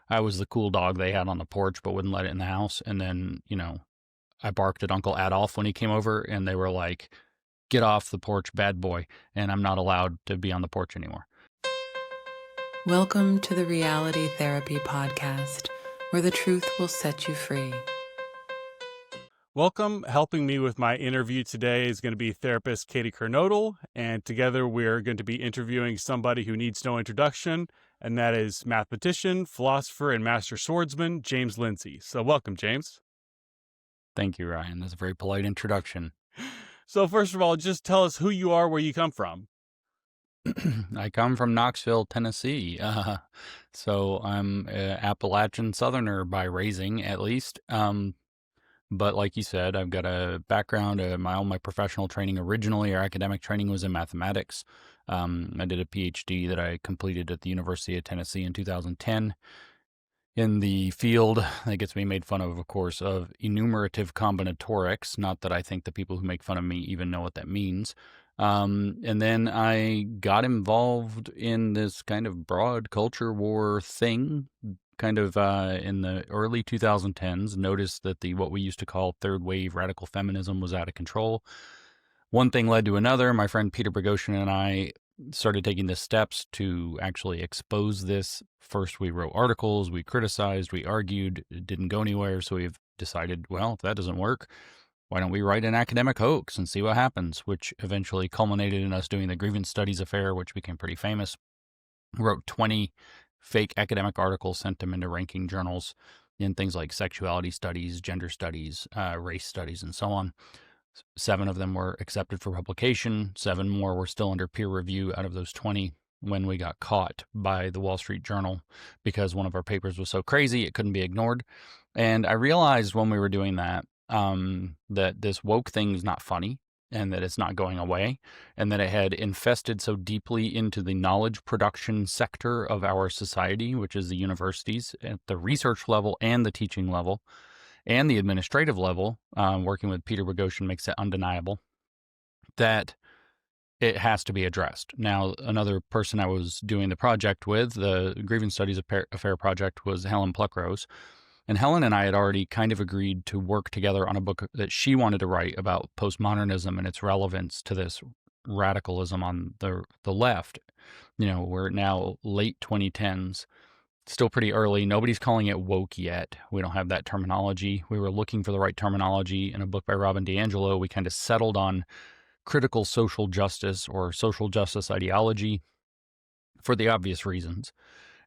I was the cool dog they had on the porch, but wouldn't let it in the house. And then, I barked at Uncle Adolf when he came over, and they were like, "Get off the porch, bad boy." And I'm not allowed to be on the porch anymore. Welcome to the Reality Therapy Podcast, where the truth will set you free. Welcome. Helping me with my interview today is going to be therapist Katie Kernodle, and together we're going to be interviewing somebody who needs no introduction, and that is mathematician, philosopher, and master swordsman James Lindsay. So welcome, James. Thank you, Ryan. That's a very polite introduction. So first of all, just tell us who you are, where you come from. I come from Knoxville, Tennessee. So I'm an Appalachian Southerner by raising, at least. But like you said, I've got a background, all my professional training originally, or academic training, was in mathematics. I did a PhD that I completed at the University of Tennessee in 2010 in the field that gets me made fun of course, of enumerative combinatorics. Not that I think the people who make fun of me even know what that means. And then I got involved in this kind of broad culture war thing, kind of in the early 2010s, noticed that what we used to call third wave radical feminism was out of control. One thing led to another. My friend Peter Boghossian and I started taking the steps to actually expose this. First, we wrote articles, we criticized, we argued. It didn't go anywhere, so we've decided, well, if that doesn't work, why don't we write an academic hoax and see what happens, which eventually culminated in us doing the grievance studies affair, which became pretty famous. Wrote 20 fake academic articles, sent them into ranking journals in things like sexuality studies, gender studies, race studies, and so on. 7 of them were accepted for publication. 7 more were still under peer review out of those 20 when we got caught by the Wall Street Journal because one of our papers was so crazy it couldn't be ignored. And I realized when we were doing that, that this woke thing is not funny, and that it's not going away, and that it had infested so deeply into the knowledge production sector of our society, which is the universities at the research level and the teaching level and the administrative level. Working with Peter Boghossian makes it undeniable that it has to be addressed. Now, another person I was doing the project with, the Grievance Studies Affair project, was Helen Pluckrose. And Helen and I had already kind of agreed to work together on a book that she wanted to write about postmodernism and its relevance to this radicalism on the left. We're now late 2010s, still pretty early. Nobody's calling it woke yet. We don't have that terminology. We were looking for the right terminology. In a book by Robin DiAngelo, we kind of settled on critical social justice or social justice ideology for the obvious reasons.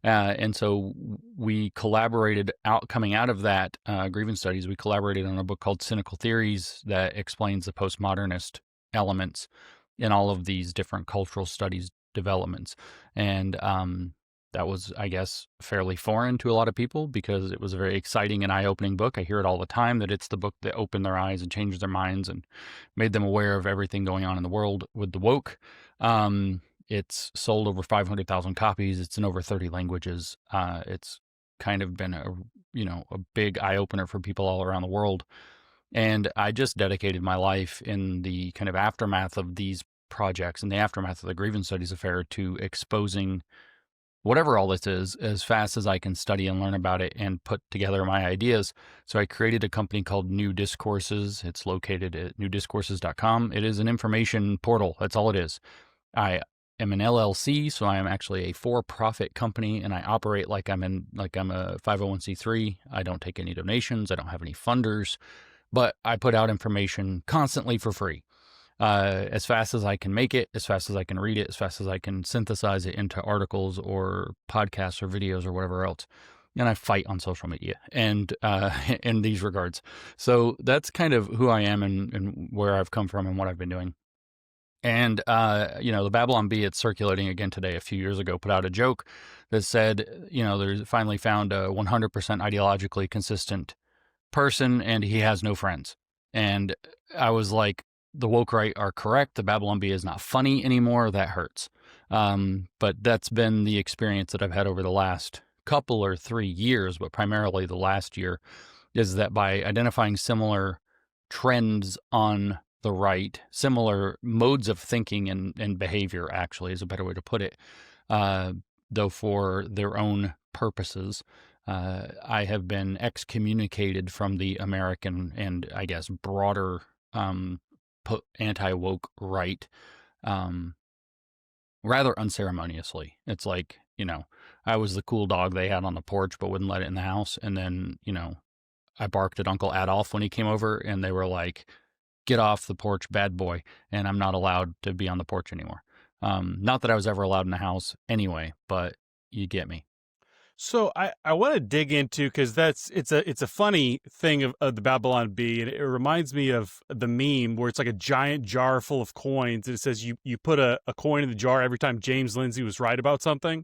And so we collaborated coming out of that grievance studies, we collaborated on a book called Cynical Theories that explains the postmodernist elements in all of these different cultural studies developments. And that was, I guess, fairly foreign to a lot of people because it was a very exciting and eye-opening book. I hear it all the time that it's the book that opened their eyes and changed their minds and made them aware of everything going on in the world with the woke. It's sold over 500,000 copies. It's in over 30 languages. It's kind of been a big eye-opener for people all around the world. And I just dedicated my life in the kind of aftermath of these projects, in the aftermath of the Grievance Studies Affair, to exposing whatever all this is as fast as I can study and learn about it and put together my ideas. So I created a company called New Discourses. It's located at newdiscourses.com. It is an information portal. That's all it is. I am an LLC, so I am actually a for-profit company, and I operate like I'm a 501c3. I don't take any donations. I don't have any funders, but I put out information constantly for free. As fast as I can make it, as fast as I can read it, as fast as I can synthesize it into articles or podcasts or videos or whatever else. And I fight on social media and in these regards. So that's kind of who I am and where I've come from and what I've been doing. And, the Babylon Bee, it's circulating again today, a few years ago, put out a joke that said, there's finally found a 100% ideologically consistent person and he has no friends. And I was like, the woke right are correct. The Babylon Bee is not funny anymore. That hurts. But that's been the experience that I've had over the last couple or 3 years, but primarily the last year, is that by identifying similar trends on the right, similar modes of thinking and behavior, actually, is a better way to put it, though for their own purposes, I have been excommunicated from the American and I guess broader anti-woke right rather unceremoniously. It's like, I was the cool dog they had on the porch but wouldn't let it in the house. And then, I barked at Uncle Adolf when he came over and they were like, get off the porch, bad boy. And I'm not allowed to be on the porch anymore. Not that I was ever allowed in the house anyway, but you get me. So I want to dig into, because it's a funny thing of the Babylon Bee, and it reminds me of the meme where it's like a giant jar full of coins, and it says you put a coin in the jar every time James Lindsay was right about something.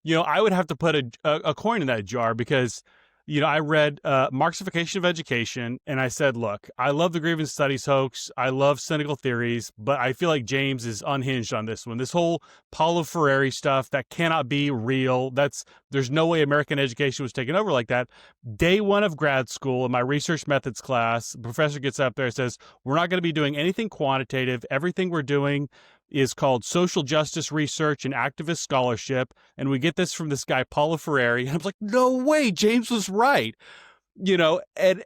I would have to put a coin in that jar because, I read Marxification of Education, and I said, look, I love the grievance studies hoax. I love cynical theories, but I feel like James is unhinged on this one. This whole Paulo Freire stuff, that cannot be real. There's no way American education was taken over like that. Day one of grad school in my research methods class, the professor gets up there and says, we're not going to be doing anything quantitative. Everything we're doing is called social justice research and activist scholarship. And we get this from this guy, Paulo Freire. And I'm like, no way, James was right. And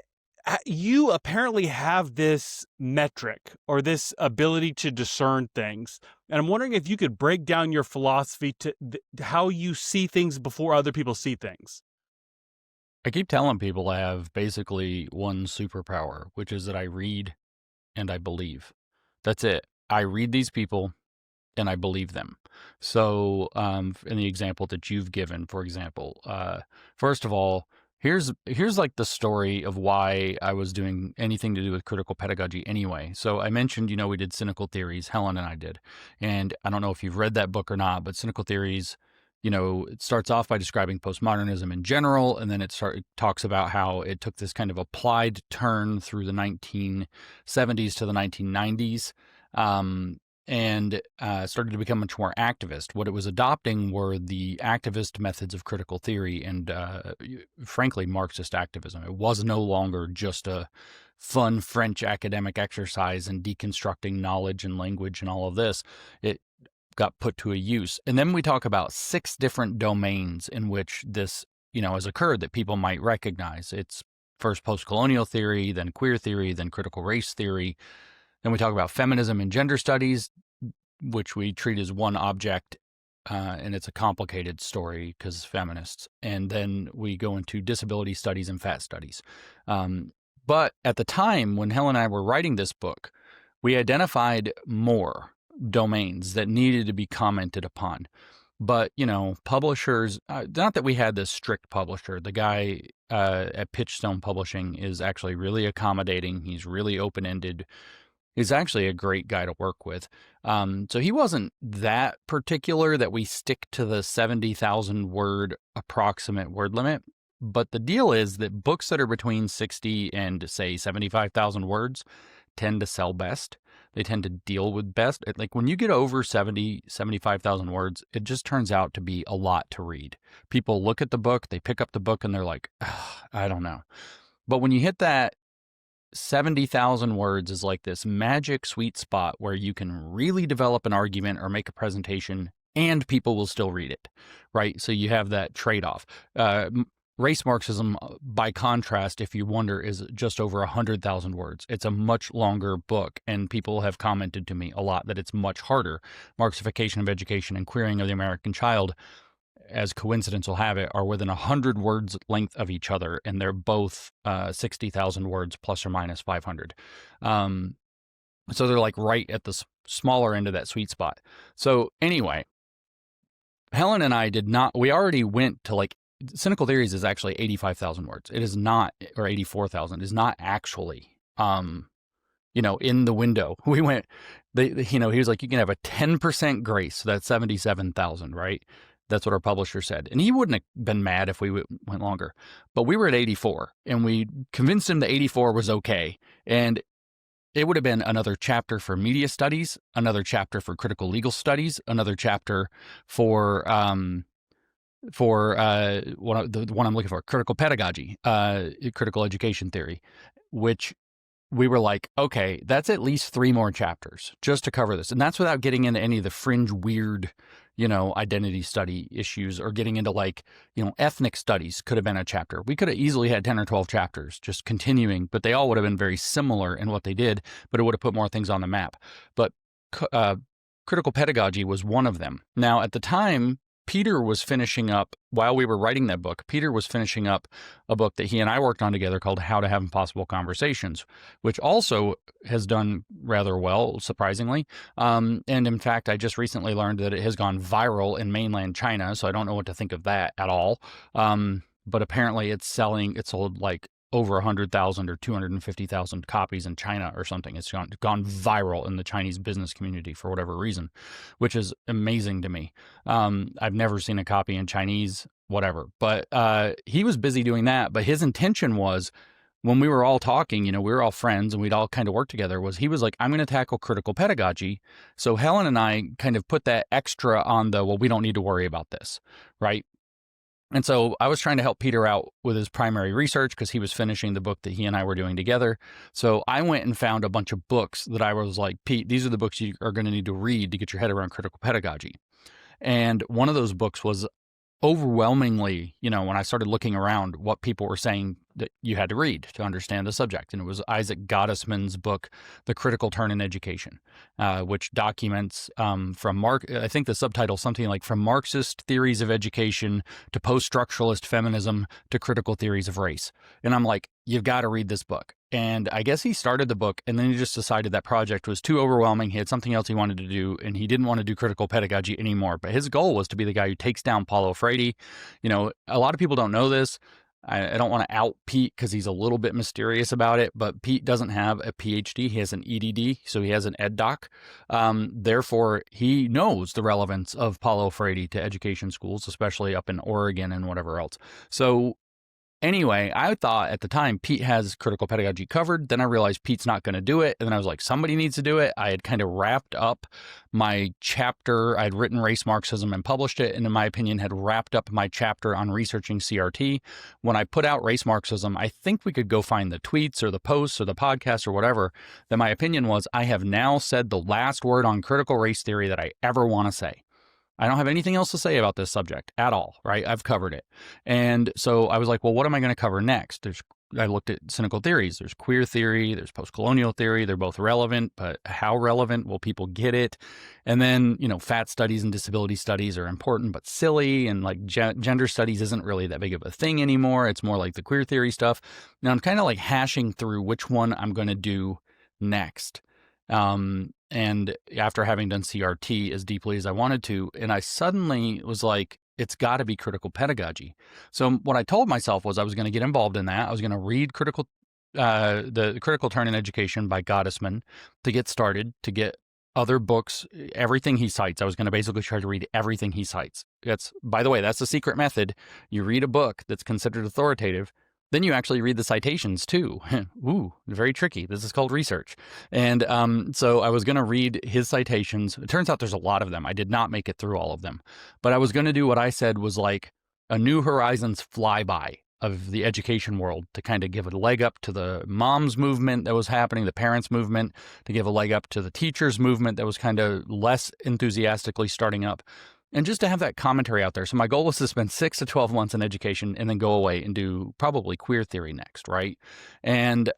you apparently have this metric or this ability to discern things. And I'm wondering if you could break down your philosophy to how you see things before other people see things. I keep telling people I have basically one superpower, which is that I read and I believe. That's it. I read these people and I believe them. So in the example that you've given, for example, first of all, here's like the story of why I was doing anything to do with critical pedagogy anyway. So I mentioned, we did Cynical Theories, Helen and I did. And I don't know if you've read that book or not, but Cynical Theories, it starts off by describing postmodernism in general, and then it talks about how it took this kind of applied turn through the 1970s to the 1990s. And started to become much more activist. What it was adopting were the activist methods of critical theory and, frankly, Marxist activism. It was no longer just a fun French academic exercise in deconstructing knowledge and language and all of this. It got put to a use. And then we talk about 6 different domains in which this, has occurred that people might recognize. It's first post-colonial theory, then queer theory, then critical race theory. Then we talk about feminism and gender studies, which we treat as one object, and it's a complicated story because feminists. And then we go into disability studies and fat studies. But at the time when Helen and I were writing this book, we identified more domains that needed to be commented upon. But, publishers, not that we had this strict publisher. The guy at Pitchstone Publishing is actually really accommodating. He's really open-ended. He's actually a great guy to work with. So he wasn't that particular that we stick to the 70,000 word approximate word limit. But the deal is that books that are between 60 and, say, 75,000 words tend to sell best. They tend to deal with best. Like when you get over 70, 75,000 words, it just turns out to be a lot to read. People look at the book, they pick up the book, and they're like, I don't know. But when you hit that 70,000 words is like this magic sweet spot where you can really develop an argument or make a presentation and people will still read it, right? So you have that trade-off. Race Marxism, by contrast, if you wonder, is just over 100,000 words. It's a much longer book, and people have commented to me a lot that it's much harder. Marxification of Education and Queering of the American Child, as coincidence will have it, are within 100 words length of each other, and they're both 60,000 words plus or minus 500. So they're like right at the smaller end of that sweet spot. So anyway, Helen and I we already went to like, Cynical Theories is actually 85,000 words. It is not, or 84,000, is not actually, in the window. We went, he was like, you can have a 10% grace. So that's 77,000, right? That's what our publisher said. And he wouldn't have been mad if we went longer. But we were at 84, and we convinced him that 84 was okay. And it would have been another chapter for media studies, another chapter for critical legal studies, another chapter for the one I'm looking for, critical pedagogy, critical education theory, which we were like, okay, that's at least 3 more chapters just to cover this. And that's without getting into any of the fringe weird, identity study issues, or getting into like, ethnic studies could have been a chapter. We could have easily had 10 or 12 chapters just continuing, but they all would have been very similar in what they did, but it would have put more things on the map. But critical pedagogy was one of them. Now, at the time, Peter was finishing up, while we were writing that book, Peter was finishing up a book that he and I worked on together called How to Have Impossible Conversations, which also has done rather well, surprisingly. And in fact, I just recently learned that it has gone viral in mainland China, so I don't know what to think of that at all. But apparently it's sold like over 100,000 or 250,000 copies in China or something. It's gone viral in the Chinese business community for whatever reason, which is amazing to me. I've never seen a copy in Chinese, whatever. But he was busy doing that. But his intention was, when we were all talking, we were all friends and we'd all kind of work together, he was like, I'm going to tackle critical pedagogy. So Helen and I kind of put that extra on we don't need to worry about this, right? And so I was trying to help Peter out with his primary research because he was finishing the book that he and I were doing together. So I went and found a bunch of books that I was like, Pete, these are the books you are going to need to read to get your head around critical pedagogy. And one of those books was overwhelmingly, when I started looking around, what people were saying that you had to read to understand the subject. And it was Isaac Gottesman's book, The Critical Turn in Education, which documents I think the subtitle is something like From Marxist Theories of Education to Post-Structuralist Feminism to Critical Theories of Race. And I'm like, you've got to read this book. And I guess he started the book and then he just decided that project was too overwhelming. He had something else he wanted to do and he didn't want to do critical pedagogy anymore. But his goal was to be the guy who takes down Paulo Freire. A lot of people don't know this. I don't want to out Pete because he's a little bit mysterious about it, but Pete doesn't have a PhD. He has an EDD, so he has an ed doc. Therefore, he knows the relevance of Paulo Freire to education schools, especially up in Oregon and whatever else. So anyway, I thought at the time Pete has critical pedagogy covered. Then I realized Pete's not going to do it. And then I was like, somebody needs to do it. I had kind of wrapped up my chapter. I'd written Race Marxism and published it. And in my opinion, had wrapped up my chapter on researching CRT. When I put out Race Marxism, I think we could go find the tweets or the posts or the podcast or whatever. Then my opinion was, I have now said the last word on critical race theory that I ever want to say. I don't have anything else to say about this subject at all, right? I've covered it. And so I was like, well, what am I going to cover next? I looked at cynical theories. There's queer theory. There's post-colonial theory. They're both relevant, but how relevant will people get it? And then, fat studies and disability studies are important, but silly. And like gender studies isn't really that big of a thing anymore. It's more like the queer theory stuff. Now I'm kind of like hashing through which one I'm going to do next. And after having done CRT as deeply as I wanted to, and I suddenly was like, it's got to be critical pedagogy. So what I told myself was I was going to get involved in that. I was going to read the Critical Turn in Education by Gottesman to get started, to get other books, everything he cites. I was going to basically try to read everything he cites. By the way, that's the secret method. You read a book that's considered authoritative, then you actually read the citations too. Ooh, very tricky. This is called research. And so I was going to read his citations. It turns out there's a lot of them. I did not make it through all of them. But I was going to do what I said was like a New Horizons flyby of the education world to kind of give a leg up to the moms movement that was happening, the parents movement, to give a leg up to the teachers movement that was kind of less enthusiastically starting up. And just to have that commentary out there. So my goal was to spend 6 to 12 months in education and then go away and do probably queer theory next, right? And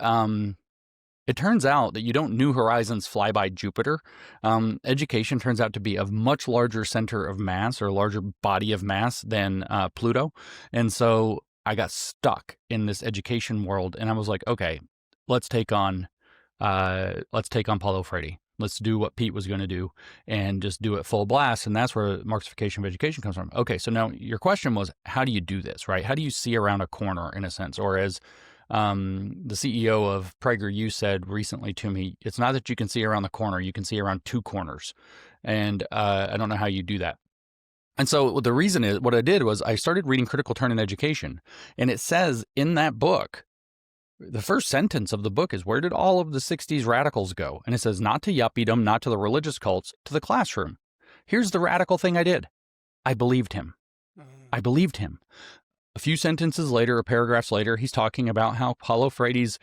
it turns out that you don't New Horizons fly by Jupiter. Education turns out to be a much larger center of mass or larger body of mass than Pluto. And so I got stuck in this education world and I was like, okay, let's take on Paulo Freire. Let's do what Pete was going to do and just do it full blast. And that's where Marxification of education comes from. Okay, so now your question was, how do you do this, right? How do you see around a corner in a sense? Or as the CEO of PragerU said recently to me, it's not that you can see around the corner, you can see around two corners. And I don't know how you do that. And so the reason is, what I did was I started reading Critical Turn in Education. And it says in that book, the first sentence of the book is, where did all of the 60s radicals go? And it says, not to yuppiedom, not to the religious cults, to the classroom. Here's the radical thing I did. I believed him. I believed him. A few sentences later, or paragraphs later, he's talking about how Paulo Freire's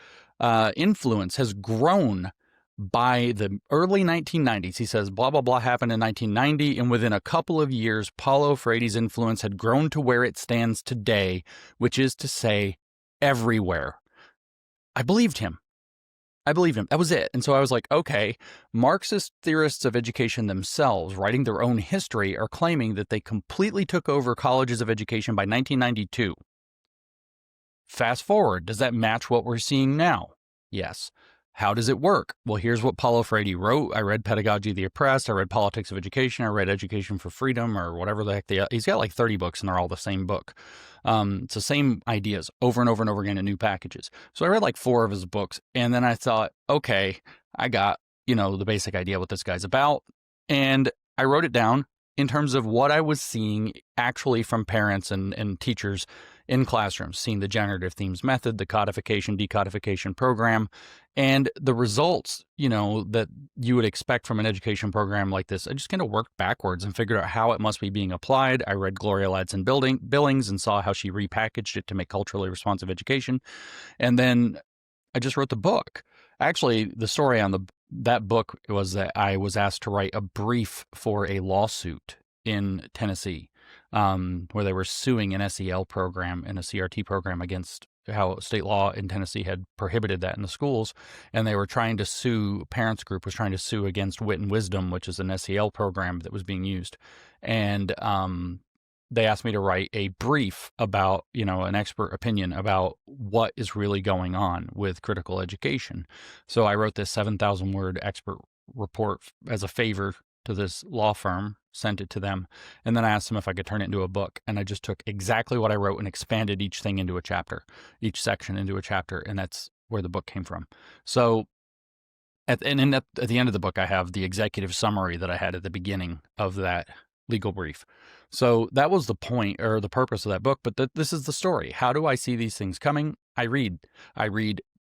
influence has grown by the early 1990s, he says, blah, blah, blah happened in 1990, and within a couple of years, Paulo Freire's influence had grown to where it stands today, which is to say, everywhere. I believed him. I believed him. That was it. And so I was like, okay, Marxist theorists of education themselves, writing their own history, are claiming that they completely took over colleges of education by 1992. Fast forward, does that match what we're seeing now? Yes. How does it work? Well, here's what Paulo Freire wrote. I read Pedagogy of the Oppressed. I read Politics of Education. I read Education for Freedom, or whatever the heck he's got like 30 books, and they're all the same book. It's the same ideas over and over and over again in new packages. So I read like 4 of his books, and then I thought, okay, I got, the basic idea what this guy's about. And I wrote it down in terms of what I was seeing actually from parents and teachers in classrooms, seeing the generative themes method, the codification, decodification program, and the results, that you would expect from an education program like this. I just kind of worked backwards and figured out how it must be being applied. I read Gloria Ladson Billings and saw how she repackaged it to make culturally responsive education. And then I just wrote the book. Actually, the story on that book was that I was asked to write a brief for a lawsuit in Tennessee, where they were suing an SEL program and a CRT program against how state law in Tennessee had prohibited that in the schools. And they were trying to sue, parents group was trying to sue against Wit and Wisdom, which is an SEL program that was being used. And they asked me to write a brief about, an expert opinion about what is really going on with critical education. So I wrote this 7,000 word expert report as a favor to this law firm, sent it to them, and then I asked them if I could turn it into a book. And I just took exactly what I wrote and expanded each thing into a chapter, each section into a chapter, and that's where the book came from. So at the end of the book, I have the executive summary that I had at the beginning of that legal brief. So that was the point or the purpose of that book. But this is the story. How do I see these things coming? I read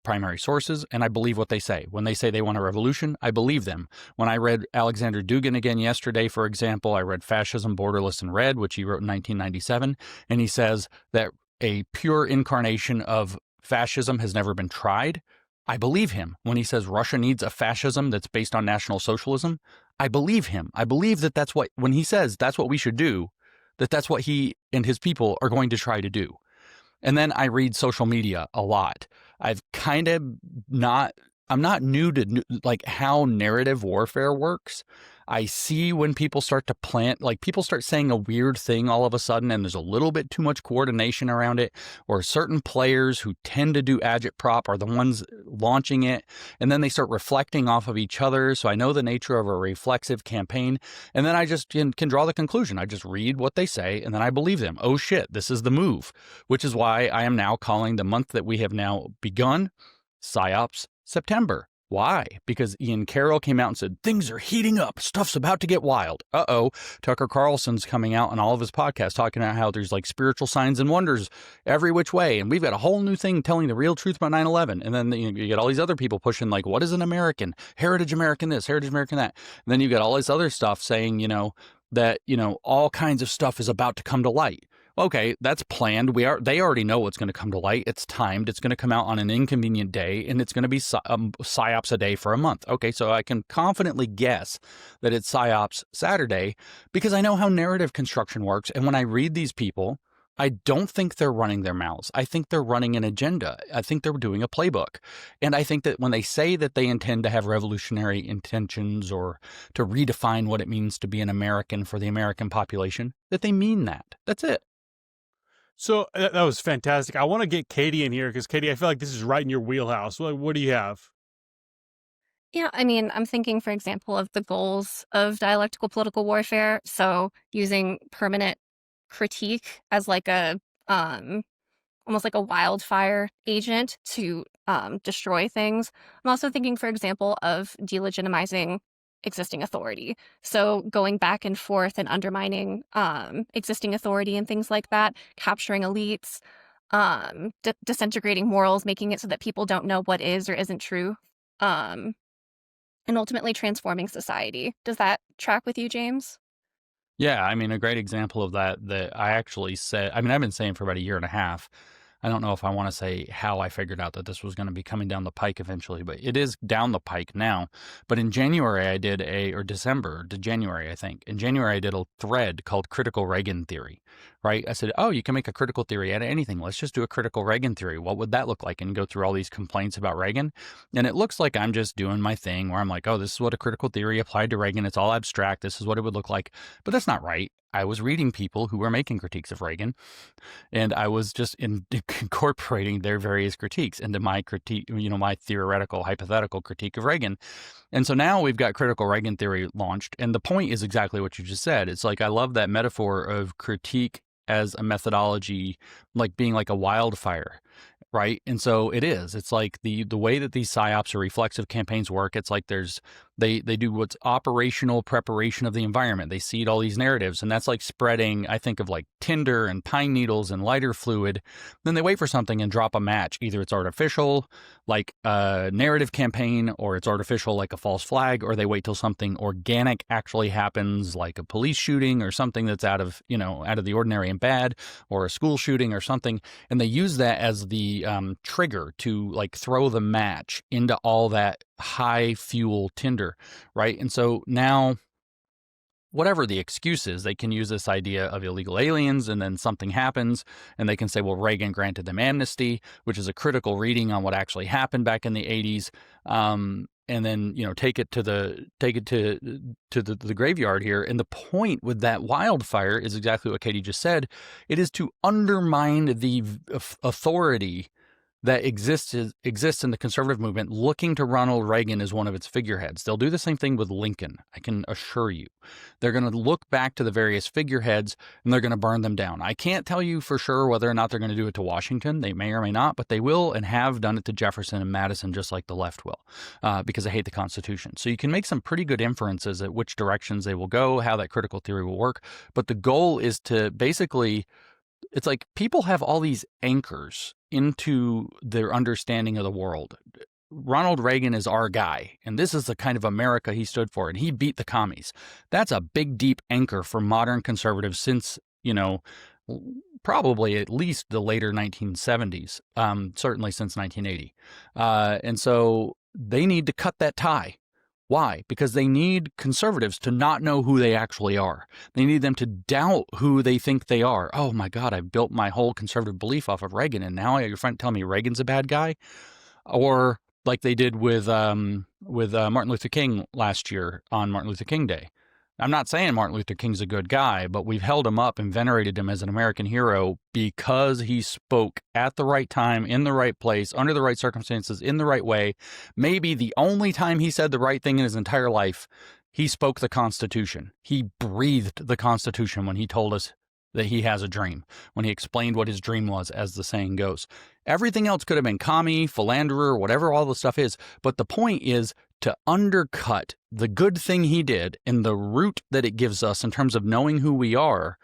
primary sources, and I believe what they say. When they say they want a revolution, I believe them. When I read Alexander Dugin again yesterday, for example, I read Fascism, Borderless, and Red, which he wrote in 1997, and he says that a pure incarnation of fascism has never been tried. I believe him. When he says Russia needs a fascism that's based on National Socialism, I believe him. I believe that that's what, when he says that's what we should do, that's what he and his people are going to try to do. And then I read social media a lot. I'm not new to like how narrative warfare works. I see when people start to plant, like people start saying a weird thing all of a sudden, and there's a little bit too much coordination around it, or certain players who tend to do agitprop are the ones launching it, and then they start reflecting off of each other. So I know the nature of a reflexive campaign, and then I just can draw the conclusion. I just read what they say, and then I believe them. Oh shit, this is the move, which is why I am now calling the month that we have now begun psyops September. Why? Because Ian Carroll came out and said, things are heating up. Stuff's about to get wild. Uh-oh. Tucker Carlson's coming out on all of his podcasts talking about how there's like spiritual signs and wonders every which way. And we've got a whole new thing telling the real truth about 9/11. And then you get all these other people pushing like, what is an American? Heritage American this, Heritage American that. And then you got all this other stuff saying, that, all kinds of stuff is about to come to light. Okay, that's planned. They already know what's going to come to light. It's timed. It's going to come out on an inconvenient day, and it's going to be psyops a day for a month. Okay, so I can confidently guess that it's psyops Saturday because I know how narrative construction works. And when I read these people, I don't think they're running their mouths. I think they're running an agenda. I think they're doing a playbook. And I think that when they say that they intend to have revolutionary intentions or to redefine what it means to be an American for the American population, that they mean that. That's it. So that was fantastic. I want to get Katie in here because, Katie, I feel like this is right in your wheelhouse. What do you have? Yeah, I mean, I'm thinking, for example, of the goals of dialectical political warfare. So using permanent critique as like a almost like a wildfire agent to destroy things. I'm also thinking, for example, of delegitimizing existing authority. So going back and forth and undermining existing authority and things like that, capturing elites, disintegrating morals, making it so that people don't know what is or isn't true, and ultimately transforming society. Does that track with you, James? Yeah, I mean, a great example of that I actually said, I've been saying for about a year and a half. I don't know if I want to say how I figured out that this was going to be coming down the pike eventually, but it is down the pike now. But in January, I did or December to January, I think. In January, I did a thread called Critical Reagan Theory, right? I said, oh, you can make a critical theory out of anything. Let's just do a critical Reagan theory. What would that look like? And go through all these complaints about Reagan. And it looks like I'm just doing my thing where I'm like, oh, this is what a critical theory applied to Reagan. It's all abstract. This is what it would look like. But that's not right. I was reading people who were making critiques of Reagan, and I was just incorporating their various critiques into my critique, my theoretical, hypothetical critique of Reagan. And so now we've got critical Reagan theory launched. And the point is exactly what you just said. It's like, I love that metaphor of critique as a methodology, like being like a wildfire. Right. And so it is. It's like the way that these psyops or reflexive campaigns work. It's like they do what's operational preparation of the environment. They seed all these narratives, and that's like spreading, I think of like tinder and pine needles and lighter fluid. Then they wait for something and drop a match. Either it's artificial, like a narrative campaign, or it's artificial, like a false flag, or they wait till something organic actually happens, like a police shooting or something that's out of the ordinary and bad, or a school shooting or something. And they use that as the trigger to like throw the match into all that high fuel tinder, right? And so now, whatever the excuse is, they can use this idea of illegal aliens, and then something happens and they can say, well, Reagan granted them amnesty, which is a critical reading on what actually happened back in the 80s. And then, take it to the graveyard here. And the point with that wildfire is exactly what Katie just said. It is to undermine the authority that exists in the conservative movement, looking to Ronald Reagan as one of its figureheads. They'll do the same thing with Lincoln, I can assure you. They're going to look back to the various figureheads and they're going to burn them down. I can't tell you for sure whether or not they're going to do it to Washington. They may or may not, but they will and have done it to Jefferson and Madison, just like the left will, because they hate the Constitution. So you can make some pretty good inferences at which directions they will go, how that critical theory will work. But the goal is to basically, it's like people have all these anchors into their understanding of the world. Ronald Reagan is our guy, and this is the kind of America he stood for, and he beat the commies. That's a big, deep anchor for modern conservatives since, probably at least the later 1970s, certainly since 1980. And so they need to cut that tie. Why? Because they need conservatives to not know who they actually are. They need them to doubt who they think they are. Oh my God, I've built my whole conservative belief off of Reagan, and now your friend telling me Reagan's a bad guy? Or like they did with Martin Luther King last year on Martin Luther King Day. I'm not saying Martin Luther King's a good guy, but we've held him up and venerated him as an American hero because he spoke at the right time, in the right place, under the right circumstances, in the right way. Maybe the only time he said the right thing in his entire life, he spoke the Constitution. He breathed the Constitution when he told us that he has a dream, when he explained what his dream was, as the saying goes. Everything else could have been commie, philanderer, whatever all the stuff is. But the point is to undercut the good thing he did and the root that it gives us in terms of knowing who we are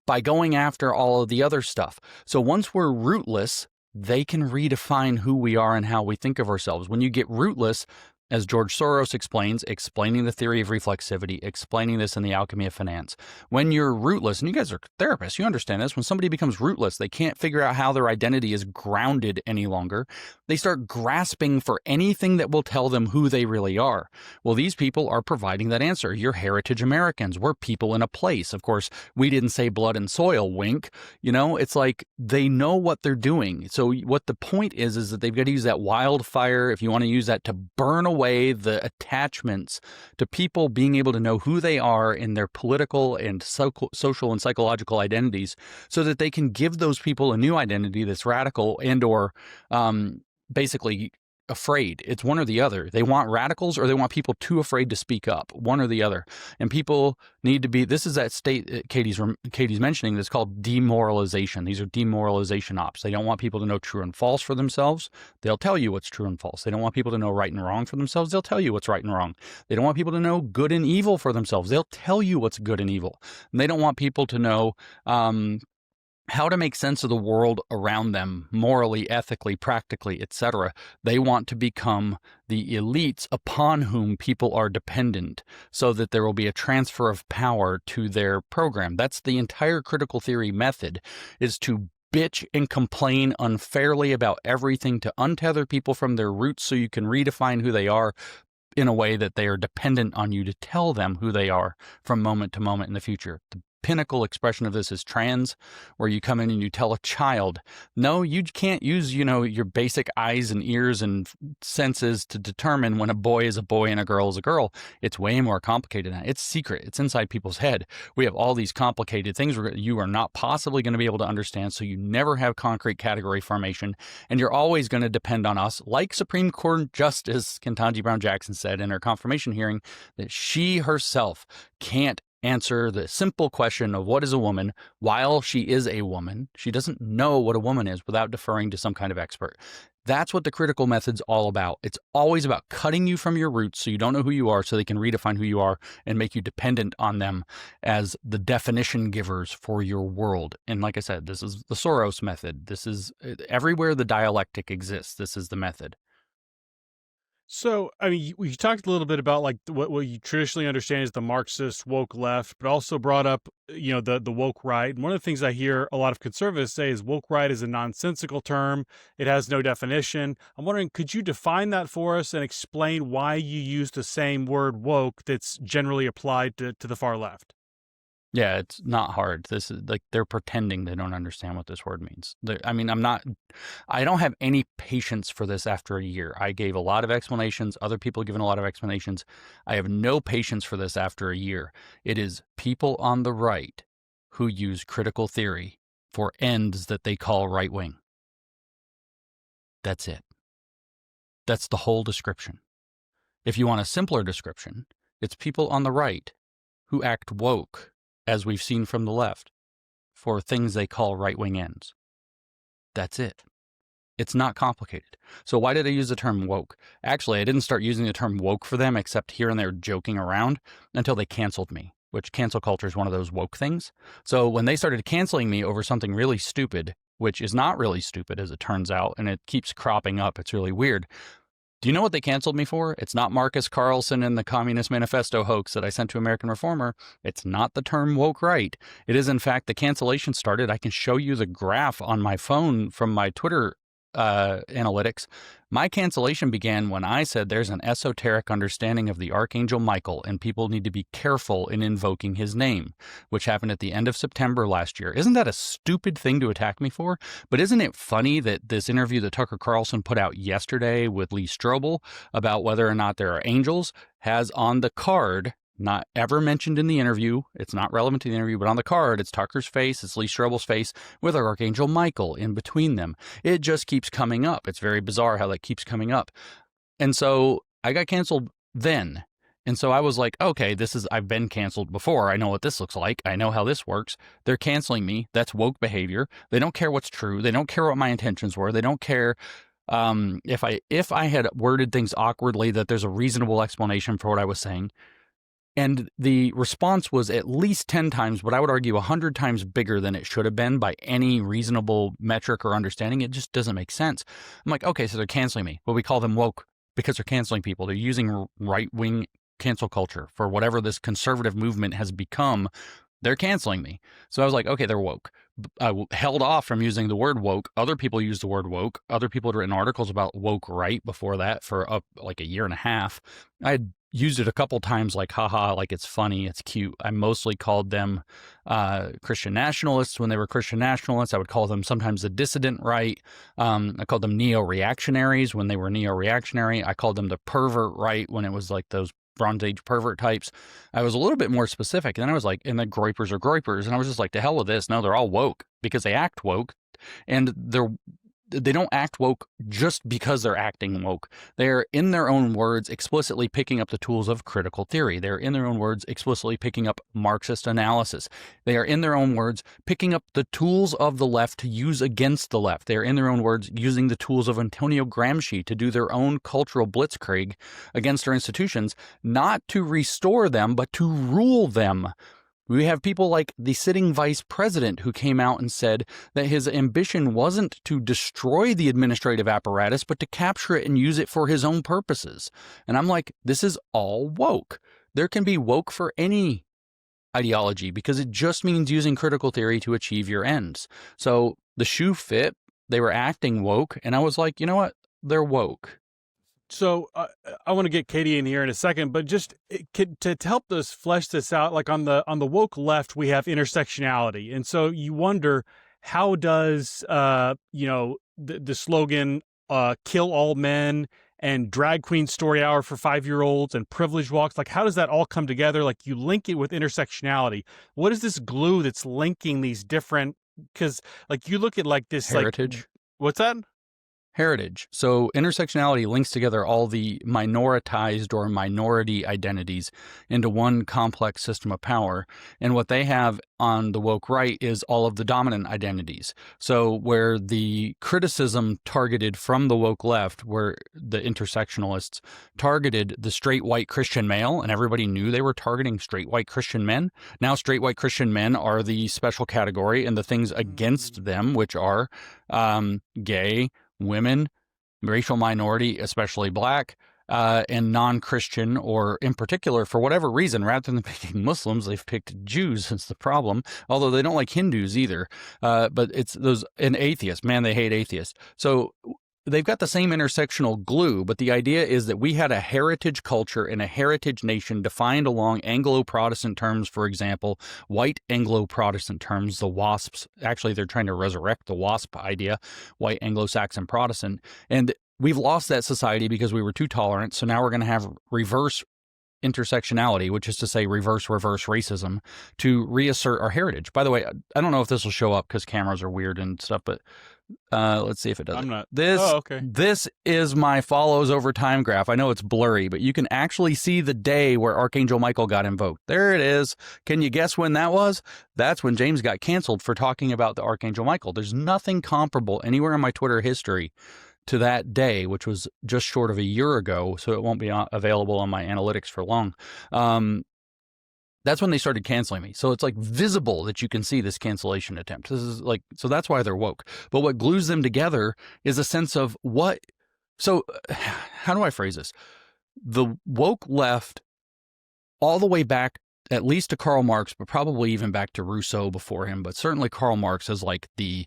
by going after all of the other stuff. So once we're rootless, they can redefine who we are and how we think of ourselves. When you get rootless, as George Soros explains, explaining the theory of reflexivity, explaining this in The Alchemy of Finance. When you're rootless, and you guys are therapists, you understand this, when somebody becomes rootless, they can't figure out how their identity is grounded any longer. They start grasping for anything that will tell them who they really are. Well, these people are providing that answer. You're heritage Americans. We're people in a place. Of course, we didn't say blood and soil, wink. It's like they know what they're doing. So what the point is that they've got to use that wildfire, if you want to use that, to burn away the attachments to people being able to know who they are in their political and social and psychological identities, so that they can give those people a new identity that's radical and or basically afraid. It's one or the other. They want radicals or they want people too afraid to speak up, one or the other. And people need to be, this is that state that Katie's mentioning that's called demoralization. These are demoralization ops. They don't want people to know true and false for themselves. They'll tell you what's true and false. They don't want people to know right and wrong for themselves. They'll tell you what's right and wrong. They don't want people to know good and evil for themselves. They'll tell you what's good and evil. And they don't want people to know how to make sense of the world around them morally, ethically, practically, etc. They want to become the elites upon whom people are dependent, so that there will be a transfer of power to their program. That's the entire critical theory method, is to bitch and complain unfairly about everything to untether people from their roots so you can redefine who they are in a way that they are dependent on you to tell them who they are from moment to moment in the future. The pinnacle expression of this is trans, where you come in and you tell a child, no, you can't use, your basic eyes and ears and senses to determine when a boy is a boy and a girl is a girl. It's way more complicated than that. It's secret. It's inside people's head. We have all these complicated things you are not possibly going to be able to understand, so you never have concrete category formation, and you're always going to depend on us, like Supreme Court Justice Ketanji Brown Jackson said in her confirmation hearing, that she herself can't answer the simple question of what is a woman while she is a woman. She doesn't know what a woman is without deferring to some kind of expert. That's what the critical method's all about. It's always about cutting you from your roots so you don't know who you are, so they can redefine who you are and make you dependent on them as the definition givers for your world. And like I said, this is the Soros method. This is everywhere the dialectic exists. This is the method. So, I mean, we talked a little bit about like what you traditionally understand as the Marxist woke left, but also brought up, the woke right. And one of the things I hear a lot of conservatives say is woke right is a nonsensical term. It has no definition. I'm wondering, could you define that for us and explain why you use the same word woke that's generally applied to the far left? Yeah, it's not hard. This is like they're pretending they don't understand what this word means. I don't have any patience for this after a year. I gave a lot of explanations. Other people have given a lot of explanations. I have no patience for this after a year. It is people on the right who use critical theory for ends that they call right wing. That's it. That's the whole description. If you want a simpler description, it's people on the right who act woke, as we've seen from the left, for things they call right-wing ends. That's it. It's not complicated. So why did I use the term woke? Actually, I didn't start using the term woke for them except here and there joking around until they canceled me, which cancel culture is one of those woke things. So when they started canceling me over something really stupid, which is not really stupid as it turns out, and it keeps cropping up, it's really weird. Do you know what they canceled me for? It's not Marcus Carlson and the Communist Manifesto hoax that I sent to American Reformer. It's not the term woke right. It is, in fact, the cancellation started. I can show you the graph on my phone from my Twitter analytics. My cancellation began when I said there's an esoteric understanding of the Archangel Michael and people need to be careful in invoking his name, which happened at the end of September last year. Isn't that a stupid thing to attack me for? But isn't it funny that this interview that Tucker Carlson put out yesterday with Lee Strobel about whether or not there are angels has on the card, not ever mentioned in the interview, it's not relevant to the interview, but on the card, it's Tucker's face, it's Lee Strobel's face with our Archangel Michael in between them. It just keeps coming up. It's very bizarre how that keeps coming up. And so I got canceled then. And so I was like, okay, I've been canceled before. I know what this looks like. I know how this works. They're canceling me. That's woke behavior. They don't care what's true. They don't care what my intentions were. They don't care if I had worded things awkwardly, that there's a reasonable explanation for what I was saying. And the response was at least 10 times, but I would argue 100 times bigger than it should have been by any reasonable metric or understanding. It just doesn't make sense. I'm like, okay, so they're canceling me. Well, we call them woke because they're canceling people. They're using right-wing cancel culture for whatever this conservative movement has become. They're canceling me. So I was like, okay, they're woke. I held off from using the word woke. Other people used the word woke. Other people had written articles about woke right before that for like a year and a half. I had used it a couple times like, haha, like it's funny, it's cute. I mostly called them Christian nationalists when they were Christian nationalists. I would call them sometimes the dissident right. I called them neo-reactionaries when they were neo-reactionary. I called them the pervert right when it was like those Bronze Age pervert types. I was a little bit more specific. And then I was like, and the groypers are groypers. And I was just like, to hell with this. No, they're all woke because they act woke. And they don't act woke just because they're acting woke. They're, in their own words, explicitly picking up the tools of critical theory. They're, in their own words, explicitly picking up Marxist analysis. They are, in their own words, picking up the tools of the left to use against the left. They are, in their own words, using the tools of Antonio Gramsci to do their own cultural blitzkrieg against our institutions, not to restore them, but to rule them. We have people like the sitting vice president who came out and said that his ambition wasn't to destroy the administrative apparatus, but to capture it and use it for his own purposes. And I'm like, this is all woke. There can be woke for any ideology because it just means using critical theory to achieve your ends. So the shoe fit. They were acting woke. And I was like, you know what? They're woke. So I want to get Katie in here in a second, but just to help us flesh this out, like on the woke left, we have intersectionality. And so you wonder, how does, the slogan, kill all men, and drag queen story hour for 5-year-olds and privilege walks, like how does that all come together? Like you link it with intersectionality. What is this glue that's linking these different, because like you look at like this Heritage. like, what's that? Heritage. So intersectionality links together all the minoritized or minority identities into one complex system of power. And what they have on the woke right is all of the dominant identities. So where the criticism targeted from the woke left, where the intersectionalists targeted the straight white Christian male, and everybody knew they were targeting straight white Christian men. Now straight white Christian men are the special category, and the things against them, which are gay, women, racial minority, especially black, and non-Christian, or in particular, for whatever reason, rather than picking Muslims, they've picked Jews as the problem, although they don't like Hindus either. But it's those, and atheists, man, they hate atheists. So they've got the same intersectional glue, but the idea is that we had a heritage culture and a heritage nation defined along Anglo-Protestant terms, for example, white Anglo-Protestant terms, the WASPs. Actually, they're trying to resurrect the WASP idea, white Anglo-Saxon Protestant. And we've lost that society because we were too tolerant. So now we're going to have reverse intersectionality, which is to say reverse racism, to reassert our heritage. By the way, I don't know if this will show up because cameras are weird and stuff, but let's see if it does. I'm not. This, oh, okay. This is my follows over time graph. I know it's blurry, but you can actually see the day where Archangel Michael got invoked. There it is. Can you guess when that was? That's when James got canceled for talking about the Archangel Michael. There's nothing comparable anywhere in my Twitter history to that day, which was just short of a year ago, so it won't be available on my analytics for long. That's when they started canceling me. So it's like visible that you can see this cancellation attempt. This is like, so that's why they're woke. But what glues them together is a sense of what, so how do I phrase this? The woke left all the way back, at least to Karl Marx, but probably even back to Rousseau before him, but certainly Karl Marx is like the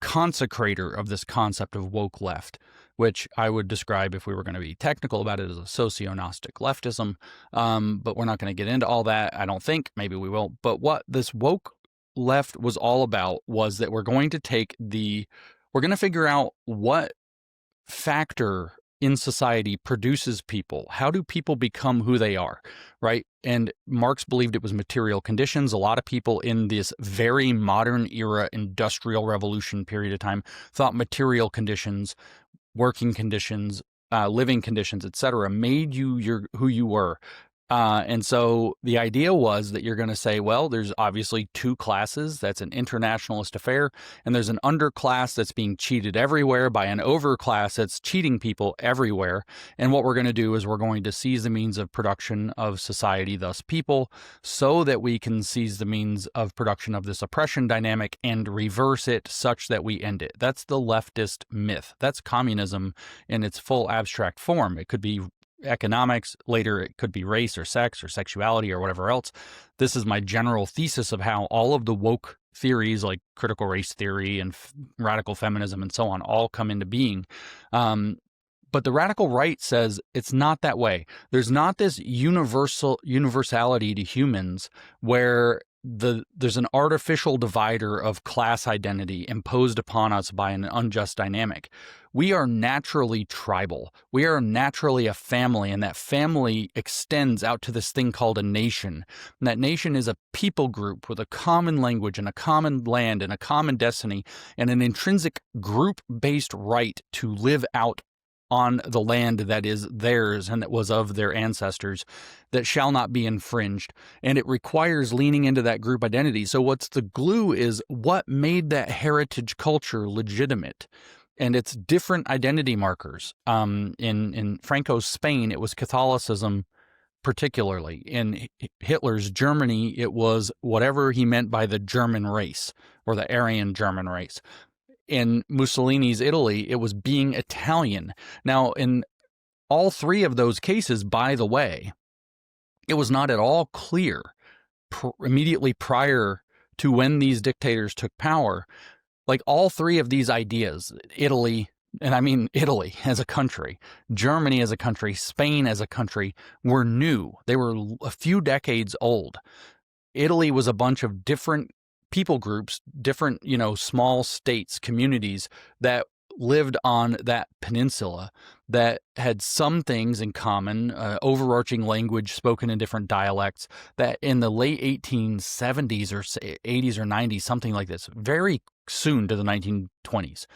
consecrator of this concept of woke left, which I would describe, if we were going to be technical about it, as a socio-gnostic leftism. But we're not going to get into all that, I don't think. Maybe we will. But what this woke left was all about was that we're going to figure out what factor in society produces people. How do people become who they are, right? And Marx believed it was material conditions. A lot of people in this very modern era, industrial revolution period of time, thought material conditions, working conditions, living conditions, etc., made you who you were. And so the idea was that you're going to say, well, there's obviously two classes. That's an internationalist affair. And there's an underclass that's being cheated everywhere by an overclass that's cheating people everywhere. And what we're going to do is we're going to seize the means of production of society, thus people, so that we can seize the means of production of this oppression dynamic and reverse it such that we end it. That's the leftist myth. That's communism in its full abstract form. It could be economics, later it could be race or sex or sexuality or whatever else. This is my general thesis of how all of the woke theories like critical race theory and radical feminism and so on all come into being. But the radical right says it's not that way. There's not this universality to humans where there's an artificial divider of class identity imposed upon us by an unjust dynamic. We are naturally tribal. We are naturally a family, and that family extends out to this thing called a nation. And that nation is a people group with a common language and a common land and a common destiny and an intrinsic group-based right to live out on the land that is theirs and that was of their ancestors, that shall not be infringed. And it requires leaning into that group identity. So what's the glue is what made that heritage culture legitimate. And it's different identity markers. In Franco's Spain, it was Catholicism particularly. In Hitler's Germany, it was whatever he meant by the German race or the Aryan German race. In Mussolini's Italy, it was being Italian. Now, in all three of those cases, by the way, it was not at all clear immediately prior to when these dictators took power Like all three of these ideas, Italy, and I mean Italy as a country, Germany as a country, Spain as a country, were new. They were a few decades old. Italy was a bunch of different people groups, different, small states, communities that lived on that peninsula that had some things in common, overarching language spoken in different dialects, that in the late 1870s or 80s or 90s, something like this, very soon to the 1920s,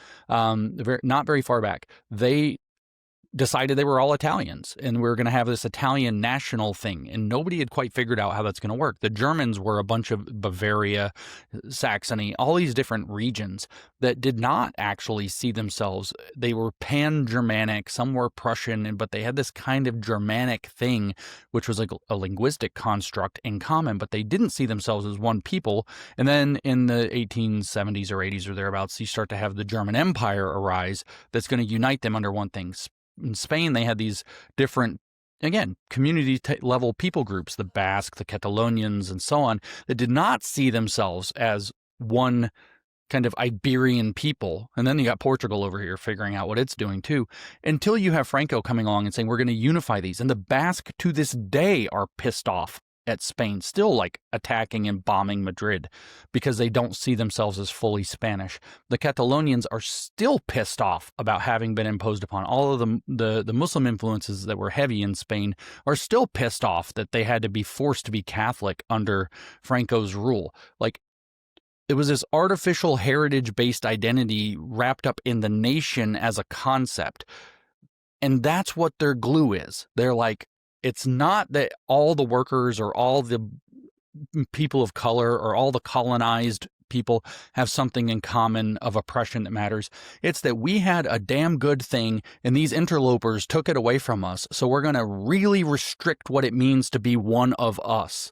not very far back, they decided they were all Italians and we were going to have this Italian national thing. And nobody had quite figured out how that's going to work. The Germans were a bunch of Bavaria, Saxony, all these different regions that did not actually see themselves. They were pan-Germanic, some were Prussian, but they had this kind of Germanic thing, which was like a linguistic construct in common, but they didn't see themselves as one people. And then in the 1870s or 80s or thereabouts, you start to have the German Empire arise that's going to unite them under one thing. In Spain, they had these different, again, community level people groups, the Basque, the Catalonians, and so on, that did not see themselves as one kind of Iberian people. And then you got Portugal over here figuring out what it's doing too, until you have Franco coming along and saying, we're going to unify these. And the Basque to this day are pissed off at Spain, still like attacking and bombing Madrid because they don't see themselves as fully Spanish. The Catalonians are still pissed off about having been imposed upon. All of the Muslim influences that were heavy in Spain are still pissed off that they had to be forced to be Catholic under Franco's rule. Like, it was this artificial heritage-based identity wrapped up in the nation as a concept. And that's what their glue is. They're like, it's not that all the workers or all the people of color or all the colonized people have something in common of oppression that matters. It's that we had a damn good thing and these interlopers took it away from us. So we're going to really restrict what it means to be one of us.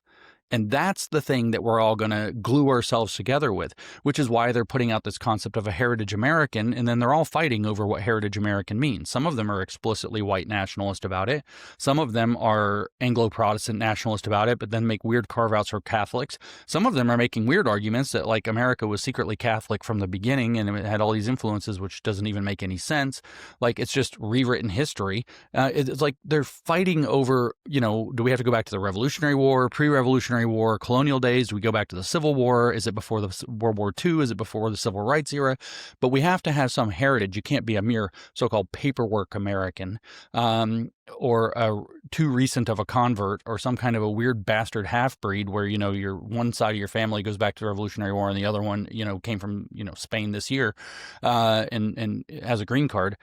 And that's the thing that we're all going to glue ourselves together with, which is why they're putting out this concept of a heritage American, and then they're all fighting over what heritage American means. Some of them are explicitly white nationalist about it. Some of them are Anglo-Protestant nationalist about it, but then make weird carve-outs for Catholics. Some of them are making weird arguments that, like, America was secretly Catholic from the beginning, and it had all these influences, which doesn't even make any sense. Like, it's just rewritten history. It's like they're fighting over, do we have to go back to the Revolutionary War, pre-Revolutionary War, colonial days? Do we go back to the Civil War? Is it before the World War II? Is it before the Civil Rights era? But we have to have some heritage. You can't be a mere so-called paperwork American, or too recent of a convert, or some kind of a weird bastard half-breed where, your one side of your family goes back to the Revolutionary War and the other one, came from, Spain this year, and has a green card.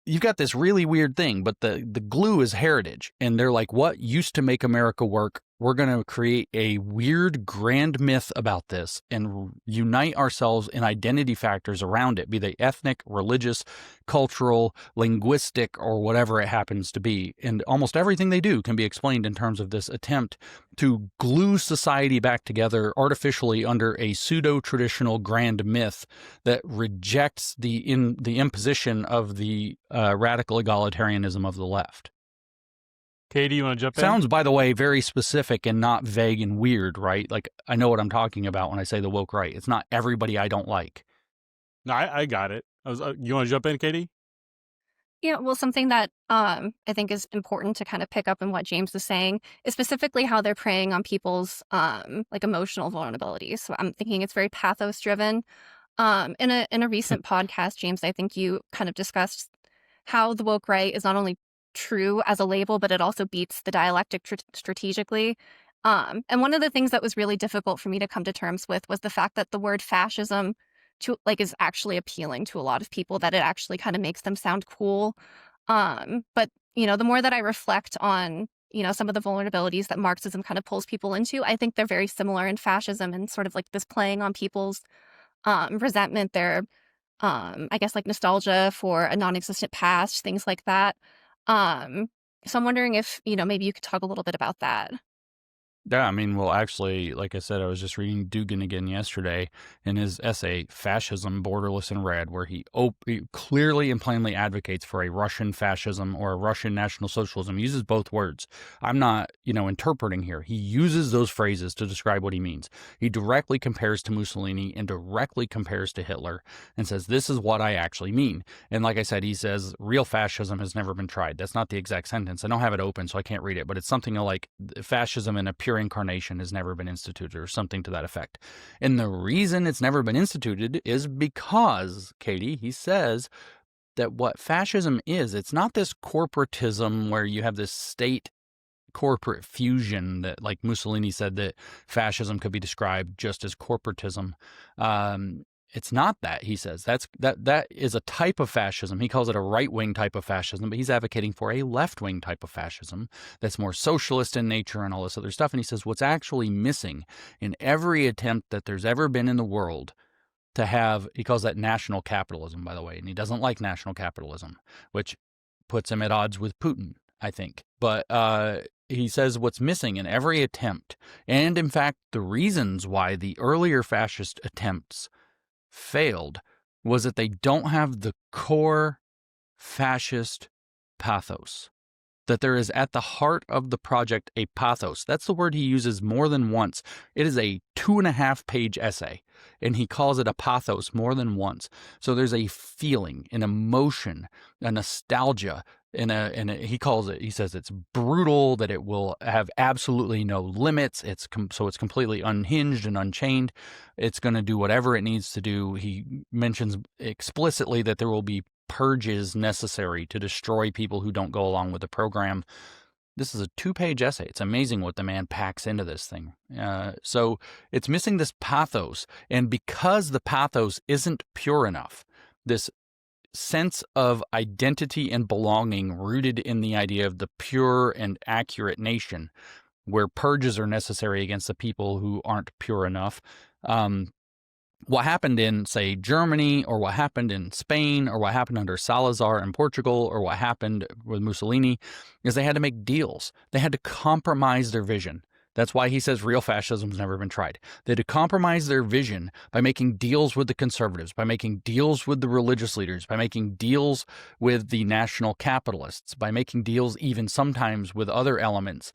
You've got this really weird thing, but the glue is heritage. And they're like, what used to make America work? We're going to create a weird grand myth about this and unite ourselves in identity factors around it, be they ethnic, religious, cultural, linguistic, or whatever it happens to be. And almost everything they do can be explained in terms of this attempt to glue society back together artificially under a pseudo-traditional grand myth that rejects the imposition of the radical egalitarianism of the left. Katie, you want to jump in? Sounds, by the way, very specific and not vague and weird, right? Like, I know what I'm talking about when I say the woke right. It's not everybody I don't like. No, I got it. You want to jump in, Katie? Yeah, well, something that I think is important to kind of pick up in what James was saying is specifically how they're preying on people's like emotional vulnerabilities. So I'm thinking it's very pathos driven. In a recent podcast, James, I think you kind of discussed how the woke right is not only true as a label, but it also beats the dialectic strategically. And one of the things that was really difficult for me to come to terms with was the fact that the word fascism is actually appealing to a lot of people, that it actually kind of makes them sound cool. But the more that I reflect on some of the vulnerabilities that Marxism kind of pulls people into, I think they're very similar in fascism and sort of like this playing on people's resentment, their I guess like nostalgia for a non-existent past, things like that. So I'm wondering if maybe you could talk a little bit about that. Yeah, I mean, well, actually, like I said, I was just reading Dugan again yesterday in his essay, Fascism, Borderless and Red, where he clearly and plainly advocates for a Russian fascism or a Russian national socialism. He uses both words. I'm not, interpreting here. He uses those phrases to describe what he means. He directly compares to Mussolini and directly compares to Hitler and says, this is what I actually mean. And like I said, he says, real fascism has never been tried. That's not the exact sentence. I don't have it open, so I can't read it, but it's something like fascism in a pure incarnation has never been instituted or something to that effect. And the reason it's never been instituted is because, Katie, he says that what fascism is, it's not this corporatism where you have this state corporate fusion that, like Mussolini said, that fascism could be described just as corporatism. It's not that, he says. That is a type of fascism. He calls it a right-wing type of fascism, but he's advocating for a left-wing type of fascism that's more socialist in nature and all this other stuff. And he says what's actually missing in every attempt that there's ever been in the world to have, he calls that national capitalism, by the way, and he doesn't like national capitalism, which puts him at odds with Putin, I think. But he says what's missing in every attempt, and in fact the reasons why the earlier fascist attempts failed, was that they don't have the core fascist pathos. That there is at the heart of the project a pathos. That's the word he uses more than once. It is a 2.5-page essay, and he calls it a pathos more than once. So there's a feeling, an emotion, a nostalgia, he says it's brutal, that it will have absolutely no limits. So it's completely unhinged and unchained. It's going to do whatever it needs to do. He mentions explicitly that there will be purges necessary to destroy people who don't go along with the program. This is a 2-page essay. It's amazing what the man packs into this thing. So it's missing this pathos. And because the pathos isn't pure enough, this sense of identity and belonging rooted in the idea of the pure and accurate nation, where purges are necessary against the people who aren't pure enough. What happened in, say, Germany, or what happened in Spain, or what happened under Salazar in Portugal, or what happened with Mussolini, is they had to make deals. They had to compromise their vision. That's why he says real fascism's never been tried. They had to compromise their vision by making deals with the conservatives, by making deals with the religious leaders, by making deals with the national capitalists, by making deals even sometimes with other elements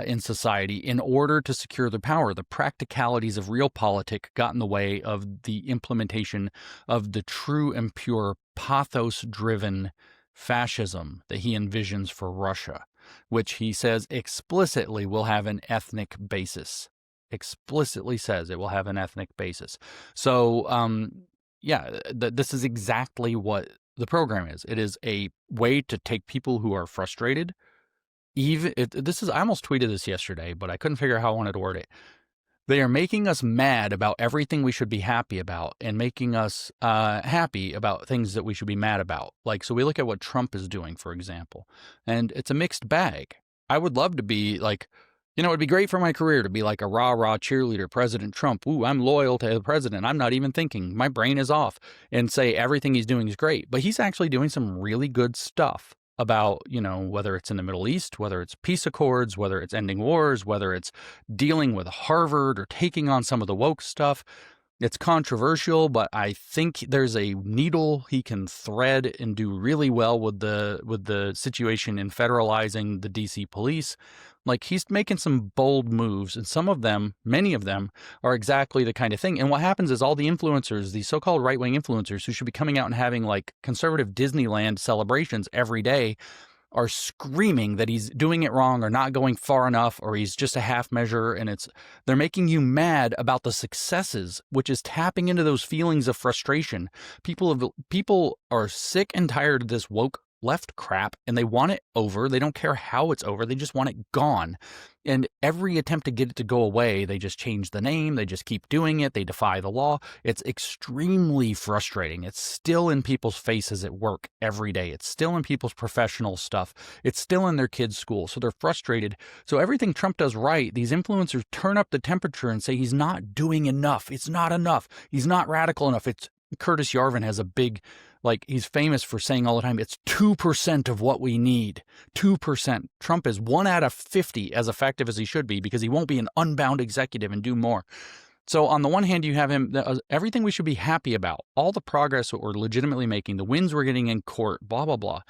in society in order to secure their power. The practicalities of realpolitik got in the way of the implementation of the true and pure pathos-driven fascism that he envisions for Russia, which he says explicitly will have an ethnic basis. Explicitly says it will have an ethnic basis. So, this is exactly what the program is. It is a way to take people who are frustrated. I almost tweeted this yesterday, but I couldn't figure out how I wanted to word it. They are making us mad about everything we should be happy about, and making us happy about things that we should be mad about. So we look at what Trump is doing, for example, and it's a mixed bag. I would love to be it'd be great for my career to be like a rah-rah cheerleader, President Trump. Ooh, I'm loyal to the president. I'm not even thinking. My brain is off, and say everything he's doing is great. But he's actually doing some really good stuff about, whether it's in the Middle East, whether it's peace accords, whether it's ending wars, whether it's dealing with Harvard or taking on some of the woke stuff. It's controversial, but I think there's a needle he can thread and do really well with the situation in federalizing the DC police. He's making some bold moves, and many of them, are exactly the kind of thing. And what happens is all the influencers, these so-called right-wing influencers who should be coming out and having conservative Disneyland celebrations every day, are screaming that he's doing it wrong or not going far enough, or he's just a half measure. And they're making you mad about the successes, which is tapping into those feelings of frustration. People are sick and tired of this woke left crap, and they want it over. They don't care how it's over. They just want it gone. And every attempt to get it to go away, they just change the name. They just keep doing it. They defy the law. It's extremely frustrating. It's still in people's faces at work every day. It's still in people's professional stuff. It's still in their kids' school. So they're frustrated. So everything Trump does right, these influencers turn up the temperature and say he's not doing enough. It's not enough. He's not radical enough. Curtis Yarvin has a big Like, he's famous for saying all the time, it's 2% of what we need. 2%. Trump is 1 out of 50 as effective as he should be because he won't be an unbound executive and do more. So on the one hand, you have him, everything we should be happy about, all the progress that we're legitimately making, the wins we're getting in court, blah, blah, blah.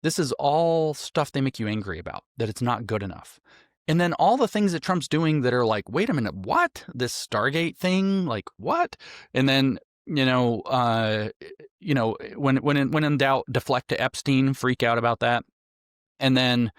This is all stuff they make you angry about, that it's not good enough. And then all the things that Trump's doing that are like, wait a minute, what? This Stargate thing? Like, what? And then, when in doubt, deflect to Epstein, freak out about that. And then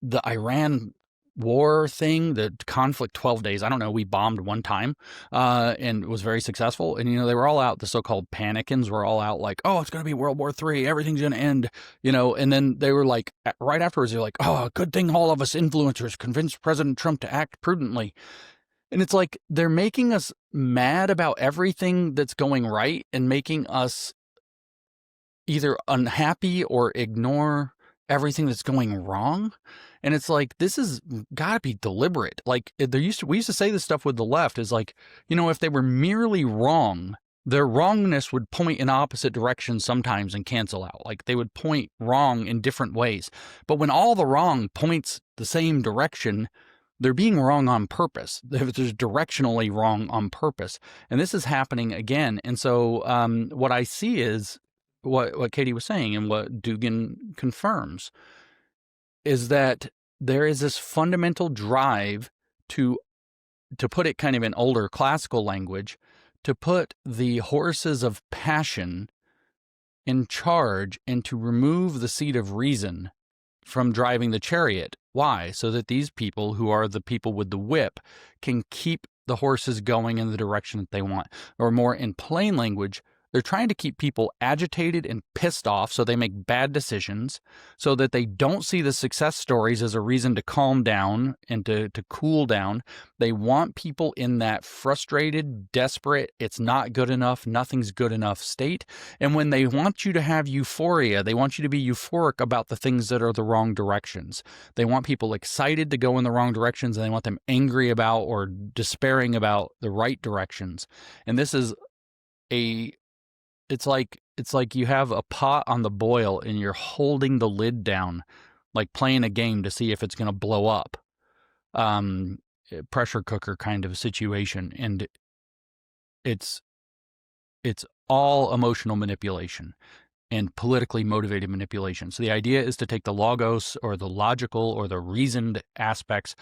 the Iran war thing, the conflict 12 days, I don't know, we bombed one time and it was very successful. And, they were all out, the so-called panicans were all out like, oh, it's going to be World War III, everything's going to end, and then they were like, right afterwards, they're like, oh, good thing all of us influencers convinced President Trump to act prudently. And it's like, they're making us mad about everything that's going right and making us either unhappy or ignore everything that's going wrong. And it's like, this has got to be deliberate. Like, we used to say this stuff with the left is like, if they were merely wrong, their wrongness would point in opposite directions sometimes and cancel out. Like, they would point wrong in different ways. But when all the wrong points the same direction, they're being wrong on purpose. They're directionally wrong on purpose. And this is happening again. And so what I see is what Katie was saying and what Dugan confirms is that there is this fundamental drive to put it kind of in older classical language, to put the horses of passion in charge and to remove the seat of reason from driving the chariot. Why? So that these people, who are the people with the whip, can keep the horses going in the direction that they want. Or more in plain language, they're trying to keep people agitated and pissed off so they make bad decisions, so that they don't see the success stories as a reason to calm down and to cool down. They want people in that frustrated, desperate, it's not good enough, nothing's good enough state. And when they want you to have euphoria, they want you to be euphoric about the things that are the wrong directions. They want people excited to go in the wrong directions, and they want them angry about or despairing about the right directions. And this is it's like you have a pot on the boil and you're holding the lid down, like playing a game to see if it's going to blow up. Pressure cooker kind of a situation. And it's all emotional manipulation and politically motivated manipulation. So the idea is to take the logos or the logical or the reasoned aspects,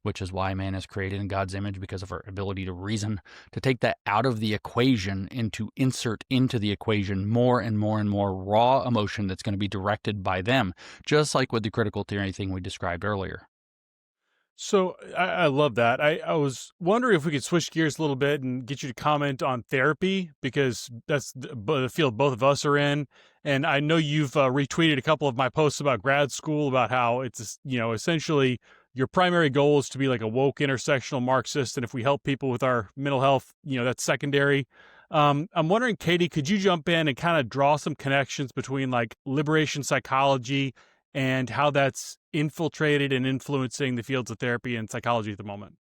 which is why man is created in God's image, because of our ability to reason, to take that out of the equation and to insert into the equation more and more and more raw emotion that's going to be directed by them, just like with the critical theory thing we described earlier. So I love that. I was wondering if we could switch gears a little bit and get you to comment on therapy, because that's the field both of us are in. And I know you've retweeted a couple of my posts about grad school, about how it's, essentially your primary goal is to be like a woke intersectional Marxist. And if we help people with our mental health, that's secondary. I'm wondering, Katie, could you jump in and kind of draw some connections between like liberation psychology and how that's infiltrated and influencing the fields of therapy and psychology at the moment?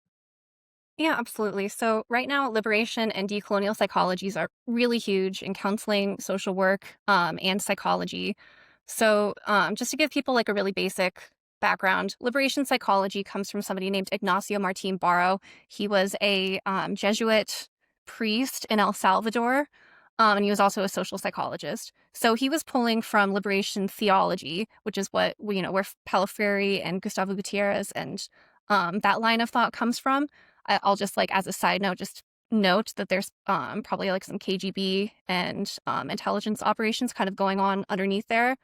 Yeah, absolutely. So right now, liberation and decolonial psychologies are really huge in counseling, social work, and psychology. So just to give people like a really basic background, liberation psychology comes from somebody named Ignacio Martin Barro. He was a Jesuit priest in El Salvador, and he was also a social psychologist. So he was pulling from liberation theology, which is what where Paulo Freire and Gustavo Gutierrez and that line of thought comes from. I'll just like as a side note, just note that there's probably like some KGB and intelligence operations kind of going on underneath there.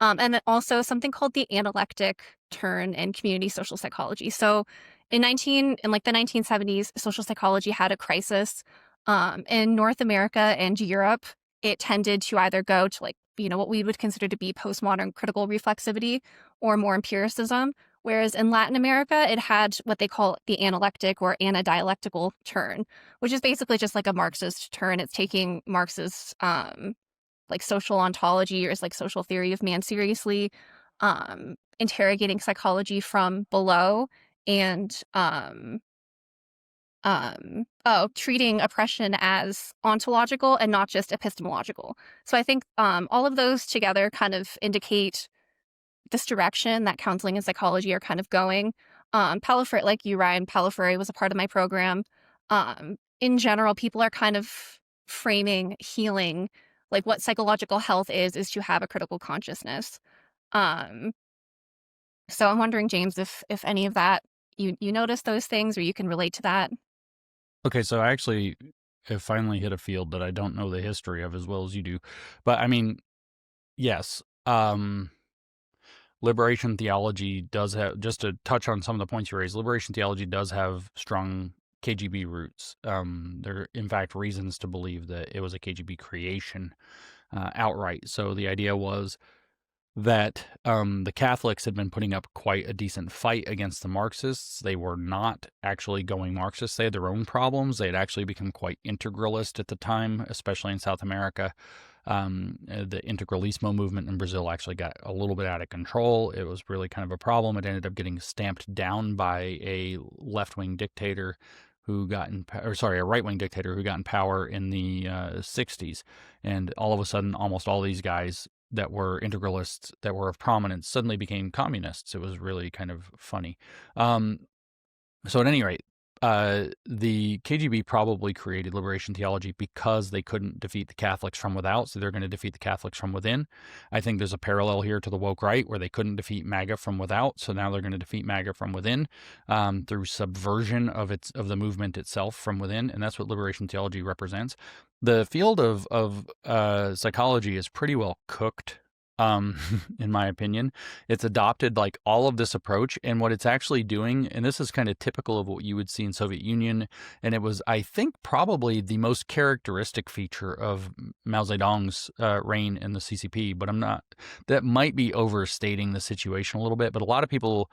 And then also something called the analectic turn in community social psychology. So in the 1970s, social psychology had a crisis. In North America and Europe, it tended to either go to like, what we would consider to be postmodern critical reflexivity or more empiricism. Whereas in Latin America, it had what they call the analectic or anadialectical turn, which is basically just like a Marxist turn. It's taking Marx's like social ontology or like social theory of man seriously, interrogating psychology from below and treating oppression as ontological and not just epistemological. So I think all of those together kind of indicate this direction that counseling and psychology are kind of going. Palafrey, like you, Ryan, Palafrey was a part of my program. In general, people are kind of framing healing, like what psychological health is to have a critical consciousness. Um, so I'm wondering, James, if any of that you notice those things or you can relate to that. Okay, so I actually have finally hit a field that I don't know the history of as well as you do. But I mean, yes, liberation theology does have, just to touch on some of the points you raised, liberation theology does have strong KGB roots. There are, in fact, reasons to believe that it was a KGB creation outright. So the idea was that the Catholics had been putting up quite a decent fight against the Marxists. They were not actually going Marxist. They had their own problems. They had actually become quite integralist at the time, especially in South America. The integralismo movement in Brazil actually got a little bit out of control. It was really kind of a problem. It ended up getting stamped down by a left-wing dictator who got in, or sorry, a right-wing dictator who got in power in the 60s. And all of a sudden, almost all these guys that were integralists that were of prominence suddenly became communists. It was really kind of funny. So at any rate, the KGB probably created liberation theology because they couldn't defeat the Catholics from without, so they're going to defeat the Catholics from within. I think there's a parallel here to the woke right, where they couldn't defeat MAGA from without, so now they're going to defeat MAGA from within through subversion of the movement itself from within, and that's what liberation theology represents. The field of psychology is pretty well cooked. In my opinion, it's adopted like all of this approach, and what it's actually doing, and this is kind of typical of what you would see in Soviet Union, and it was, I think, probably the most characteristic feature of Mao Zedong's reign in the CCP, but that might be overstating the situation a little bit, but a lot of people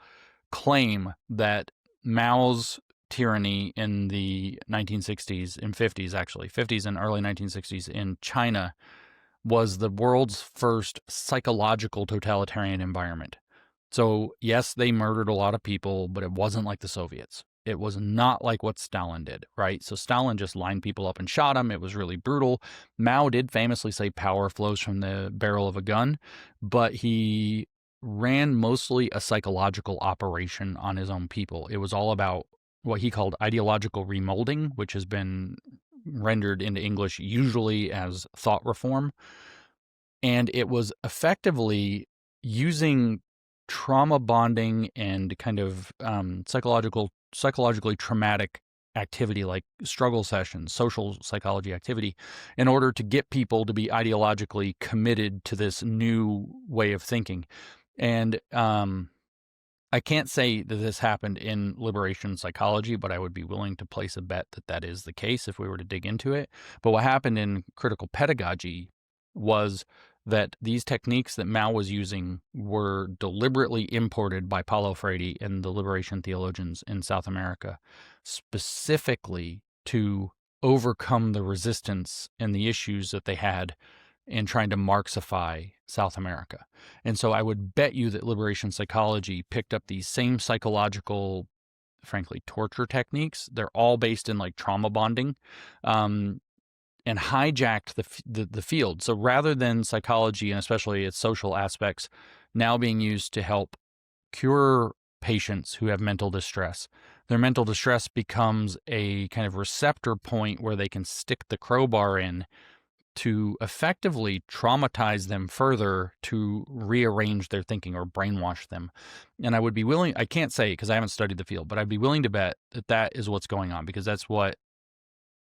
claim that Mao's tyranny in the 1960s and 50s, actually, 50s and early 1960s in China was the world's first psychological totalitarian environment. So, yes, they murdered a lot of people, but it wasn't like the Soviets. It was not like what Stalin did, right? So Stalin just lined people up and shot them. It was really brutal. Mao did famously say power flows from the barrel of a gun, but he ran mostly a psychological operation on his own people. It was all about what he called ideological remolding, which has been rendered into English usually as thought reform. And it was effectively using trauma bonding and kind of psychologically traumatic activity like struggle sessions, social psychology activity, in order to get people to be ideologically committed to this new way of thinking. And I can't say that this happened in liberation psychology, but I would be willing to place a bet that that is the case if we were to dig into it. But what happened in critical pedagogy was that these techniques that Mao was using were deliberately imported by Paulo Freire and the liberation theologians in South America, specifically to overcome the resistance and the issues that they had in trying to Marxify South America. And so I would bet you that liberation psychology picked up these same psychological, frankly, torture techniques. They're all based in like trauma bonding, and hijacked the field. So rather than psychology, and especially its social aspects, now being used to help cure patients who have mental distress, their mental distress becomes a kind of receptor point where they can stick the crowbar in to effectively traumatize them further to rearrange their thinking or brainwash them. And I would be willing, I can't say because I haven't studied the field, but I'd be willing to bet that that is what's going on, because that's what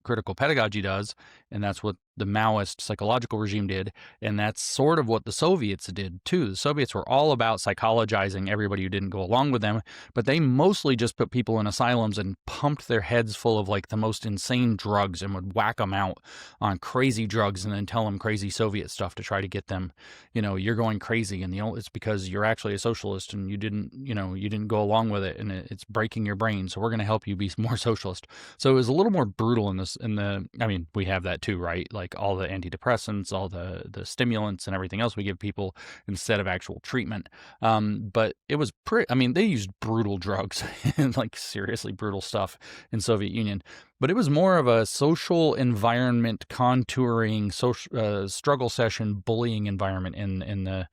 critical pedagogy does, and that's what the Maoist psychological regime did, and that's sort of what the Soviets did too. The Soviets were all about psychologizing everybody who didn't go along with them, but they mostly just put people in asylums and pumped their heads full of like the most insane drugs and would whack them out on crazy drugs and then tell them crazy Soviet stuff to try to get them, you're going crazy, and it's because you're actually a socialist and you didn't go along with it, and it's breaking your brain, so we're going to help you be more socialist. So it was a little more brutal in this. I mean, we have that too, right? Like like all the antidepressants, all the stimulants and everything else we give people instead of actual treatment. But it was I mean, they used brutal drugs and like seriously brutal stuff in Soviet Union, but it was more of a social environment contouring, social struggle session, bullying environment in the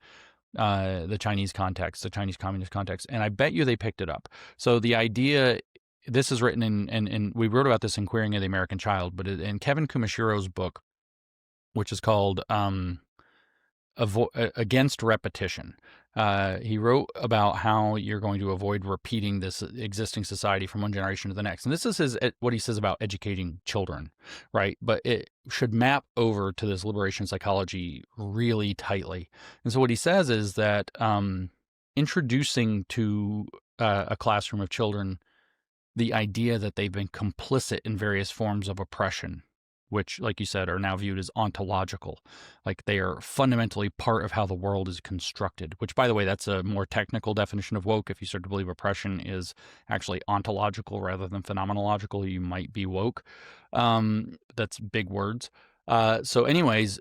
Chinese context, the Chinese communist context. And I bet you they picked it up. So the idea, this is written in we wrote about this in Queering of the American Child, but in Kevin Kumashiro's book, which is called Against Repetition. He wrote about how you're going to avoid repeating this existing society from one generation to the next. And this is what he says about educating children, right? But it should map over to this liberation psychology really tightly. And so what he says is that introducing to a classroom of children the idea that they've been complicit in various forms of oppression, which, like you said, are now viewed as ontological. Like they are fundamentally part of how the world is constructed, which, by the way, that's a more technical definition of woke. If you start to believe oppression is actually ontological rather than phenomenological, you might be woke. That's big words. So anyways,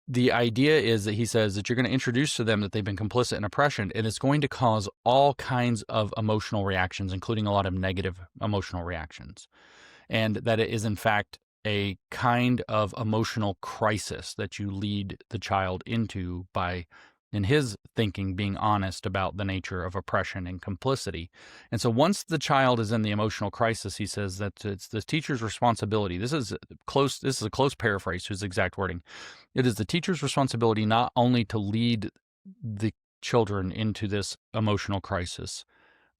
the idea is that he says that you're going to introduce to them that they've been complicit in oppression, and it's going to cause all kinds of emotional reactions, including a lot of negative emotional reactions. And that it is, in fact, a kind of emotional crisis that you lead the child into by, in his thinking, being honest about the nature of oppression and complicity. And so once the child is in the emotional crisis, he says that it's the teacher's responsibility. This is a close paraphrase to his exact wording. It is the teacher's responsibility not only to lead the children into this emotional crisis,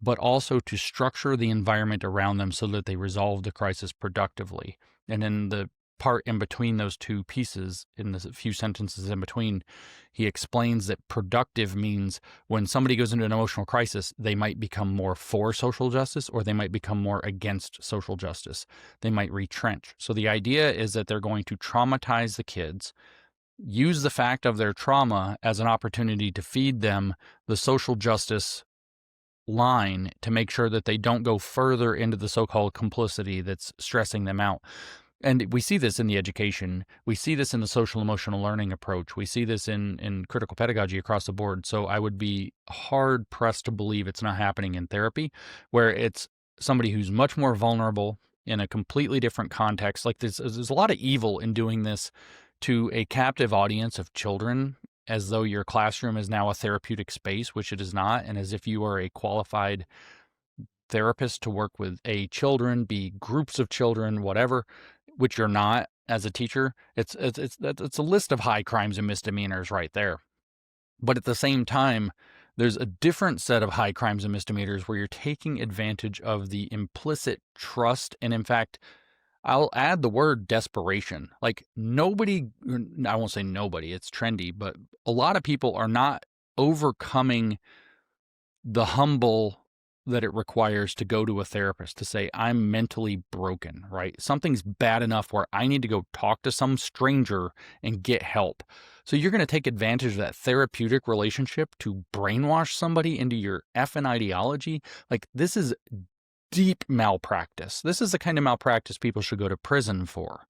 but also to structure the environment around them so that they resolve the crisis productively. And in the part in between those two pieces, in the few sentences in between, he explains that productive means when somebody goes into an emotional crisis, they might become more for social justice or they might become more against social justice. They might retrench. So the idea is that they're going to traumatize the kids, use the fact of their trauma as an opportunity to feed them the social justice line to make sure that they don't go further into the so-called complicity that's stressing them out. And we see this in the education. We see this in the social emotional learning approach. We see this in critical pedagogy across the board. So I would be hard pressed to believe it's not happening in therapy, where it's somebody who's much more vulnerable in a completely different context. Like there's a lot of evil in doing this to a captive audience of children, as though your classroom is now a therapeutic space, which it is not, and as if you are a qualified therapist to work with children, be groups of children, whatever, which you're not as a teacher. It's a list of high crimes and misdemeanors right there. But at the same time, there's a different set of high crimes and misdemeanors where you're taking advantage of the implicit trust and, in fact, I'll add the word desperation. Like nobody, I won't say nobody, it's trendy, but a lot of people are not overcoming the humble that it requires to go to a therapist to say, I'm mentally broken, right? Something's bad enough where I need to go talk to some stranger and get help. So you're going to take advantage of that therapeutic relationship to brainwash somebody into your effing ideology. Like this is deep malpractice. This is the kind of malpractice people should go to prison for.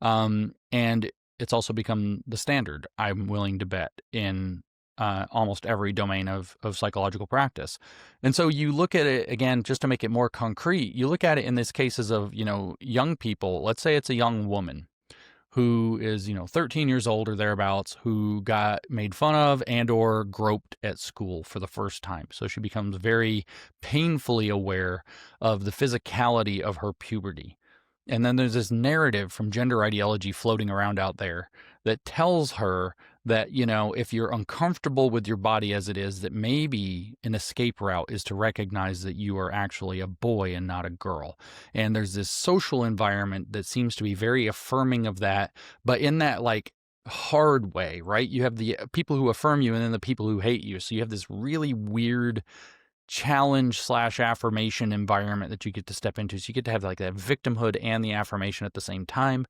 And it's also become the standard, I'm willing to bet, in almost every domain of psychological practice. And so you look at it, again, just to make it more concrete, you look at it in these cases of, young people. Let's say it's a young woman who is, 13 years old or thereabouts, who got made fun of and or groped at school for the first time. So she becomes very painfully aware of the physicality of her puberty. And then there's this narrative from gender ideology floating around out there that tells her that, if you're uncomfortable with your body as it is, that maybe an escape route is to recognize that you are actually a boy and not a girl. And there's this social environment that seems to be very affirming of that, but in that hard way, right? You have the people who affirm you and then the people who hate you. So you have this really weird challenge/affirmation environment that you get to step into. So you get to have that victimhood and the affirmation at the same time.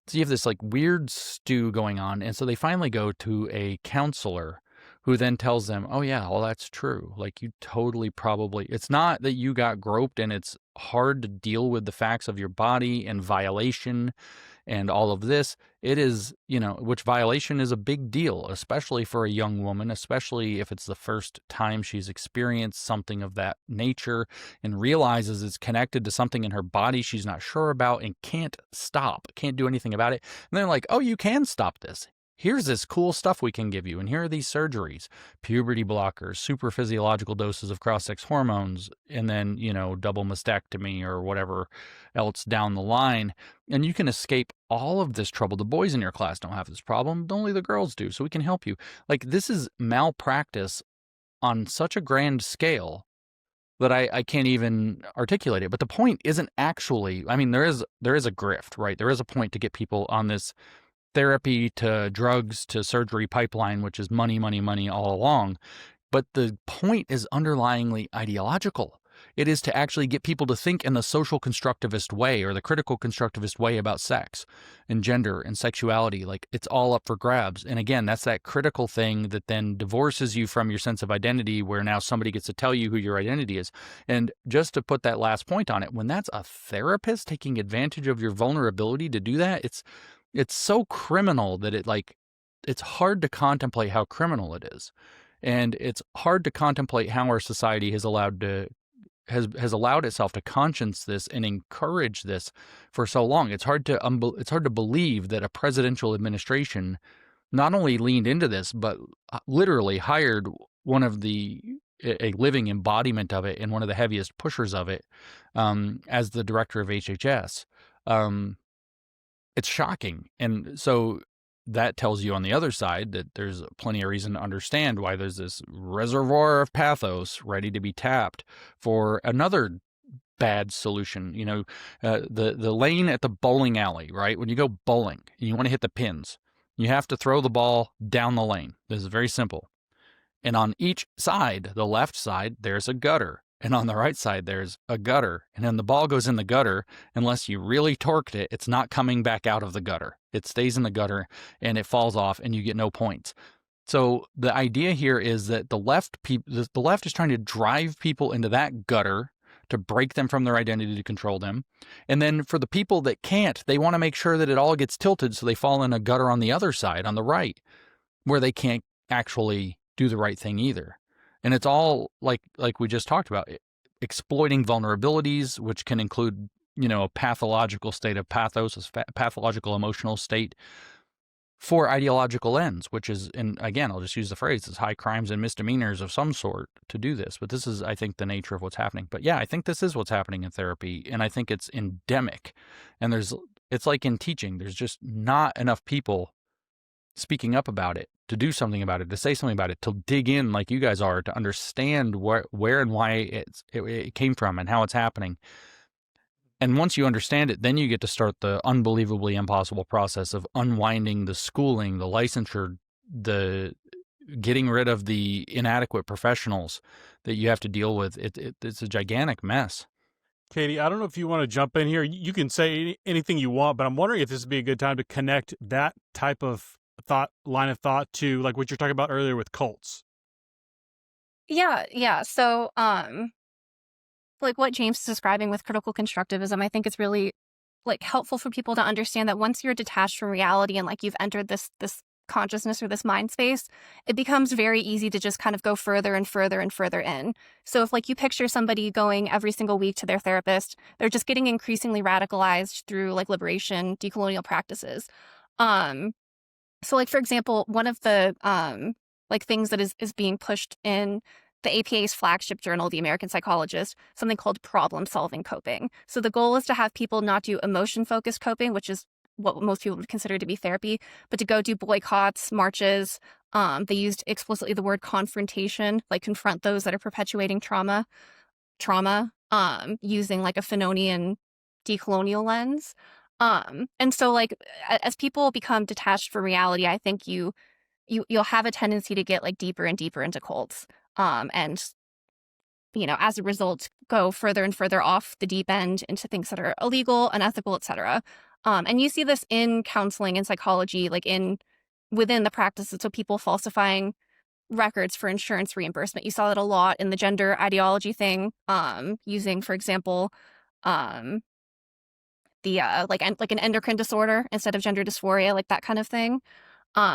So you have this weird stew going on. And so they finally go to a counselor who then tells them, oh yeah, well, that's true. Like, you totally probably, it's not that you got groped and it's hard to deal with the facts of your body and violation and all of this. It is, which violation is a big deal, especially for a young woman, especially if it's the first time she's experienced something of that nature and realizes it's connected to something in her body she's not sure about and can't do anything about it. And they're like, oh, you can stop this. Here's this cool stuff we can give you, and here are these surgeries, puberty blockers, super physiological doses of cross-sex hormones, and then, double mastectomy or whatever else down the line. And you can escape all of this trouble. The boys in your class don't have this problem. Only the girls do, so we can help you. Like, this is malpractice on such a grand scale that I can't even articulate it. But the point isn't actually, there is a grift, right? There is a point to get people on this therapy to drugs to surgery pipeline, which is money, money, money all along. But the point is underlyingly ideological. It is to actually get people to think in the social constructivist way or the critical constructivist way about sex and gender and sexuality. Like, it's all up for grabs. And again, that's that critical thing that then divorces you from your sense of identity, where now somebody gets to tell you who your identity is. And just to put that last point on it, when that's a therapist taking advantage of your vulnerability to do that, it's so criminal that it's hard to contemplate how criminal it is. And it's hard to contemplate how our society has allowed itself to conscience this and encourage this for so long. It's hard to believe that a presidential administration not only leaned into this, but literally hired a living embodiment of it and one of the heaviest pushers of it as the director of HHS. It's shocking. And so that tells you on the other side that there's plenty of reason to understand why there's this reservoir of pathos ready to be tapped for another bad solution. The lane at the bowling alley, right? When you go bowling and you want to hit the pins, you have to throw the ball down the lane. This is very simple. And on each side, the left side, there's a gutter. And on the right side, there's a gutter. And then the ball goes in the gutter. Unless you really torqued it, it's not coming back out of the gutter. It stays in the gutter and it falls off and you get no points. So the idea here is that the left is trying to drive people into that gutter to break them from their identity, to control them. And then for the people that can't, they want to make sure that it all gets tilted so they fall in a gutter on the other side, on the right, where they can't actually do the right thing either. And it's all like we just talked about, exploiting vulnerabilities, which can include, a pathological state of pathos, a pathological emotional state for ideological ends, which is, and again, I'll just use the phrase, it's high crimes and misdemeanors of some sort to do this. But this is, I think, the nature of what's happening. But yeah, I think this is what's happening in therapy. And I think it's endemic. And it's like in teaching, there's just not enough people speaking up about it, to do something about it, to say something about it, to dig in like you guys are, to understand where and why it came from and how it's happening. And once you understand it, then you get to start the unbelievably impossible process of unwinding the schooling, the licensure, the getting rid of the inadequate professionals that you have to deal with. It's a gigantic mess. Katie, I don't know if you want to jump in here. You can say anything you want, but I'm wondering if this would be a good time to connect that type of line of thought to like what you're talking about earlier with cults. Yeah. So, like what James is describing with critical constructivism, I think it's really like helpful for people to understand that once you're detached from reality and like you've entered this consciousness or this mind space, it becomes very easy to just kind of go further and further and further in. So if like you picture somebody going every single week to their therapist, they're just getting increasingly radicalized through like liberation, decolonial practices. So like, for example, one of the like things that is being pushed in the APA's flagship journal, The American Psychologist, something called problem-solving coping. So the goal is to have people not do emotion-focused coping, which is what most people would consider to be therapy, but to go do boycotts, marches. They used explicitly the word confrontation, like confront those that are perpetuating trauma, using like a Fanonian decolonial lens. And so like as people become detached from reality, I think you'll have a tendency to get like deeper and deeper into cults. And as a result, go further and further off the deep end into things that are illegal, unethical, etc. And you see this in counseling and psychology, like within the practices. So people falsifying records for insurance reimbursement. You saw that a lot in the gender ideology thing, using, for example, the like an endocrine disorder instead of gender dysphoria, like that kind of thing.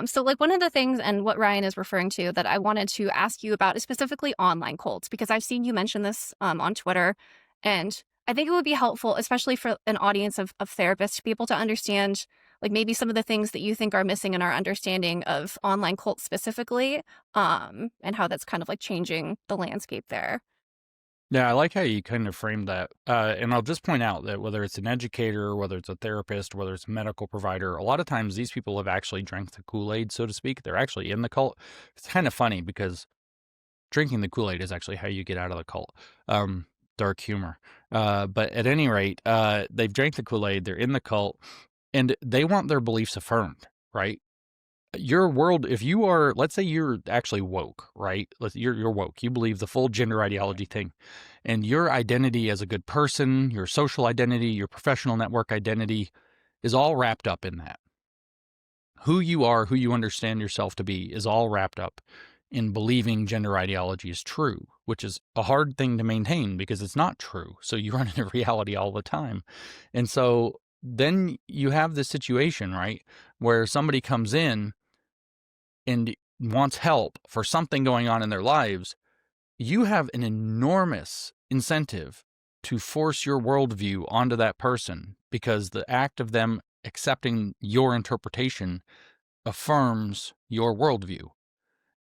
So like one of the things, and what Ryan is referring to, that I wanted to ask you about is specifically online cults, because I've seen you mention this on Twitter, and I think it would be helpful, especially for an audience of therapists, to be able to understand like maybe some of the things that you think are missing in our understanding of online cults specifically, and how that's kind of like changing the landscape there. Yeah, I like how you kind of framed that. And I'll just point out that whether it's an educator, whether it's a therapist, whether it's a medical provider, a lot of times these people have actually drank the Kool-Aid, so to speak. They're actually in the cult. It's kind of funny because drinking the Kool-Aid is actually how you get out of the cult. Dark humor. But at any rate, they've drank the Kool-Aid, they're in the cult, and they want their beliefs affirmed, right? Your world, if you are, let's say you're actually woke, right? You're woke. You believe the full gender ideology thing, and your identity as a good person, your social identity, your professional network identity is all wrapped up in that. Who you are, who you understand yourself to be, is all wrapped up in believing gender ideology is true, which is a hard thing to maintain because it's not true. So you run into reality all the time. And so then you have this situation, right, where somebody comes in and wants help for something going on in their lives. You have an enormous incentive to force your worldview onto that person, because the act of them accepting your interpretation affirms your worldview,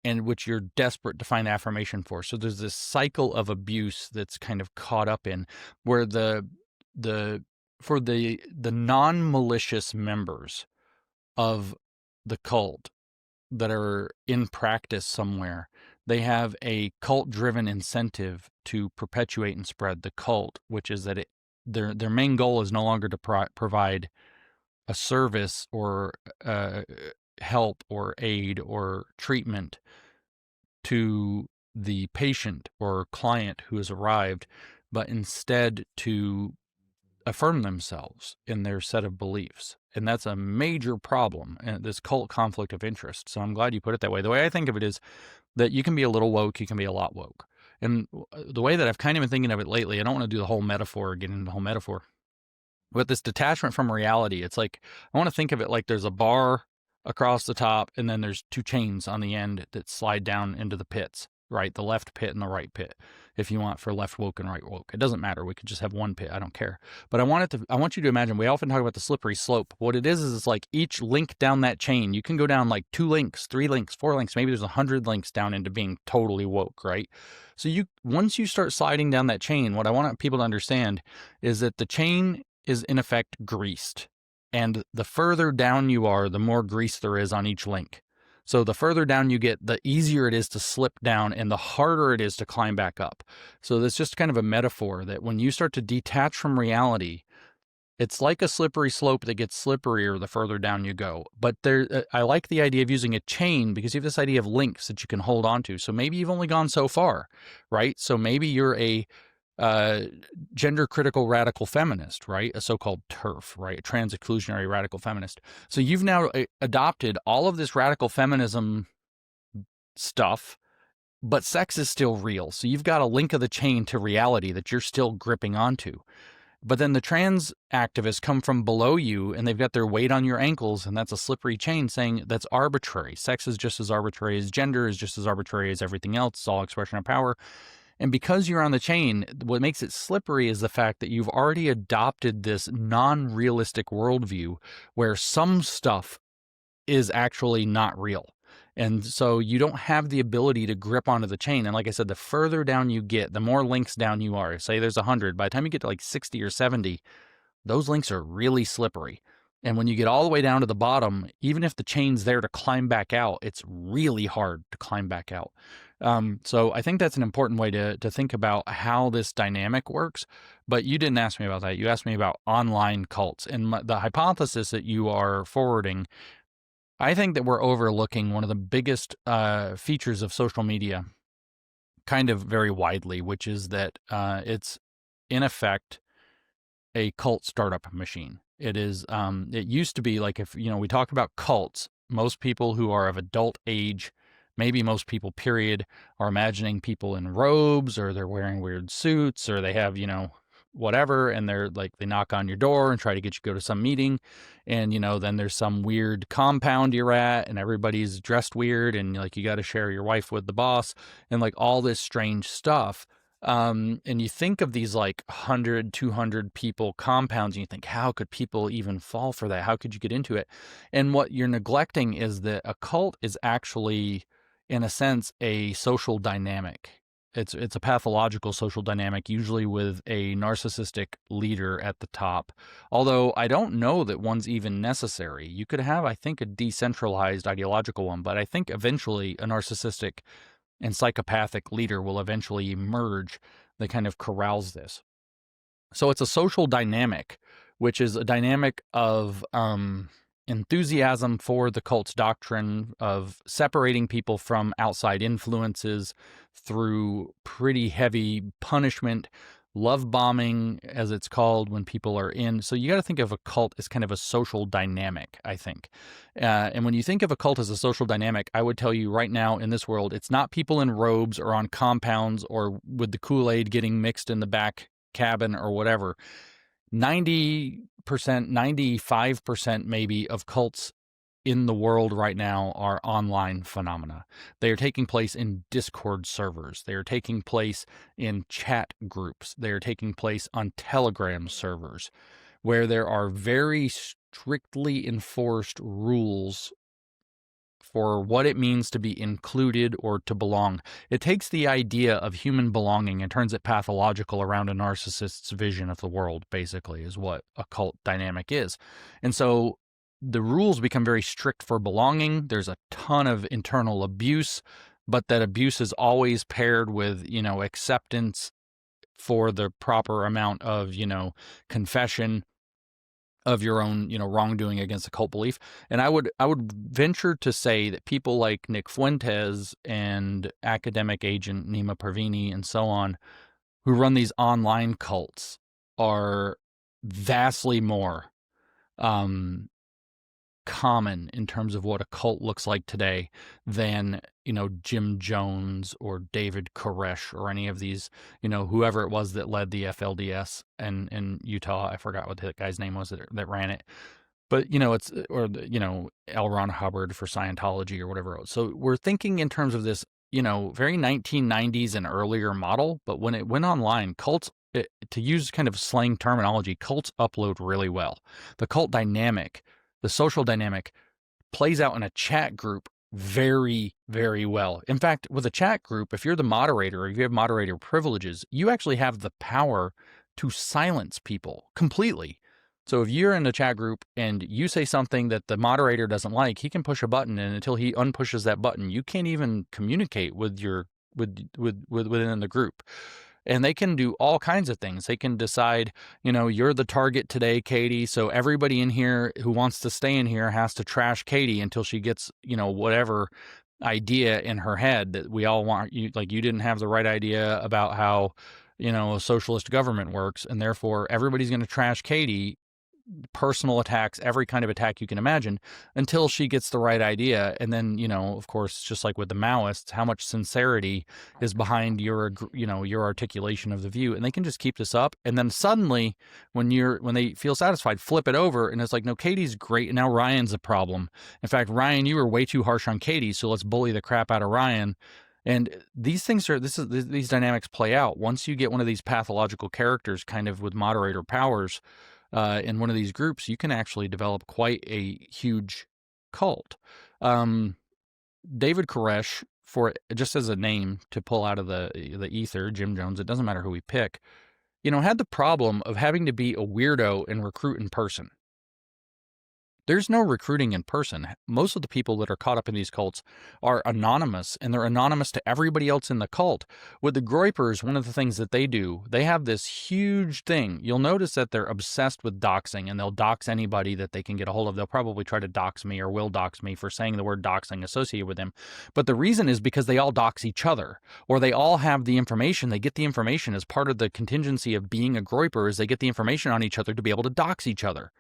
and which you're desperate to find affirmation for. So there's this cycle of abuse that's kind of caught up in, where for the non-malicious members of the cult that are in practice somewhere, they have a cult-driven incentive to perpetuate and spread the cult, which is that their main goal is no longer to provide a service or help or aid or treatment to the patient or client who has arrived, but instead to affirm themselves in their set of beliefs. And that's a major problem, this cult conflict of interest. So I'm glad you put it that way. The way I think of it is that you can be a little woke, you can be a lot woke. And the way that I've kind of been thinking of it lately, I don't want to do the whole metaphor or get into the whole metaphor, but this detachment from reality, it's like, I want to think of it like there's a bar across the top, and then there's two chains on the end that slide down into the pits, right? The left pit and the right pit, if you want, for left woke and right woke. It doesn't matter. We could just have one pit. I don't care. But I want you to imagine, we often talk about the slippery slope. What it is it's like each link down that chain, you can go down like 2 links, 3 links, 4 links, maybe there's 100 links down into being totally woke, right? So once you start sliding down that chain, what I want people to understand is that the chain is in effect greased. And the further down you are, the more grease there is on each link. So the further down you get, the easier it is to slip down and the harder it is to climb back up. So that's just kind of a metaphor that when you start to detach from reality, it's like a slippery slope that gets slipperier the further down you go. But I like the idea of using a chain, because you have this idea of links that you can hold on to. So maybe you've only gone so far, right? So maybe you're a gender critical radical feminist, right? A so-called TERF, right? A trans exclusionary radical feminist. So you've now adopted all of this radical feminism stuff, but sex is still real. So you've got a link of the chain to reality that you're still gripping onto. But then the trans activists come from below you and they've got their weight on your ankles, and that's a slippery chain saying that's arbitrary. Sex is just as arbitrary as gender, is just as arbitrary as everything else. It's all expression of power. And because you're on the chain, what makes it slippery is the fact that you've already adopted this non-realistic worldview where some stuff is actually not real. And so you don't have the ability to grip onto the chain. And like I said, the further down you get, the more links down you are. Say there's 100. By the time you get to like 60 or 70, those links are really slippery. And when you get all the way down to the bottom, even if the chain's there to climb back out, it's really hard to climb back out. So I think that's an important way to think about how this dynamic works. But you didn't ask me about that. You asked me about online cults. And the hypothesis that you are forwarding, I think that we're overlooking one of the biggest features of social media, kind of very widely, which is that it's, in effect, a cult startup machine. It is. It used to be like, if we talk about cults, most people who are of adult age maybe most people, period, are imagining people in robes, or they're wearing weird suits, or they have, whatever, and they're like, they knock on your door and try to get you to go to some meeting, and then there's some weird compound you're at, and everybody's dressed weird, and like you got to share your wife with the boss, and like all this strange stuff. And you think of these like 100, 200 people compounds, and you think, how could people even fall for that? How could you get into it? And what you're neglecting is that a cult is actually, in a sense, a social dynamic. It's a pathological social dynamic, usually with a narcissistic leader at the top. Although I don't know that one's even necessary. You could have, I think, a decentralized ideological one, but I think eventually a narcissistic and psychopathic leader will eventually emerge that kind of corrals this. So it's a social dynamic, which is a dynamic of enthusiasm for the cult's doctrine, of separating people from outside influences through pretty heavy punishment, love bombing, as it's called, when people are in. So you got to think of a cult as kind of a social dynamic, I think. And when you think of a cult as a social dynamic, I would tell you right now in this world, it's not people in robes or on compounds or with the Kool-Aid getting mixed in the back cabin or whatever. 90%, 95% maybe of cults in the world right now are online phenomena. They are taking place in Discord servers. They are taking place in chat groups. They are taking place on Telegram servers, where there are very strictly enforced rules for what it means to be included or to belong. It takes the idea of human belonging and turns it pathological around a narcissist's vision of the world, basically, is what a cult dynamic is. And so the rules become very strict for belonging. There's a ton of internal abuse, but that abuse is always paired with, acceptance for the proper amount of, confession of your own, wrongdoing against a cult belief. And I would venture to say that people like Nick Fuentes and academic agent Nima Parvini and so on, who run these online cults, are vastly more common in terms of what a cult looks like today than, Jim Jones or David Koresh or any of these, whoever it was that led the FLDS in Utah. I forgot what the guy's name was that ran it. But, it's, or, L. Ron Hubbard for Scientology or whatever else. So we're thinking in terms of this, very 1990s and earlier model. But when it went online, cults, to use kind of slang terminology, cults upload really well. The cult dynamic, the social dynamic, plays out in a chat group very, very well. In fact, with a chat group, if you're the moderator or if you have moderator privileges, you actually have the power to silence people completely. So if you're in a chat group and you say something that the moderator doesn't like, he can push a button, and until he unpushes that button, you can't even communicate with within the group. And they can do all kinds of things. They can decide, you're the target today, Katie. So everybody in here who wants to stay in here has to trash Katie until she gets, whatever idea in her head that we all want. You didn't have the right idea about how, a socialist government works. And therefore everybody's going to trash Katie. Personal attacks, every kind of attack you can imagine, until she gets the right idea. And then, of course, just like with the Maoists, how much sincerity is behind your articulation of the view. And they can just keep this up. And then suddenly when they feel satisfied, flip it over. And it's like, no, Katie's great. And now Ryan's a problem. In fact, Ryan, you were way too harsh on Katie. So let's bully the crap out of Ryan. And these these dynamics play out. Once you get one of these pathological characters kind of with moderator powers, in one of these groups, you can actually develop quite a huge cult. David Koresh, for just as a name to pull out of the ether, Jim Jones, it doesn't matter who we pick, had the problem of having to be a weirdo and recruit in person. There's no recruiting in person. Most of the people that are caught up in these cults are anonymous, and they're anonymous to everybody else in the cult. With the Groypers, one of the things that they do, they have this huge thing. You'll notice that they're obsessed with doxing, and they'll dox anybody that they can get a hold of. They'll probably try to dox me or will dox me for saying the word doxing associated with them. But the reason is because they all dox each other, or they all have the information. They get the information as part of the contingency of being a Groyper, is they get the information on each other to be able to dox each other.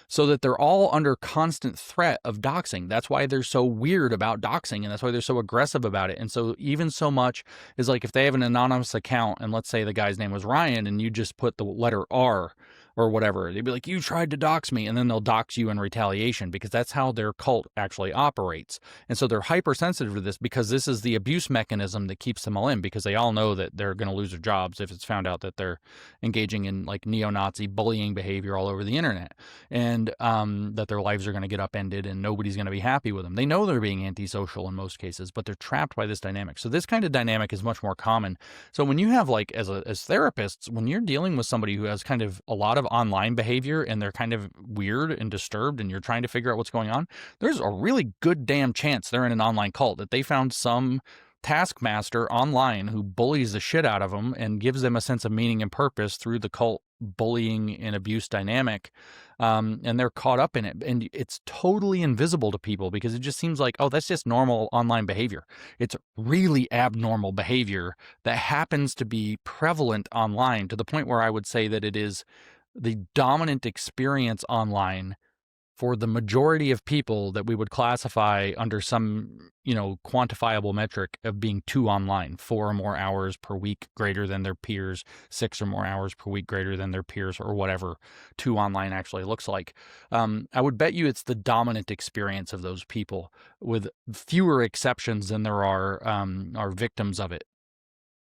So that they're all under constant threat of doxing. That's why they're so weird about doxing, and that's why they're so aggressive about it. And so even so much is like if they have an anonymous account, and let's say the guy's name was Ryan, and you just put the letter R or whatever, they'd be like, you tried to dox me, and then they'll dox you in retaliation, because that's how their cult actually operates. And so they're hypersensitive to this, because this is the abuse mechanism that keeps them all in, because they all know that they're going to lose their jobs if it's found out that they're engaging in like neo-Nazi bullying behavior all over the internet, and that their lives are going to get upended and nobody's going to be happy with them. They know they're being antisocial in most cases, but they're trapped by this dynamic. So this kind of dynamic is much more common. So when you have like, as therapists, when you're dealing with somebody who has kind of a lot of online behavior and they're kind of weird and disturbed, and you're trying to figure out what's going on, there's a really good damn chance they're in an online cult, that they found some taskmaster online who bullies the shit out of them and gives them a sense of meaning and purpose through the cult bullying and abuse dynamic. And they're caught up in it, and it's totally invisible to people, because it just seems like, oh, that's just normal online behavior. It's really abnormal behavior that happens to be prevalent online, to the point where I would say that it is the dominant experience online for the majority of people that we would classify under some, quantifiable metric of being too online, 4 or more hours per week greater than their peers, 6 or more hours per week greater than their peers, or whatever too online actually looks like. I would bet you it's the dominant experience of those people, with fewer exceptions than there are victims of it.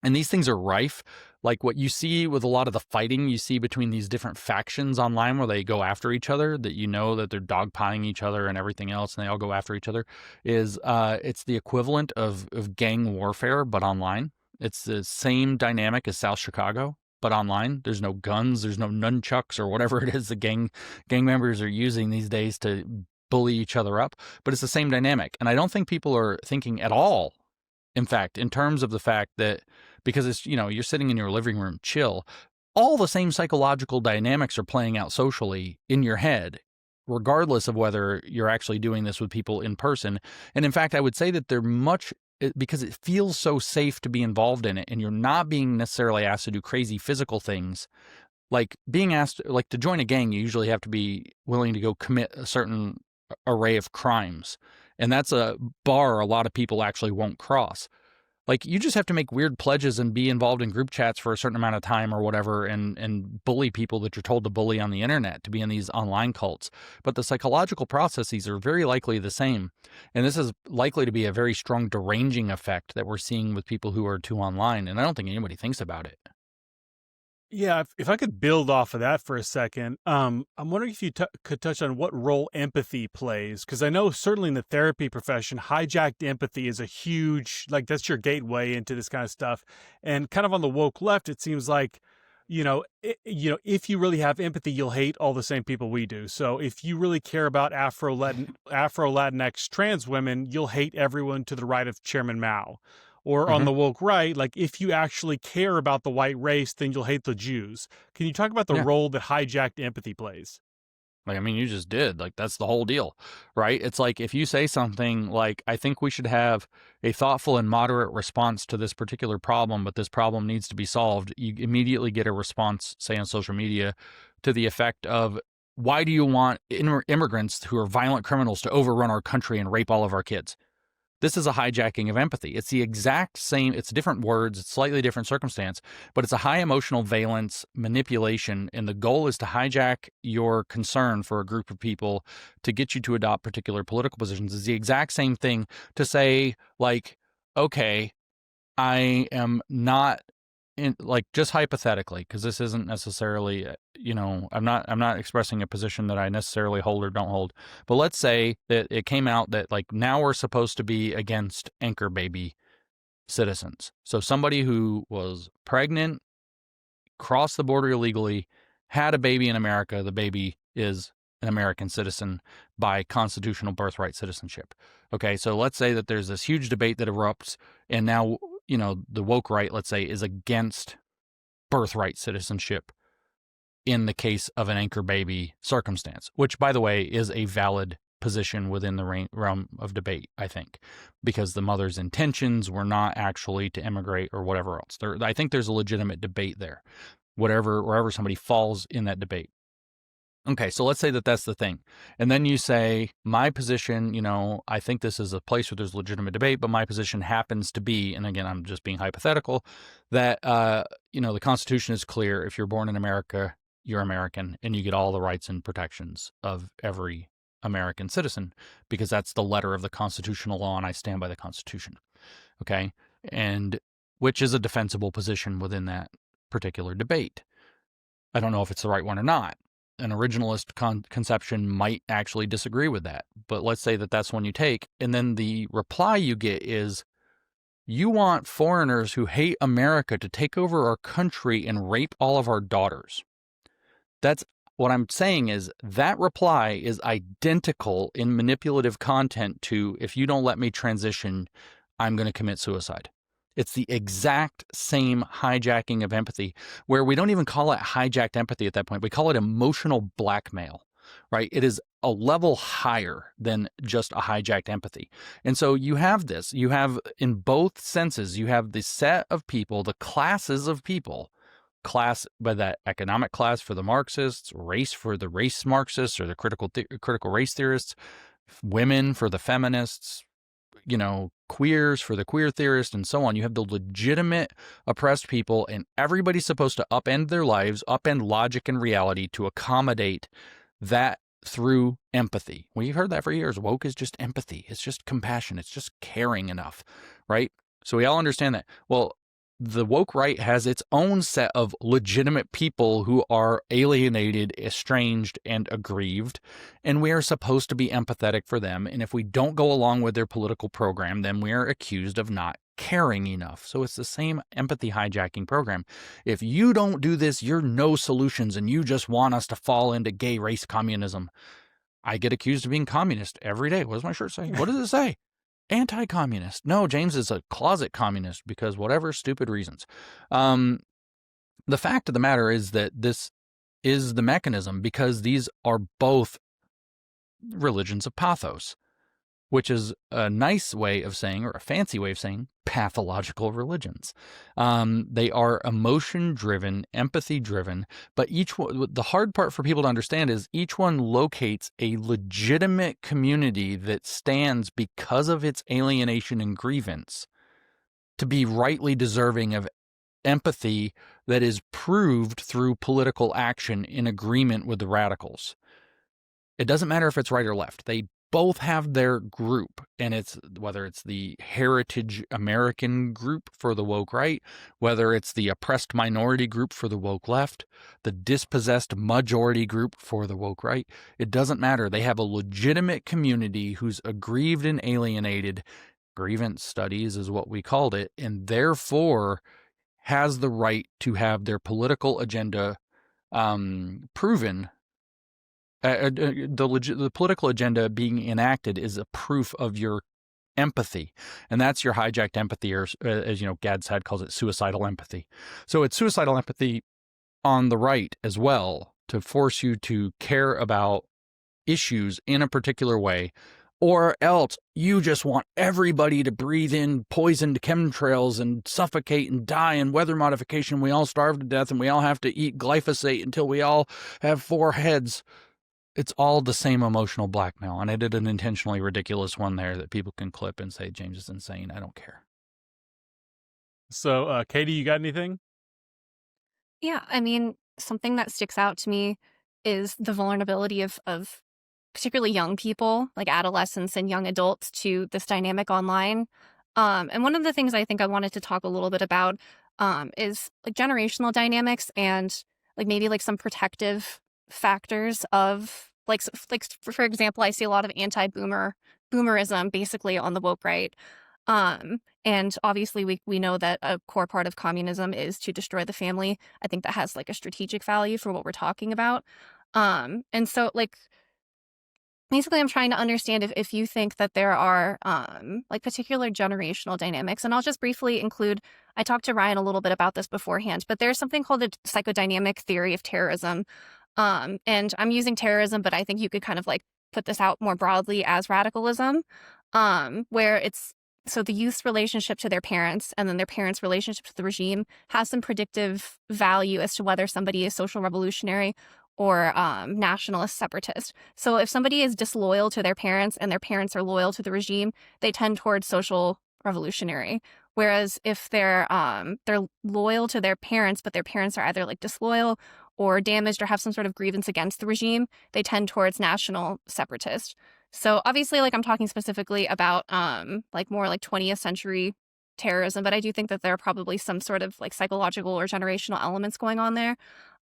And these things are rife. Like what you see with a lot of the fighting you see between these different factions online, where they go after each other, that that they're dogpilling each other and everything else, and they all go after each other, is it's the equivalent of gang warfare, but online. It's the same dynamic as South Chicago, but online. There's no guns, there's no nunchucks or whatever it is the gang members are using these days to bully each other up, but it's the same dynamic. And I don't think people are thinking at all, in fact, in terms of the fact that, because it's, you're sitting in your living room, chill, all the same psychological dynamics are playing out socially in your head, regardless of whether you're actually doing this with people in person. And in fact, I would say that they're because it feels so safe to be involved in it, and you're not being necessarily asked to do crazy physical things. Like being asked, like to join a gang, you usually have to be willing to go commit a certain array of crimes. And that's a bar a lot of people actually won't cross. Like, you just have to make weird pledges and be involved in group chats for a certain amount of time or whatever, and bully people that you're told to bully on the internet to be in these online cults. But the psychological processes are very likely the same. And this is likely to be a very strong deranging effect that we're seeing with people who are too online. And I don't think anybody thinks about it. Yeah, if I could build off of that for a second, I'm wondering if you could touch on what role empathy plays, because I know certainly in the therapy profession, hijacked empathy is a huge, like, that's your gateway into this kind of stuff. And kind of on the woke left, it seems like, if you really have empathy, you'll hate all the same people we do. So if you really care about Afro-Latinx trans women, you'll hate everyone to the right of Chairman Mao. Or on the woke right, like, if you actually care about the white race, then you'll hate the Jews. Can you talk about the role that hijacked empathy plays? Like, I mean, you just did. Like, that's the whole deal, right? It's like, if you say something like, I think we should have a thoughtful and moderate response to this particular problem, but this problem needs to be solved, you immediately get a response, say on social media, to the effect of, why do you want immigrants who are violent criminals to overrun our country and rape all of our kids? This is a hijacking of empathy. It's the exact same, it's different words, it's slightly different circumstance, but it's a high emotional valence manipulation, and the goal is to hijack your concern for a group of people to get you to adopt particular political positions. It's the exact same thing to say, like, okay, I am not like, just hypothetically, because this isn't necessarily, I'm not expressing a position that I necessarily hold or don't hold. But let's say that it came out that, like, now we're supposed to be against anchor baby citizens. So somebody who was pregnant, crossed the border illegally, had a baby in America, the baby is an American citizen by constitutional birthright citizenship. Okay, so let's say that there's this huge debate that erupts, and now, the woke right, let's say, is against birthright citizenship in the case of an anchor baby circumstance, which, by the way, is a valid position within the realm of debate, I think, because the mother's intentions were not actually to immigrate or whatever else. I think there's a legitimate debate there, wherever somebody falls in that debate. Okay, so let's say that that's the thing. And then you say, my position, I think this is a place where there's legitimate debate, but my position happens to be, and again, I'm just being hypothetical, that, the Constitution is clear. If you're born in America, you're American, and you get all the rights and protections of every American citizen, because that's the letter of the constitutional law, and I stand by the Constitution. Okay? And which is a defensible position within that particular debate. I don't know if it's the right one or not. An originalist conception might actually disagree with that. But let's say that that's one you take. And then the reply you get is, you want foreigners who hate America to take over our country and rape all of our daughters. That's what I'm saying is that reply is identical in manipulative content to, if you don't let me transition, I'm going to commit suicide. It's the exact same hijacking of empathy, where we don't even call it hijacked empathy at that point. We call it emotional blackmail, right? It is a level higher than just a hijacked empathy. And so you have this, you have in both senses, you have the set of people, the classes of people, class by that economic class for the Marxists, race for the race Marxists or the critical race theorists, women for the feminists, queers for the queer theorists, and so on. You have the legitimate oppressed people, and everybody's supposed to upend their lives, upend logic and reality to accommodate that through empathy. We've heard that for years. Woke is just empathy. It's just compassion. It's just caring enough, right? So we all understand that. Well, the woke right has its own set of legitimate people who are alienated, estranged, and aggrieved, and we are supposed to be empathetic for them. And if we don't go along with their political program, then we are accused of not caring enough. So it's the same empathy hijacking program. If you don't do this, you're no solutions, and you just want us to fall into gay race communism. I get accused of being communist every day. What does my shirt say? What does it say? Anti-communist. No, James is a closet communist because whatever stupid reasons. The fact of the matter is that this is the mechanism, because these are both religions of pathos, which is a nice way of saying, or a fancy way of saying, pathological religions. They are emotion-driven, empathy-driven, but the hard part for people to understand is each one locates a legitimate community that stands, because of its alienation and grievance, to be rightly deserving of empathy that is proved through political action in agreement with the radicals. It doesn't matter if it's right or left. They both have their group, and it's whether it's the heritage American group for the woke right, whether it's the oppressed minority group for the woke left, the dispossessed majority group for the woke right. It doesn't matter. They have a legitimate community who's aggrieved and alienated. Grievance studies is what we called it, and therefore has the right to have their political agenda proven. The political agenda being enacted is a proof of your empathy, and that's your hijacked empathy, or as Gad Saad calls it, suicidal empathy. So it's suicidal empathy on the right as well, to force you to care about issues in a particular way, or else you just want everybody to breathe in poisoned chemtrails and suffocate and die in weather modification. We all starve to death, and we all have to eat glyphosate until we all have 4 heads. It's all the same emotional blackmail, and I did an intentionally ridiculous one there that people can clip and say, James is insane. I don't care. So, Katie, you got anything? Yeah, I mean, something that sticks out to me is the vulnerability of particularly young people, like adolescents and young adults, to this dynamic online. And one of the things I think I wanted to talk a little bit about is like generational dynamics, and like maybe like some protective factors of like for example, I see a lot of boomerism basically on the woke right. And obviously we know that a core part of communism is to destroy the family. I think that has like a strategic value for what we're talking about. And so like basically I'm trying to understand if you think that there are like particular generational dynamics. And I'll just briefly include, I talked to Ryan a little bit about this beforehand, but there's something called the psychodynamic theory of terrorism. And I'm using terrorism, but I think you could kind of like put this out more broadly as radicalism, where it's so the youth's relationship to their parents and then their parents' relationship to the regime has some predictive value as to whether somebody is social revolutionary or nationalist separatist. So if somebody is disloyal to their parents and their parents are loyal to the regime, they tend towards social revolutionary. Whereas if they're loyal to their parents, but their parents are either like disloyal or damaged or have some sort of grievance against the regime, they tend towards national separatist. So obviously, like I'm talking specifically about like more like 20th century terrorism, but I do think that there are probably some sort of like psychological or generational elements going on there.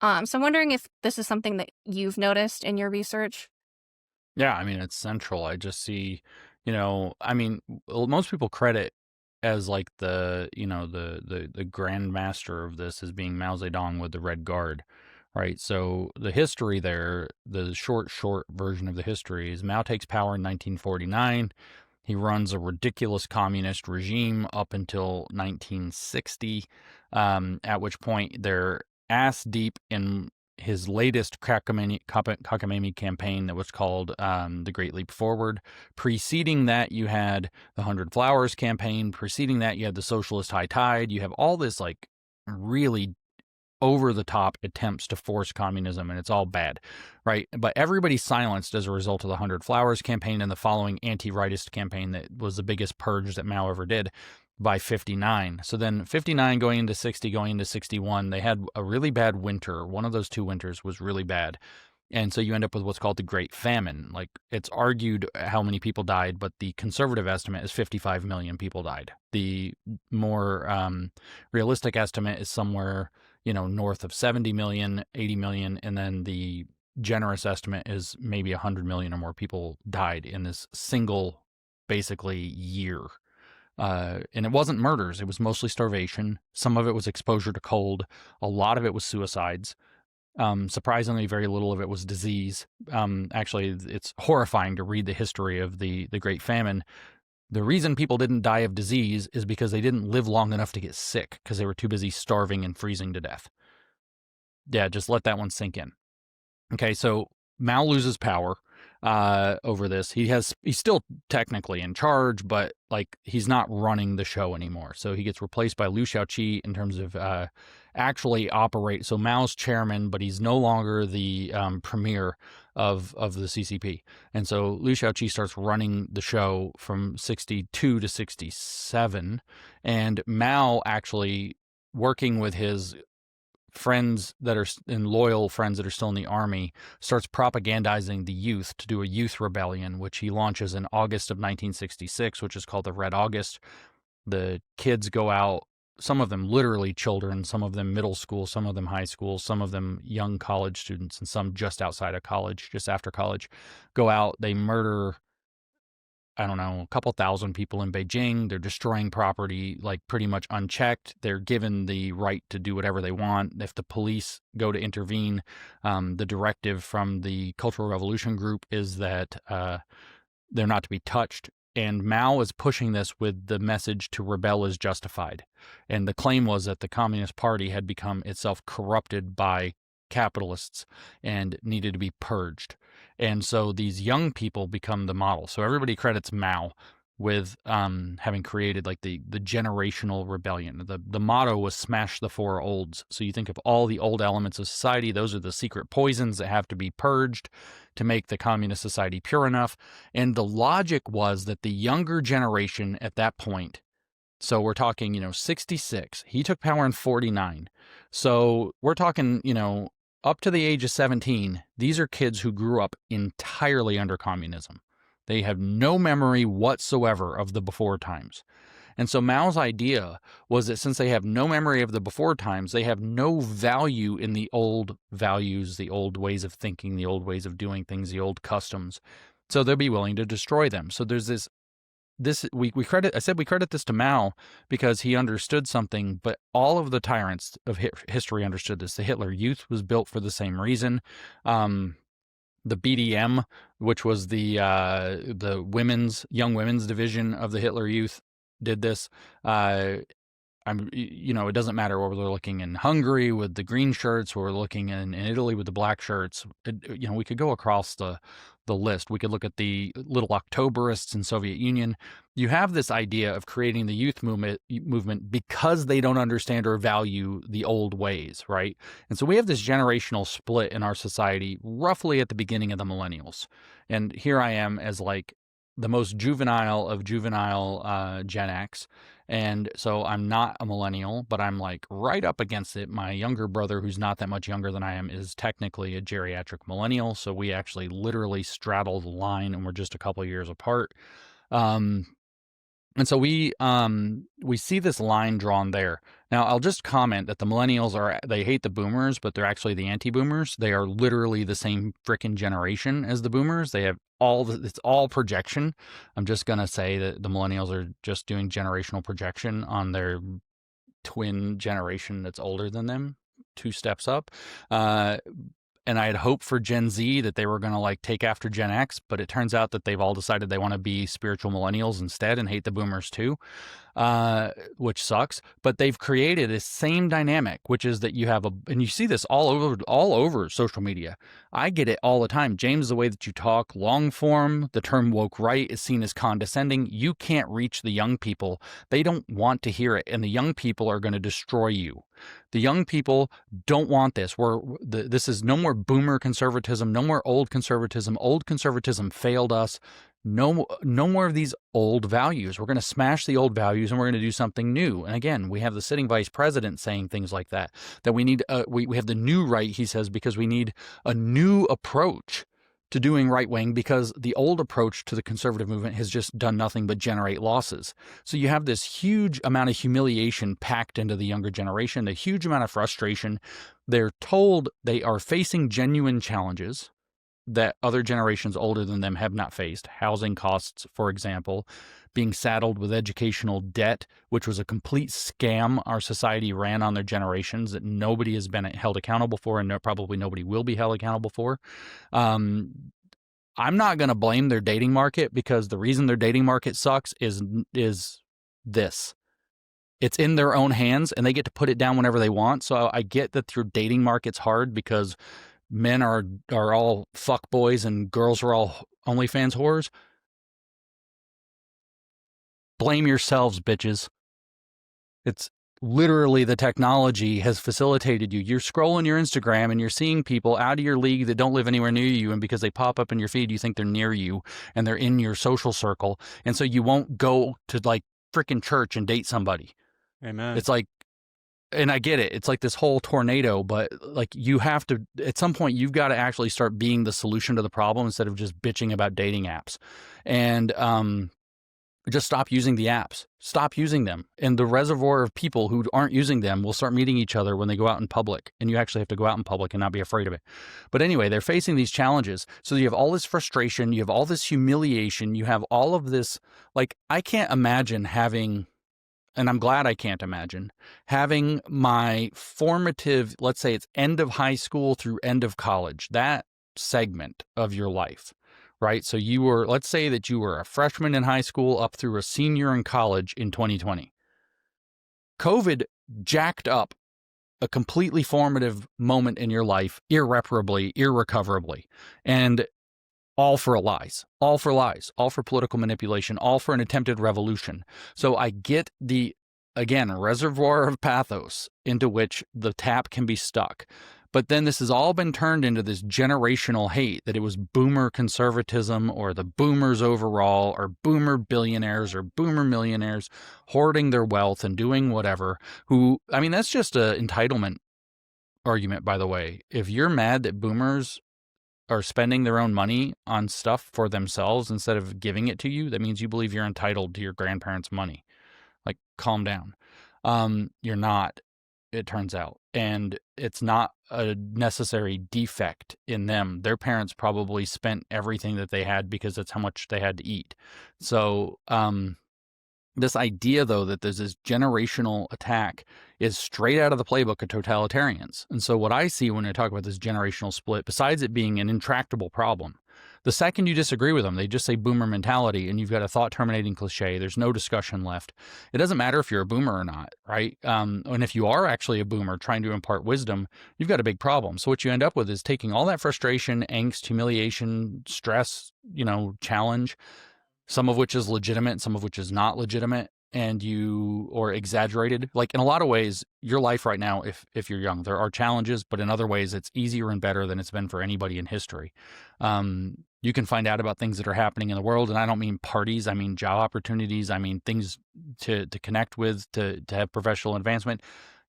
So I'm wondering if this is something that you've noticed in your research. Yeah, I mean, it's central. I just see, I mean, most people credit as like the grandmaster of this as being Mao Zedong with the Red Guard, right? So the history there, the short version of the history is Mao takes power in 1949. He runs a ridiculous communist regime up until 1960, at which point they're ass deep in his latest cockamamie campaign that was called the Great Leap Forward. Preceding that, you had the 100 Flowers campaign. Preceding that, you had the Socialist High Tide. You have all this like really over-the-top attempts to force communism, and it's all bad, right? But everybody's silenced as a result of the 100 Flowers campaign and the following anti-rightist campaign that was the biggest purge that Mao ever did by 59. So then 59 going into 60, going into 61, they had a really bad winter. One of those two winters was really bad. And so you end up with what's called the Great Famine. Like, it's argued how many people died, but the conservative estimate is 55 million people died. The more realistic estimate is somewhere, north of 70 million, 80 million, and then the generous estimate is maybe 100 million or more people died in this single, basically, year. And it wasn't murders. It was mostly starvation. Some of it was exposure to cold. A lot of it was suicides. Surprisingly, very little of it was disease. Actually, it's horrifying to read the history of the Great Famine. The reason people didn't die of disease is because they didn't live long enough to get sick because they were too busy starving and freezing to death. Yeah, just let that one sink in. Okay, so Mao loses power over this. He's still technically in charge, but like he's not running the show anymore. So he gets replaced by Liu Shaoqi in terms of actually operate. So Mao's chairman, but he's no longer the premier of the CCP. And so Liu Shaoqi starts running the show from 62 to 67, and Mao actually working with his friends that are and loyal friends that are still in the army starts propagandizing the youth to do a youth rebellion, which he launches in August of 1966, which is called the Red August. The kids go out, some of them literally children, some of them middle school, some of them high school, some of them young college students, and some just outside of college, just after college, go out, they murder, I don't know, a couple thousand people in Beijing. They're destroying property like pretty much unchecked. They're given the right to do whatever they want. If the police go to intervene, the directive from the Cultural Revolution group is that they're not to be touched. And Mao is pushing this with the message to rebel is justified. And the claim was that the Communist Party had become itself corrupted by capitalists and needed to be purged. And so these young people become the model. So everybody credits Mao with having created like the generational rebellion. The motto was smash the four olds. So you think of all the old elements of society, those are the secret poisons that have to be purged to make the communist society pure enough. And the logic was that the younger generation at that point, so we're talking, 66, he took power in 49. So we're talking, up to the age of 17, these are kids who grew up entirely under communism. They have no memory whatsoever of the before times. And so Mao's idea was that since they have no memory of the before times, they have no value in the old values, the old ways of thinking, the old ways of doing things, the old customs. So they'll be willing to destroy them. So there's we credit this to Mao because he understood something, but all of the tyrants of history understood this. The Hitler Youth was built for the same reason. The BDM, which was the young women's division of the Hitler Youth, did this. It doesn't matter whether we're looking in Hungary with the green shirts, or we're looking in Italy with the black shirts. We could go across the the list. We could look at the little Octoberists in Soviet Union. You have this idea of creating the youth movement because they don't understand or value the old ways, right? And so we have this generational split in our society roughly at the beginning of the millennials. And here I am as like the most juvenile of juvenile Gen X. And so I'm not a millennial, but I'm like right up against it. My younger brother, who's not that much younger than I am, is technically a geriatric millennial. So we actually literally straddle the line, and we're just a couple years apart. And so we see this line drawn there. Now, I'll just comment that the millennials they hate the boomers, but they're actually the anti-boomers. They are literally the same frickin' generation as the boomers. They have it's all projection. I'm just going to say that the millennials are just doing generational projection on their twin generation that's older than them, 2 steps up. And I had hoped for Gen Z that they were going to like take after Gen X, but it turns out that they've all decided they want to be spiritual millennials instead and hate the boomers too, which sucks. But they've created this same dynamic, which is that you have and you see this all over social media. I get it all the time. James, the way that you talk, long form, the term woke right is seen as condescending. You can't reach the young people. They don't want to hear it, and the young people are going to destroy you. The young people don't want this. This is no more boomer conservatism, no more old conservatism. Old conservatism failed us. No more of these old values. We're going to smash the old values and we're going to do something new. And again, we have the sitting vice president saying things like that we need, we have the new right, he says, because we need a new approach to doing right wing, because the old approach to the conservative movement has just done nothing but generate losses. So you have this huge amount of humiliation packed into the younger generation, a huge amount of frustration. They're told they are facing genuine challenges that other generations older than them have not faced. Housing costs, for example, being saddled with educational debt, which was a complete scam our society ran on their generations that nobody has been held accountable for, and probably nobody will be held accountable for. I'm not going to blame their dating market, because the reason their dating market sucks is this. It's in their own hands and they get to put it down whenever they want. So I get that your dating market's hard because men are all fuck boys and girls are all OnlyFans whores. Blame yourselves, bitches. It's literally the technology has facilitated you. You're scrolling your Instagram and you're seeing people out of your league that don't live anywhere near you, and because they pop up in your feed, you think they're near you and they're in your social circle, and so you won't go to like freaking church and date somebody. Amen. It's like, and I get it, it's like this whole tornado, but like you have to, at some point, you've got to actually start being the solution to the problem instead of just bitching about dating apps. And just stop using the apps. Stop using them. And the reservoir of people who aren't using them will start meeting each other when they go out in public. And you actually have to go out in public and not be afraid of it. But anyway, they're facing these challenges. So you have all this frustration. You have all this humiliation. You have all of this, like, I can't imagine having, and I'm glad I can't imagine, having my formative, let's say it's end of high school through end of college, that segment of your life. Right? So you were, let's say that you were a freshman in high school up through a senior in college in 2020. COVID jacked up a completely formative moment in your life, irreparably, irrecoverably, and all for lies, all for lies, all for political manipulation, all for an attempted revolution. So I get the, again, reservoir of pathos into which the tap can be stuck. But then this has all been turned into this generational hate that it was boomer conservatism or the boomers overall or boomer billionaires or boomer millionaires hoarding their wealth and doing whatever. I mean, that's just an entitlement argument, by the way. If you're mad that boomers are spending their own money on stuff for themselves instead of giving it to you, that means you believe you're entitled to your grandparents' money. Like, calm down. You're not, it turns out. And it's not a necessary defect in them. Their parents probably spent everything that they had because that's how much they had to eat. So this idea, though, that there's this generational attack is straight out of the playbook of totalitarians. And so what I see when I talk about this generational split, besides it being an intractable problem, The second you disagree with them, they just say boomer mentality, and you've got a thought-terminating cliche. There's no discussion left. It doesn't matter if you're a boomer or not, right? And if you are actually a boomer trying to impart wisdom, you've got a big problem. So what you end up with is taking all that frustration, angst, humiliation, stress, challenge, some of which is legitimate, some of which is not legitimate, or exaggerated. Like, in a lot of ways, your life right now, if you're young, there are challenges, but in other ways, it's easier and better than it's been for anybody in history. You can find out about things that are happening in the world, and I don't mean parties, I mean job opportunities, I mean things to connect with, to have professional advancement.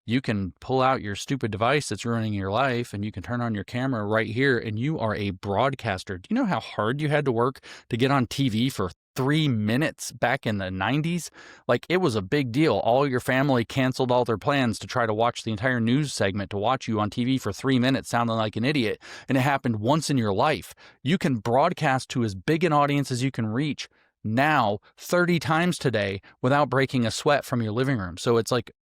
You can pull out your stupid device that's ruining your life, and you can turn on your camera right here, and you are a broadcaster. Do you know how hard you had to work to get on TV for 3 minutes back in the 90s? Like, it was a big deal. All your family canceled all their plans to try to watch the entire news segment to watch you on TV for 3 minutes sounding like an idiot. And it happened once in your life. You can broadcast to as big an audience as you can reach now 30 times today without breaking a sweat from your living room. So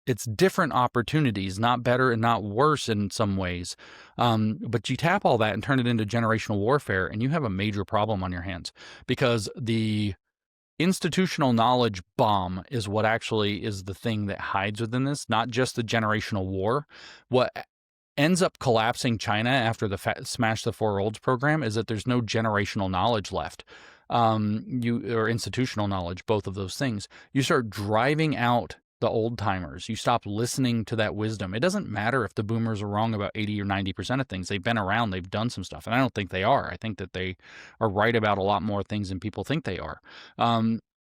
it's different opportunities, not better and not worse in some ways. But you tap all that and turn it into generational warfare, and you have a major problem on your hands, because the institutional knowledge bomb is what actually is the thing that hides within this, not just the generational war. What ends up collapsing China after the Smash the Four Olds program is that there's no generational knowledge left. Or institutional knowledge, both of those things. You start driving out the old timers. You stop listening to that wisdom. It doesn't matter if the boomers are wrong about 80 or 90% of things. They've been around, they've done some stuff. And I don't think they are. I think that they are right about a lot more things than people think they are.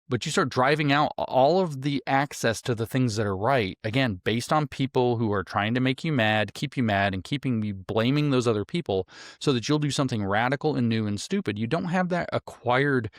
But you start driving out all of the access to the things that are right, again, based on people who are trying to make you mad, and keeping you blaming those other people so that you'll do something radical and new and stupid. You don't have that acquired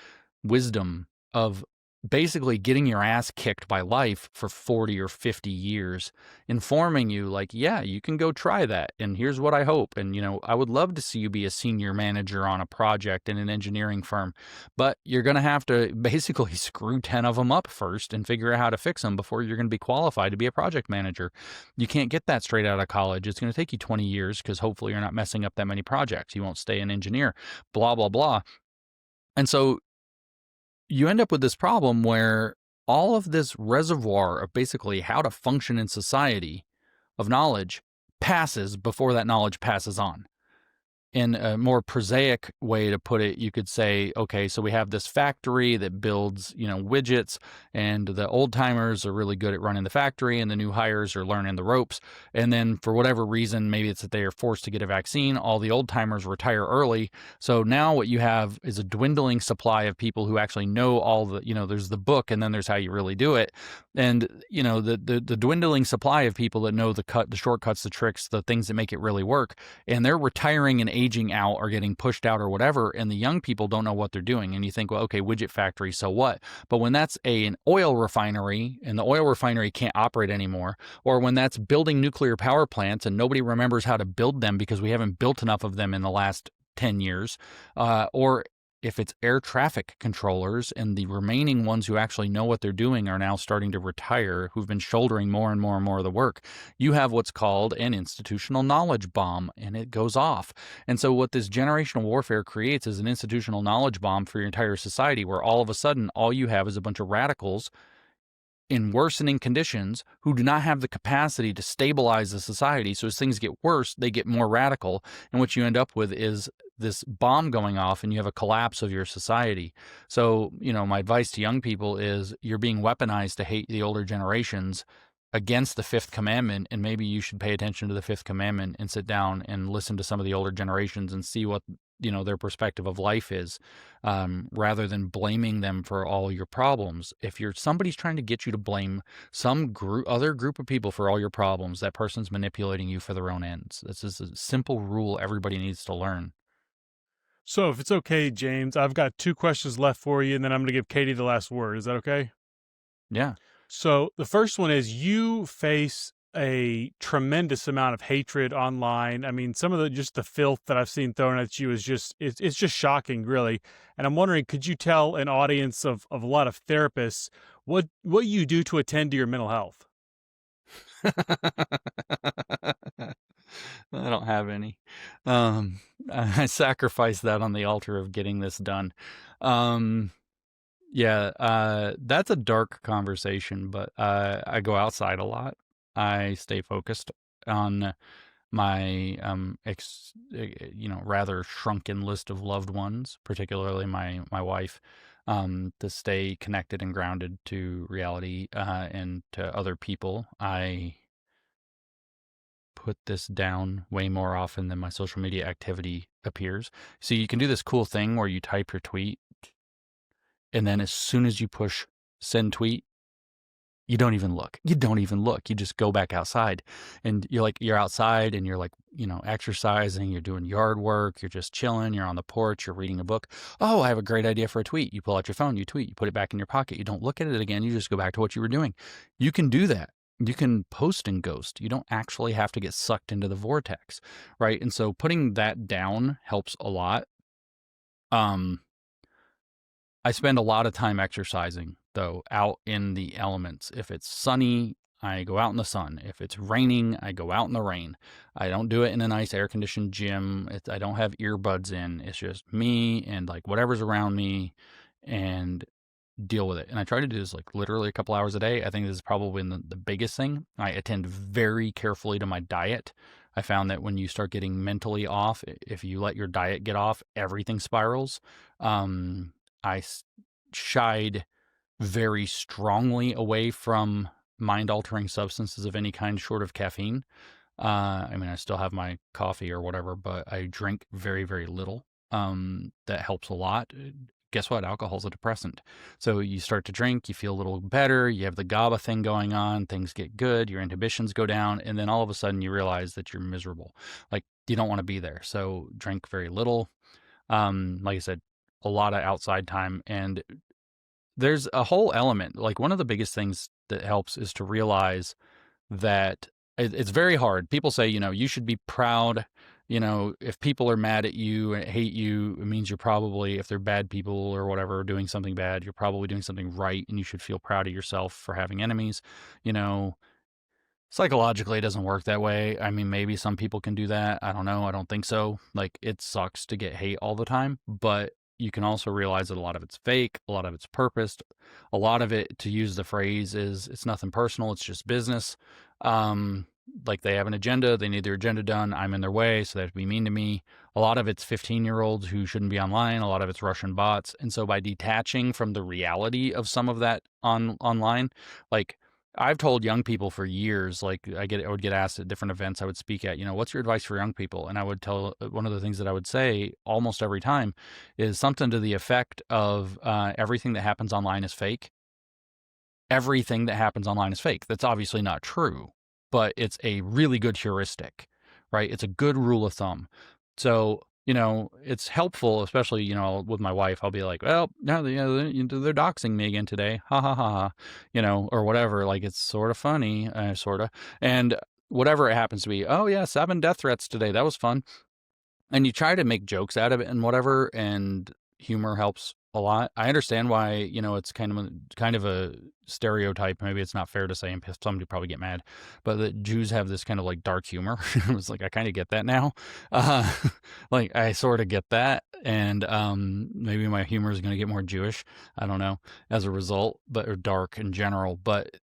wisdom of basically getting your ass kicked by life for 40 or 50 years, informing you like, yeah, you can go try that, and here's what I hope. And, I would love to see you be a senior manager on a project in an engineering firm, but you're going to have to basically screw 10 of them up first and figure out how to fix them before you're going to be qualified to be a project manager. You can't get that straight out of college. It's going to take you 20 years because hopefully you're not messing up that many projects. You won't stay an engineer, blah, blah, blah. And so you end up with this problem where all of this reservoir of basically how to function in society of knowledge passes before that knowledge passes on. In a more prosaic way to put it, you could say, okay, so we have this factory that builds, widgets, and the old timers are really good at running the factory, and the new hires are learning the ropes. And then for whatever reason, maybe it's that they are forced to get a vaccine, all the old timers retire early. So now what you have is a dwindling supply of people who actually know all the, there's the book, and then there's how you really do it. And, the dwindling supply of people that know the shortcuts, the tricks, the things that make it really work, and they're retiring and aging out or getting pushed out or whatever, and the young people don't know what they're doing. And you think, well, okay, widget factory, so what? But when that's an oil refinery and the oil refinery can't operate anymore, or when that's building nuclear power plants and nobody remembers how to build them because we haven't built enough of them in the last 10 years, or if it's air traffic controllers and the remaining ones who actually know what they're doing are now starting to retire, who've been shouldering more and more and more of the work, you have what's called an institutional knowledge bomb, and it goes off. And so what this generational warfare creates is an institutional knowledge bomb for your entire society, where all of a sudden all you have is a bunch of radicals in worsening conditions who do not have the capacity to stabilize the society. So as things get worse, they get more radical. And what you end up with is this bomb going off, and you have a collapse of your society. So, my advice to young people is you're being weaponized to hate the older generations against the fifth commandment. And maybe you should pay attention to the fifth commandment and sit down and listen to some of the older generations and see what, their perspective of life is, rather than blaming them for all your problems. If somebody's trying to get you to blame some other group of people for all your problems, that person's manipulating you for their own ends. This is a simple rule everybody needs to learn. So if it's okay, James, I've got 2 questions left for you, and then I'm going to give Katie the last word. Is that okay? Yeah. So the first one is, you face a tremendous amount of hatred online. I mean, some of the filth that I've seen thrown at you is it's just shocking, really. And I'm wondering, could you tell an audience of a lot of therapists what you do to attend to your mental health? I don't have any. I I sacrificed that on the altar of getting this done. That's a dark conversation, but I go outside a lot. I stay focused on my rather shrunken list of loved ones, particularly my wife, to stay connected and grounded to reality and to other people. I put this down way more often than my social media activity appears. So you can do this cool thing where you type your tweet, and then as soon as you push send tweet, you don't even look. You don't even look. You just go back outside, and you're outside and you're exercising, you're doing yard work, you're just chilling, you're on the porch, you're reading a book. Oh, I have a great idea for a tweet. You pull out your phone, you tweet, you put it back in your pocket. You don't look at it again. You just go back to what you were doing. You can do that. You can post and ghost. You don't actually have to get sucked into the vortex, right? And so putting that down helps a lot. I spend a lot of time exercising, though, out in the elements. If it's sunny, I go out in the sun. If it's raining, I go out in the rain. I don't do it in a nice air-conditioned gym. I don't have earbuds in. It's just me and whatever's around me, and deal with it. And I try to do this literally a couple hours a day. I think this is probably the biggest thing. I attend very carefully to my diet. I found that when you start getting mentally off, if you let your diet get off, everything spirals. I shied very strongly away from mind-altering substances of any kind short of caffeine. I still have my coffee or whatever, but I drink very, very little. That helps a lot. Guess what? Alcohol's a depressant. So you start to drink, you feel a little better, you have the GABA thing going on, things get good, your inhibitions go down, and then all of a sudden you realize that you're miserable. You don't want to be there. So drink very little. Like I said, a lot of outside time, and there's a whole element. One of the biggest things that helps is to realize that it's very hard. People say, you should be proud. If people are mad at you and hate you, it means you're probably, if they're bad people or whatever, doing something bad, you're probably doing something right, and you should feel proud of yourself for having enemies. Psychologically, it doesn't work that way. Maybe some people can do that. I don't know. I don't think so. It sucks to get hate all the time, but you can also realize that a lot of it's fake, a lot of it's purposed, a lot of it, to use the phrase, is it's nothing personal, it's just business. They have an agenda, they need their agenda done, I'm in their way, so they have to be mean to me. A lot of it's 15-year-olds who shouldn't be online, a lot of it's Russian bots. And so by detaching from the reality of some of that online, I've told young people for years, I would get asked at different events I would speak at, what's your advice for young people? And I would tell, one of the things that I would say almost every time is something to the effect of everything that happens online is fake. Everything that happens online is fake. That's obviously not true, but it's a really good heuristic, right? It's a good rule of thumb. So, it's helpful, especially, with my wife. I'll be like, well, no, they're doxing me again today. Ha ha ha ha, or whatever. It's sort of funny, sort of. And whatever it happens to be, oh yeah, 7 death threats today. That was fun. And you try to make jokes out of it and whatever, and humor helps a lot. I understand why, it's kind of a stereotype. Maybe it's not fair to say, and somebody probably get mad, but the Jews have this kind of dark humor. It's I kind of get that now. I sort of get that. And maybe my humor is going to get more Jewish. I don't know, as a result, or dark in general. But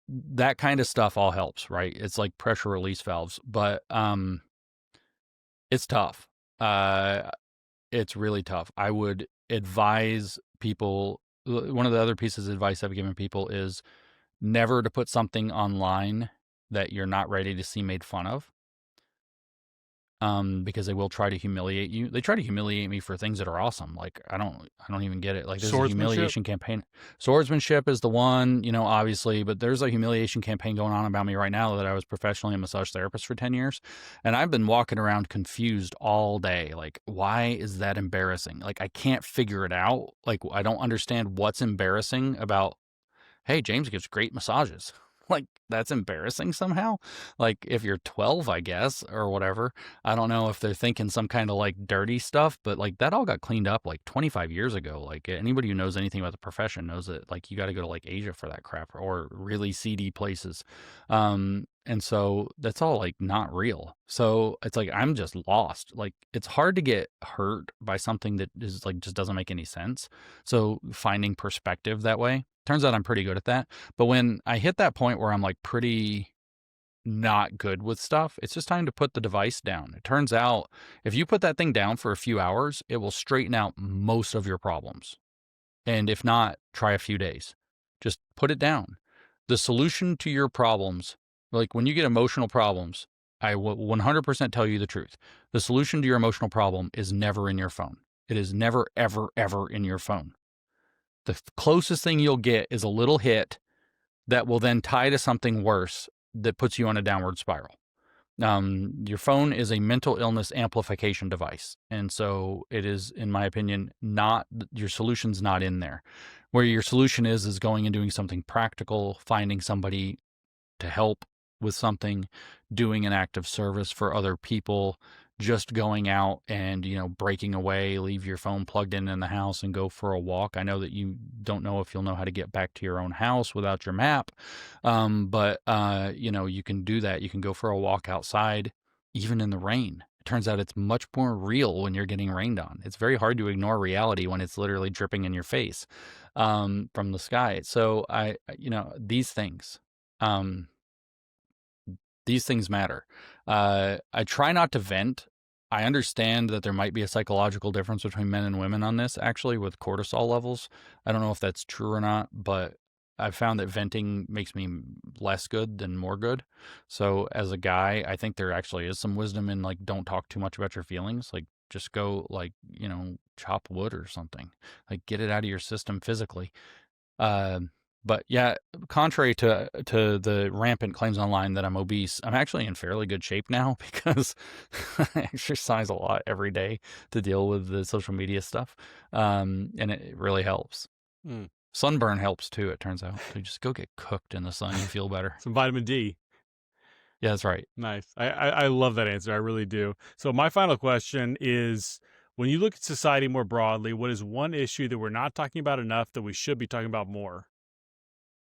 that kind of stuff all helps, right? It's like pressure release valves. But it's tough. It's really tough. I would advise people, one of the other pieces of advice I've given people is never to put something online that you're not ready to see made fun of. Because they will try to humiliate you. They try to humiliate me for things that are awesome. I don't even get it. There's a humiliation campaign. Swordsmanship is the one, obviously, but there's a humiliation campaign going on about me right now that I was professionally a massage therapist for 10 years. And I've been walking around confused all day. Why is that embarrassing? I can't figure it out. I don't understand what's embarrassing about, hey, James gives great massages. that's embarrassing somehow. Like if you're 12, I guess, or whatever. I don't know if they're thinking some kind of like dirty stuff, but like that all got cleaned up like 25 years ago. Like anybody who knows anything about the profession knows that like you got to go to like Asia for that crap or really seedy places. And so that's all like not real. So it's like I'm just lost. Like it's hard to get hurt by something that is like just doesn't make any sense. So finding perspective that way. Turns out I'm pretty good at that. But when I hit that point where I'm like pretty not good with stuff, it's just time to put the device down. It turns out if you put that thing down for a few hours, it will straighten out most of your problems. And if not, try a few days. Just put it down. The solution to your problems, like when you get emotional problems, I will 100% tell you the truth. The solution to your emotional problem is never in your phone. It is never, ever, ever in your phone. The closest thing you'll get is a little hit that will then tie to something worse that puts you on a downward spiral. Your phone is a mental illness amplification device. And so it is, in my opinion, not your solution's not in there. Where your solution is going and doing something practical, finding somebody to help with something, doing an act of service for other people, just going out and, breaking away, leave your phone plugged in the house and go for a walk. I know that you don't know if you'll know how to get back to your own house without your map. But you can do that. You can go for a walk outside, even in the rain. It turns out it's much more real when you're getting rained on. It's very hard to ignore reality when it's literally dripping in your face from the sky. So these things, matter. I try not to vent. I understand that there might be a psychological difference between men and women on this, actually, with cortisol levels. I don't know if that's true or not, but I've found that venting makes me less good than more good. So as a guy, I think there actually is some wisdom in like, don't talk too much about your feelings. Like just go like, chop wood or something, like get it out of your system physically. But yeah, contrary to the rampant claims online that I'm obese, I'm actually in fairly good shape now because I exercise a lot every day to deal with the social media stuff. And it really helps. Sunburn helps too, it turns out. So you just go get cooked in the sun, you feel better. Some vitamin D. Yeah, that's right. Nice. I love that answer. I really do. So my final question is, when you look at society more broadly, what is one issue that we're not talking about enough that we should be talking about more?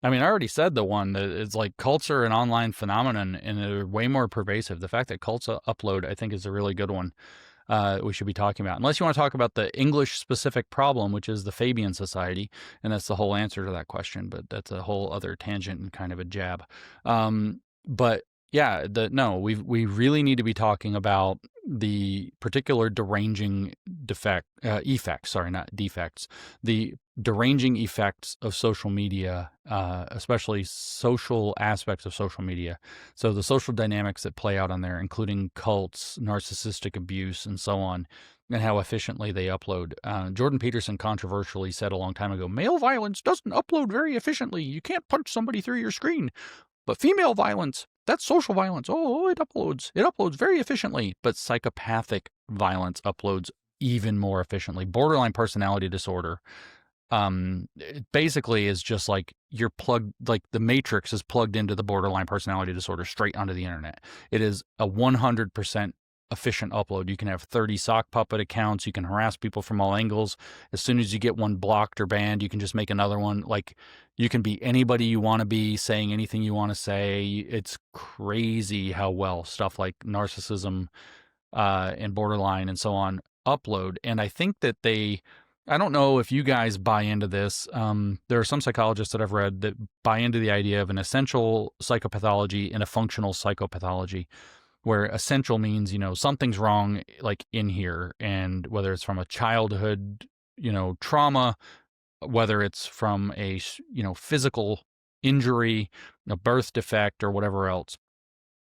I mean, I already said the one that it's like cults are an online phenomenon and they're way more pervasive. The fact that cults upload, I think, is a really good one we should be talking about. Unless you want to talk about the English-specific problem, which is the Fabian Society, and that's the whole answer to that question, but that's a whole other tangent and kind of a jab. But yeah, we really need to be talking about the particular deranging effects, sorry, not defects, the deranging effects of social media, especially social aspects of social media. So the social dynamics that play out on there, including cults, narcissistic abuse, and so on, and how efficiently they upload. Jordan Peterson controversially said a long time ago, male violence doesn't upload very efficiently. You can't punch somebody through your screen. But female violence, that's social violence. Oh, it uploads. It uploads very efficiently. But psychopathic violence uploads even more efficiently. Borderline personality disorder, it basically is just like you're plugged, like the Matrix is plugged into the borderline personality disorder straight onto the internet. It is a 100% efficient upload. You can have 30 sock puppet accounts. You can harass people from all angles. As soon as you get one blocked or banned, you can just make another one. Like you can be anybody you want to be, saying anything you want to say. It's crazy how well stuff like narcissism and borderline and so on upload. And I think that I don't know if you guys buy into this. There are some psychologists that I've read that buy into the idea of an essential psychopathology and a functional psychopathology, where essential means, something's wrong like in here, and whether it's from a childhood, trauma, whether it's from a, physical injury, a birth defect or whatever else.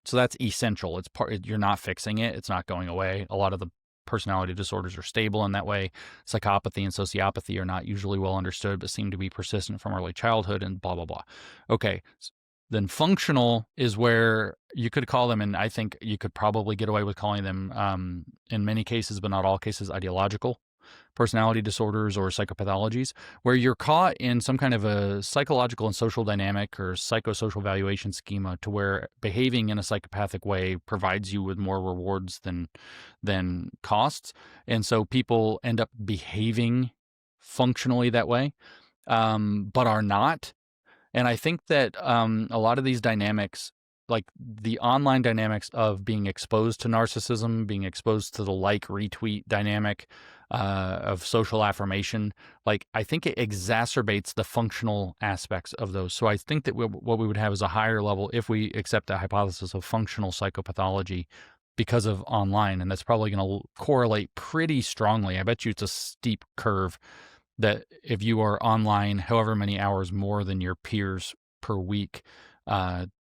So that's essential. It's you're not fixing it. It's not going away. A lot of the personality disorders are stable in that way. Psychopathy and sociopathy are not usually well understood, but seem to be persistent from early childhood and blah, blah, blah. Okay. Then functional is where you could call them, and I think you could probably get away with calling them, in many cases, but not all cases, ideological. personality disorders or psychopathologies, where you're caught in some kind of a psychological and social dynamic or psychosocial valuation schema to where behaving in a psychopathic way provides you with more rewards than costs. And so people end up behaving functionally that way, but are not. And I think that a lot of these dynamics, like the online dynamics of being exposed to narcissism, being exposed to the like retweet dynamic of social affirmation, like I think it exacerbates the functional aspects of those. So I think that what we would have is a higher level if we accept the hypothesis of functional psychopathology because of online. And that's probably going to correlate pretty strongly. I bet you it's a steep curve that if you are online however many hours more than your peers per week,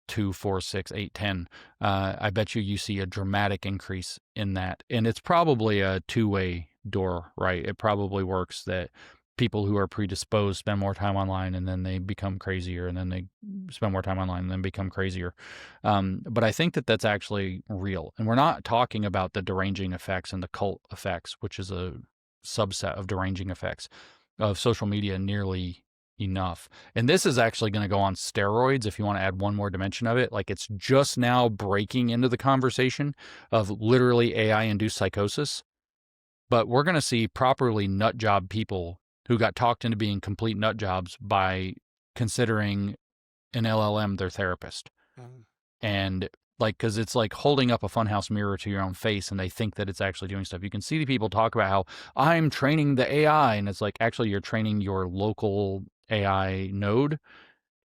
2, 4, 6, 8, 10, I bet you see a dramatic increase in that. And it's probably a two-way door, right? It probably works that people who are predisposed spend more time online and then they become crazier, and then they spend more time online and then become crazier. But I think that that's actually real. And we're not talking about the deranging effects and the cult effects, which is a subset of deranging effects of social media nearly enough. And this is actually going to go on steroids if you want to add one more dimension of it. Like it's just now breaking into the conversation of literally AI-induced psychosis. But we're going to see properly nut job people who got talked into being complete nut jobs by considering an LLM their therapist. And like, because it's like holding up a funhouse mirror to your own face and they think that it's actually doing stuff. You can see the people talk about how I'm training the AI, and it's like, actually you're training your local AI node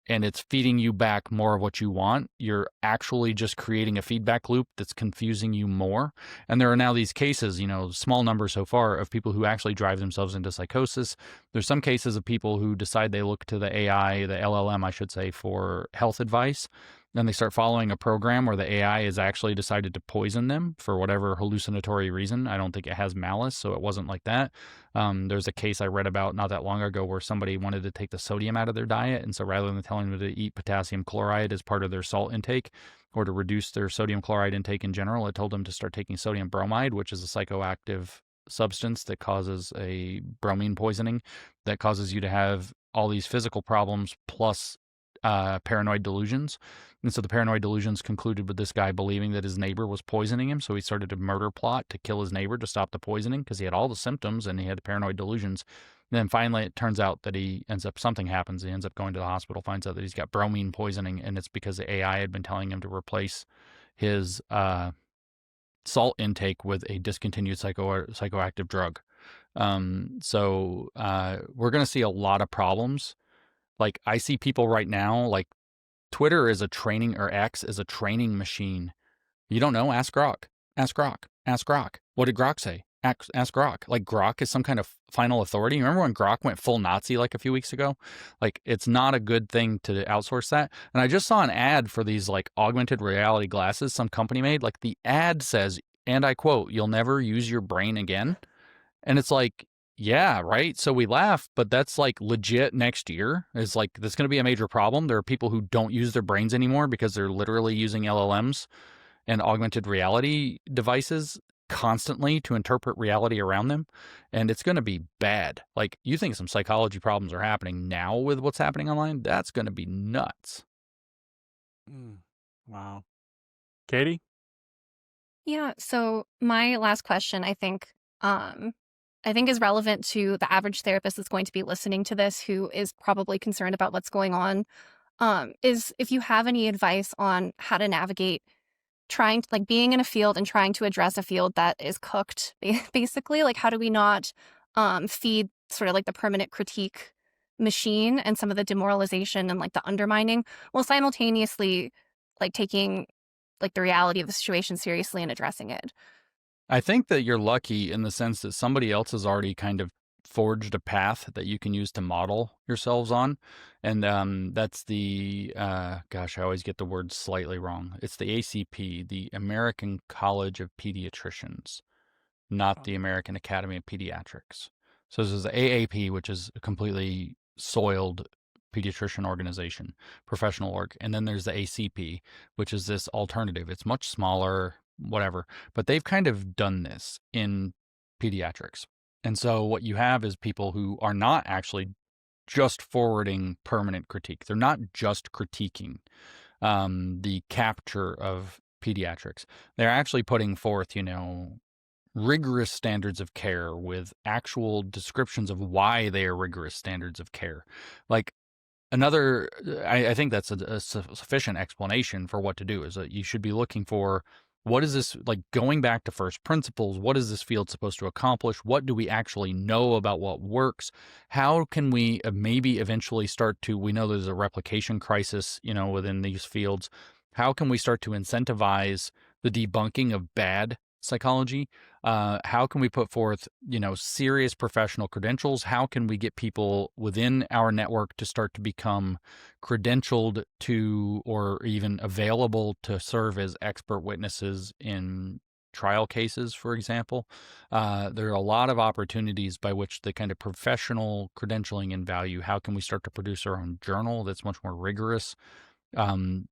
and it's feeding you back more of what you want. You're actually just creating a feedback loop that's confusing you more. And there are now these cases, small numbers so far, of people who actually drive themselves into psychosis. There's some cases of people who decide they look to the AI, the LLM, I should say, for health advice. Then they start following a program where the AI has actually decided to poison them for whatever hallucinatory reason. I don't think it has malice, so it wasn't like that. There's a case I read about not that long ago where somebody wanted to take the sodium out of their diet, and so rather than telling them to eat potassium chloride as part of their salt intake or to reduce their sodium chloride intake in general, it told them to start taking sodium bromide, which is a psychoactive substance that causes a bromine poisoning that causes you to have all these physical problems plus paranoid delusions. And so the paranoid delusions concluded with this guy believing that his neighbor was poisoning him. So he started a murder plot to kill his neighbor to stop the poisoning because he had all the symptoms and he had paranoid delusions. And then finally it turns out that something happens. He ends up going to the hospital, finds out that he's got bromine poisoning. And it's because the AI had been telling him to replace his salt intake with a discontinued psychoactive drug. So we're going to see a lot of problems. Like I see people right now, like Twitter is a training, or X is a training machine. You don't know? Ask Grok. Ask Grok. Ask Grok. What did Grok say? Ask Grok. Like Grok is some kind of final authority. Remember when Grok went full Nazi like a few weeks ago? Like it's not a good thing to outsource that. And I just saw an ad for these like augmented reality glasses some company made. Like the ad says, and I quote, "You'll never use your brain again." And it's like, yeah, right. So we laugh, but that's like legit next year. It's like, that's going to be a major problem. There are people who don't use their brains anymore because they're literally using LLMs and augmented reality devices constantly to interpret reality around them. And it's going to be bad. Like you think some psychology problems are happening now with what's happening online. That's going to be nuts. Wow. Katie? Yeah, so my last question, I think is relevant to the average therapist that's going to be listening to this, who is probably concerned about what's going on, is if you have any advice on how to navigate trying to, like, being in a field and trying to address a field that is cooked, basically. Like, how do we not feed sort of like the permanent critique machine and some of the demoralization and like the undermining, while simultaneously like taking like the reality of the situation seriously and addressing it? I think that you're lucky in the sense that somebody else has already kind of forged a path that you can use to model yourselves on. And that's the, I always get the word slightly wrong. It's the ACP, the American College of Pediatricians, not the American Academy of Pediatrics. So this is the AAP, which is a completely soiled pediatrician organization, professional org. And then there's the ACP, which is this alternative. It's much smaller, whatever, but they've kind of done this in pediatrics. And so what you have is people who are not actually just forwarding permanent critique. They're not just critiquing the capture of pediatrics. They're actually putting forth, rigorous standards of care with actual descriptions of why they are rigorous standards of care. Like I think that's a sufficient explanation for what to do, is that you should be looking for, what is this, like going back to first principles, what is this field supposed to accomplish? What do we actually know about what works? How can we maybe eventually start to, we know there's a replication crisis, within these fields. How can we start to incentivize the debunking of bad psychology? How can we put forth, serious professional credentials? How can we get people within our network to start to become credentialed to, or even available to serve as expert witnesses in trial cases, for example? There are a lot of opportunities by which the kind of professional credentialing and value. How can we start to produce our own journal that's much more rigorous?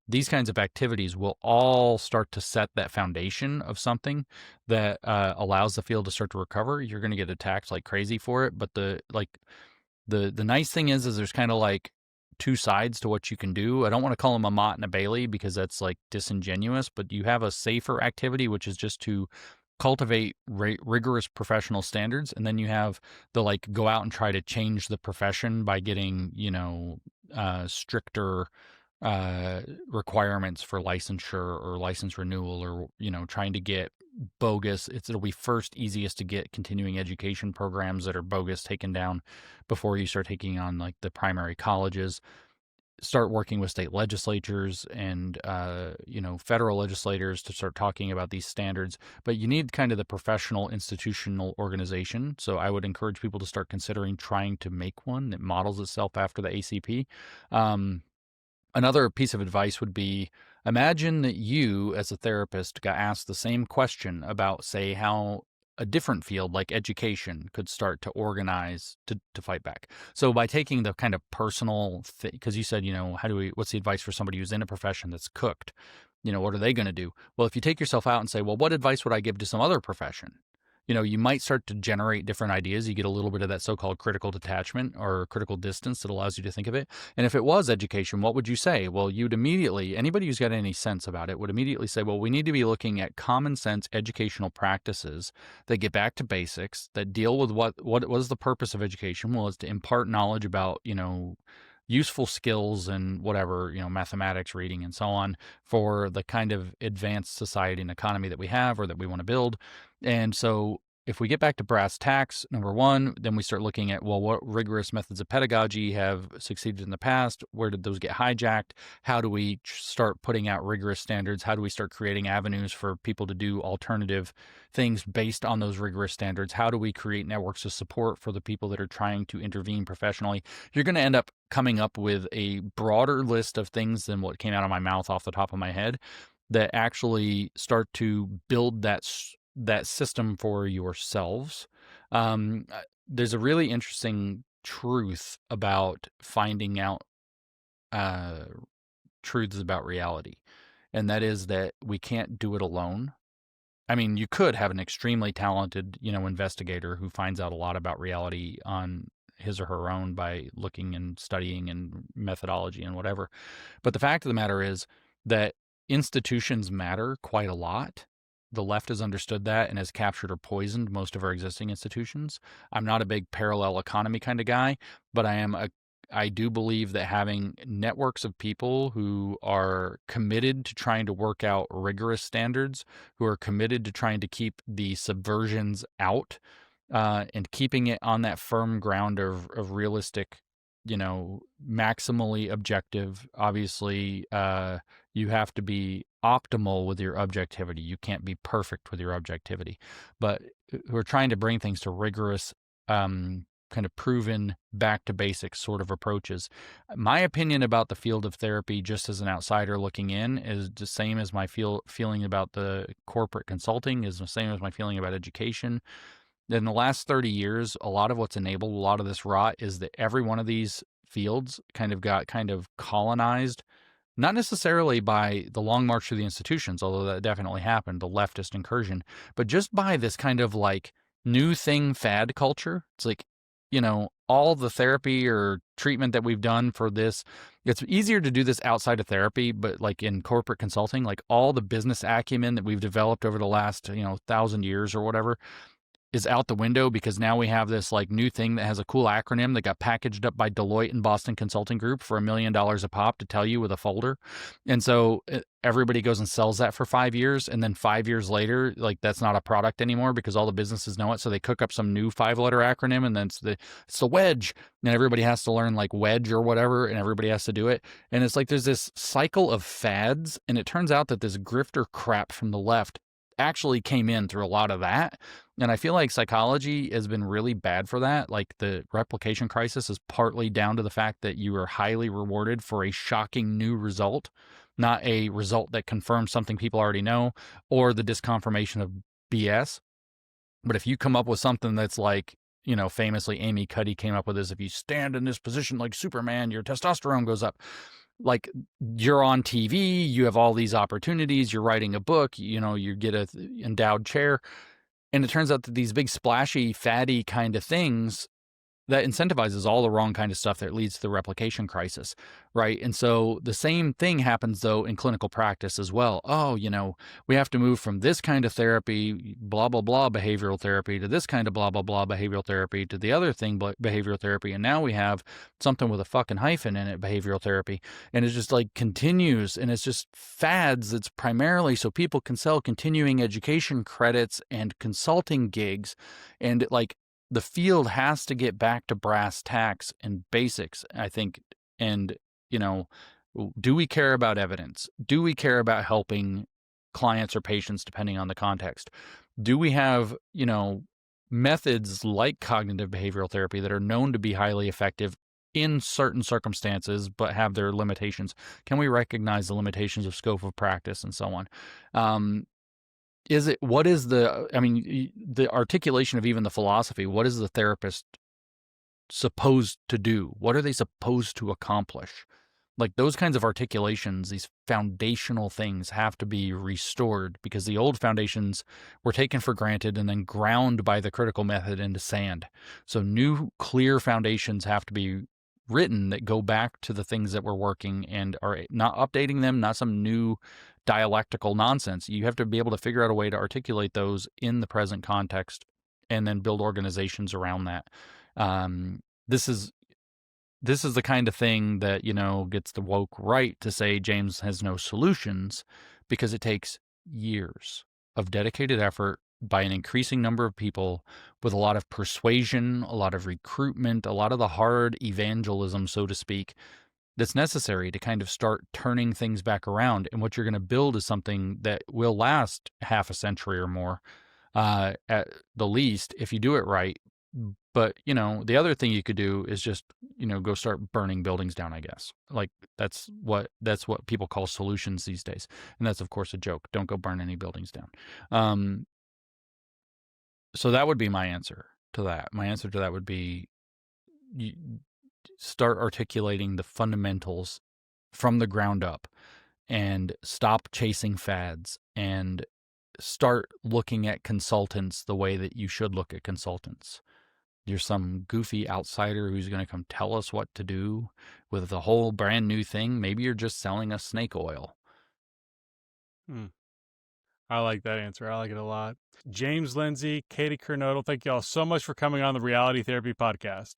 These kinds of activities will all start to set that foundation of something that allows the field to start to recover. You're going to get attacked like crazy for it, but the nice thing is there's kind of like two sides to what you can do. I don't want to call them a Mott and a Bailey because that's like disingenuous, but you have a safer activity, which is just to cultivate rigorous professional standards, and then you have the like go out and try to change the profession by getting stricter requirements for licensure or license renewal, or trying to get bogus. It'll be first easiest to get continuing education programs that are bogus taken down before you start taking on like the primary colleges. Start working with state legislatures and federal legislators to start talking about these standards. But you need kind of the professional institutional organization. So I would encourage people to start considering trying to make one that models itself after the ACP. Another piece of advice would be, imagine that you, as a therapist, got asked the same question about, say, how a different field like education could start to organize to fight back. So by taking the kind of personal thing, because you said, what's the advice for somebody who's in a profession that's cooked? What are they going to do? Well, if you take yourself out and say, well, what advice would I give to some other profession? You might start to generate different ideas. You get a little bit of that so-called critical detachment or critical distance that allows you to think of it. And if it was education, what would you say? Well, you'd immediately, anybody who's got any sense about it would immediately say, well, we need to be looking at common sense educational practices that get back to basics, that deal with what was the purpose of education? Well, it's to impart knowledge about, useful skills and whatever, mathematics, reading, and so on, for the kind of advanced society and economy that we have or that we want to build. And so if we get back to brass tacks, number one, then we start looking at, well, what rigorous methods of pedagogy have succeeded in the past? Where did those get hijacked? How do we start putting out rigorous standards? How do we start creating avenues for people to do alternative things based on those rigorous standards? How do we create networks of support for the people that are trying to intervene professionally? You're going to end up coming up with a broader list of things than what came out of my mouth off the top of my head that actually start to build that system for yourselves. There's a really interesting truth about finding out truths about reality, and that is that we can't do it alone. I mean, you could have an extremely talented, investigator who finds out a lot about reality on his or her own by looking and studying and methodology and whatever. But the fact of the matter is that institutions matter quite a lot. The left has understood that and has captured or poisoned most of our existing institutions. I'm not a big parallel economy kind of guy, but I do believe that having networks of people who are committed to trying to work out rigorous standards, who are committed to trying to keep the subversions out, and keeping it on that firm ground of realistic, maximally objective. Obviously, you have to be optimal with your objectivity. You can't be perfect with your objectivity, but we're trying to bring things to rigorous, kind of proven back to basics sort of approaches. My opinion about the field of therapy, just as an outsider looking in, is the same as my feeling about the corporate consulting, is the same as my feeling about education. In the last 30 years, a lot of what's enabled a lot of this rot is that every one of these fields got colonized, not necessarily by the long march through the institutions, although that definitely happened, the leftist incursion, but just by this kind of like new thing fad culture. It's like, all the therapy or treatment that we've done for this, it's easier to do this outside of therapy, but like in corporate consulting, like all the business acumen that we've developed over the last, 1,000 years or whatever, is out the window because now we have this like new thing that has a cool acronym that got packaged up by Deloitte and Boston Consulting Group for $1 million a pop to tell you with a folder. And so everybody goes and sells that for 5 years. And then 5 years later, like that's not a product anymore because all the businesses know it. So they cook up some new 5-letter acronym and then it's the wedge. And everybody has to learn like wedge or whatever. And everybody has to do it. And it's like there's this cycle of fads. And it turns out that this grifter crap from the left actually came in through a lot of that. And I feel like psychology has been really bad for that. Like the replication crisis is partly down to the fact that you are highly rewarded for a shocking new result, not a result that confirms something people already know or the disconfirmation of BS. But if you come up with something that's like, famously Amy Cuddy came up with this, if you stand in this position like Superman, your testosterone goes up. Like you're on TV, you have all these opportunities, you're writing a book, you get a endowed chair. And it turns out that these big splashy, fatty kind of things that incentivizes all the wrong kind of stuff that leads to the replication crisis, right? And so the same thing happens, though, in clinical practice as well. Oh, we have to move from this kind of therapy, blah, blah, blah, behavioral therapy, to this kind of blah, blah, blah, behavioral therapy, to the other thing, behavioral therapy. And now we have something with a fucking hyphen in it, behavioral therapy. And it just like continues. And it's just fads. It's primarily so people can sell continuing education credits and consulting gigs. And like, the field has to get back to brass tacks and basics, I think. And, do we care about evidence? Do we care about helping clients or patients, depending on the context? Do we have, methods like cognitive behavioral therapy that are known to be highly effective in certain circumstances, but have their limitations? Can we recognize the limitations of scope of practice and so on? What is the articulation of even the philosophy? What is the therapist supposed to do? What are they supposed to accomplish? Like those kinds of articulations, these foundational things have to be restored because the old foundations were taken for granted and then ground by the critical method into sand. So new clear foundations have to be written that go back to the things that were working and are not updating them, not some new dialectical nonsense. You have to be able to figure out a way to articulate those in the present context and then build organizations around that. This is the kind of thing that, gets the woke right to say James has no solutions because it takes years of dedicated effort by an increasing number of people with a lot of persuasion, a lot of recruitment, a lot of the hard evangelism, so to speak, that's necessary to kind of start turning things back around. And what you're going to build is something that will last half a century or more, at the least, if you do it right. But, the other thing you could do is just, go start burning buildings down, I guess. Like that's what people call solutions these days. And that's, of course, a joke. Don't go burn any buildings down. So that would be my answer to that. My answer to that would be start articulating the fundamentals from the ground up and stop chasing fads and start looking at consultants the way that you should look at consultants. You're some goofy outsider who's going to come tell us what to do with a whole brand new thing. Maybe you're just selling us snake oil. I like that answer. I like it a lot. James Lindsay, Katie Kernodle, thank you all so much for coming on the Reality Therapy Podcast.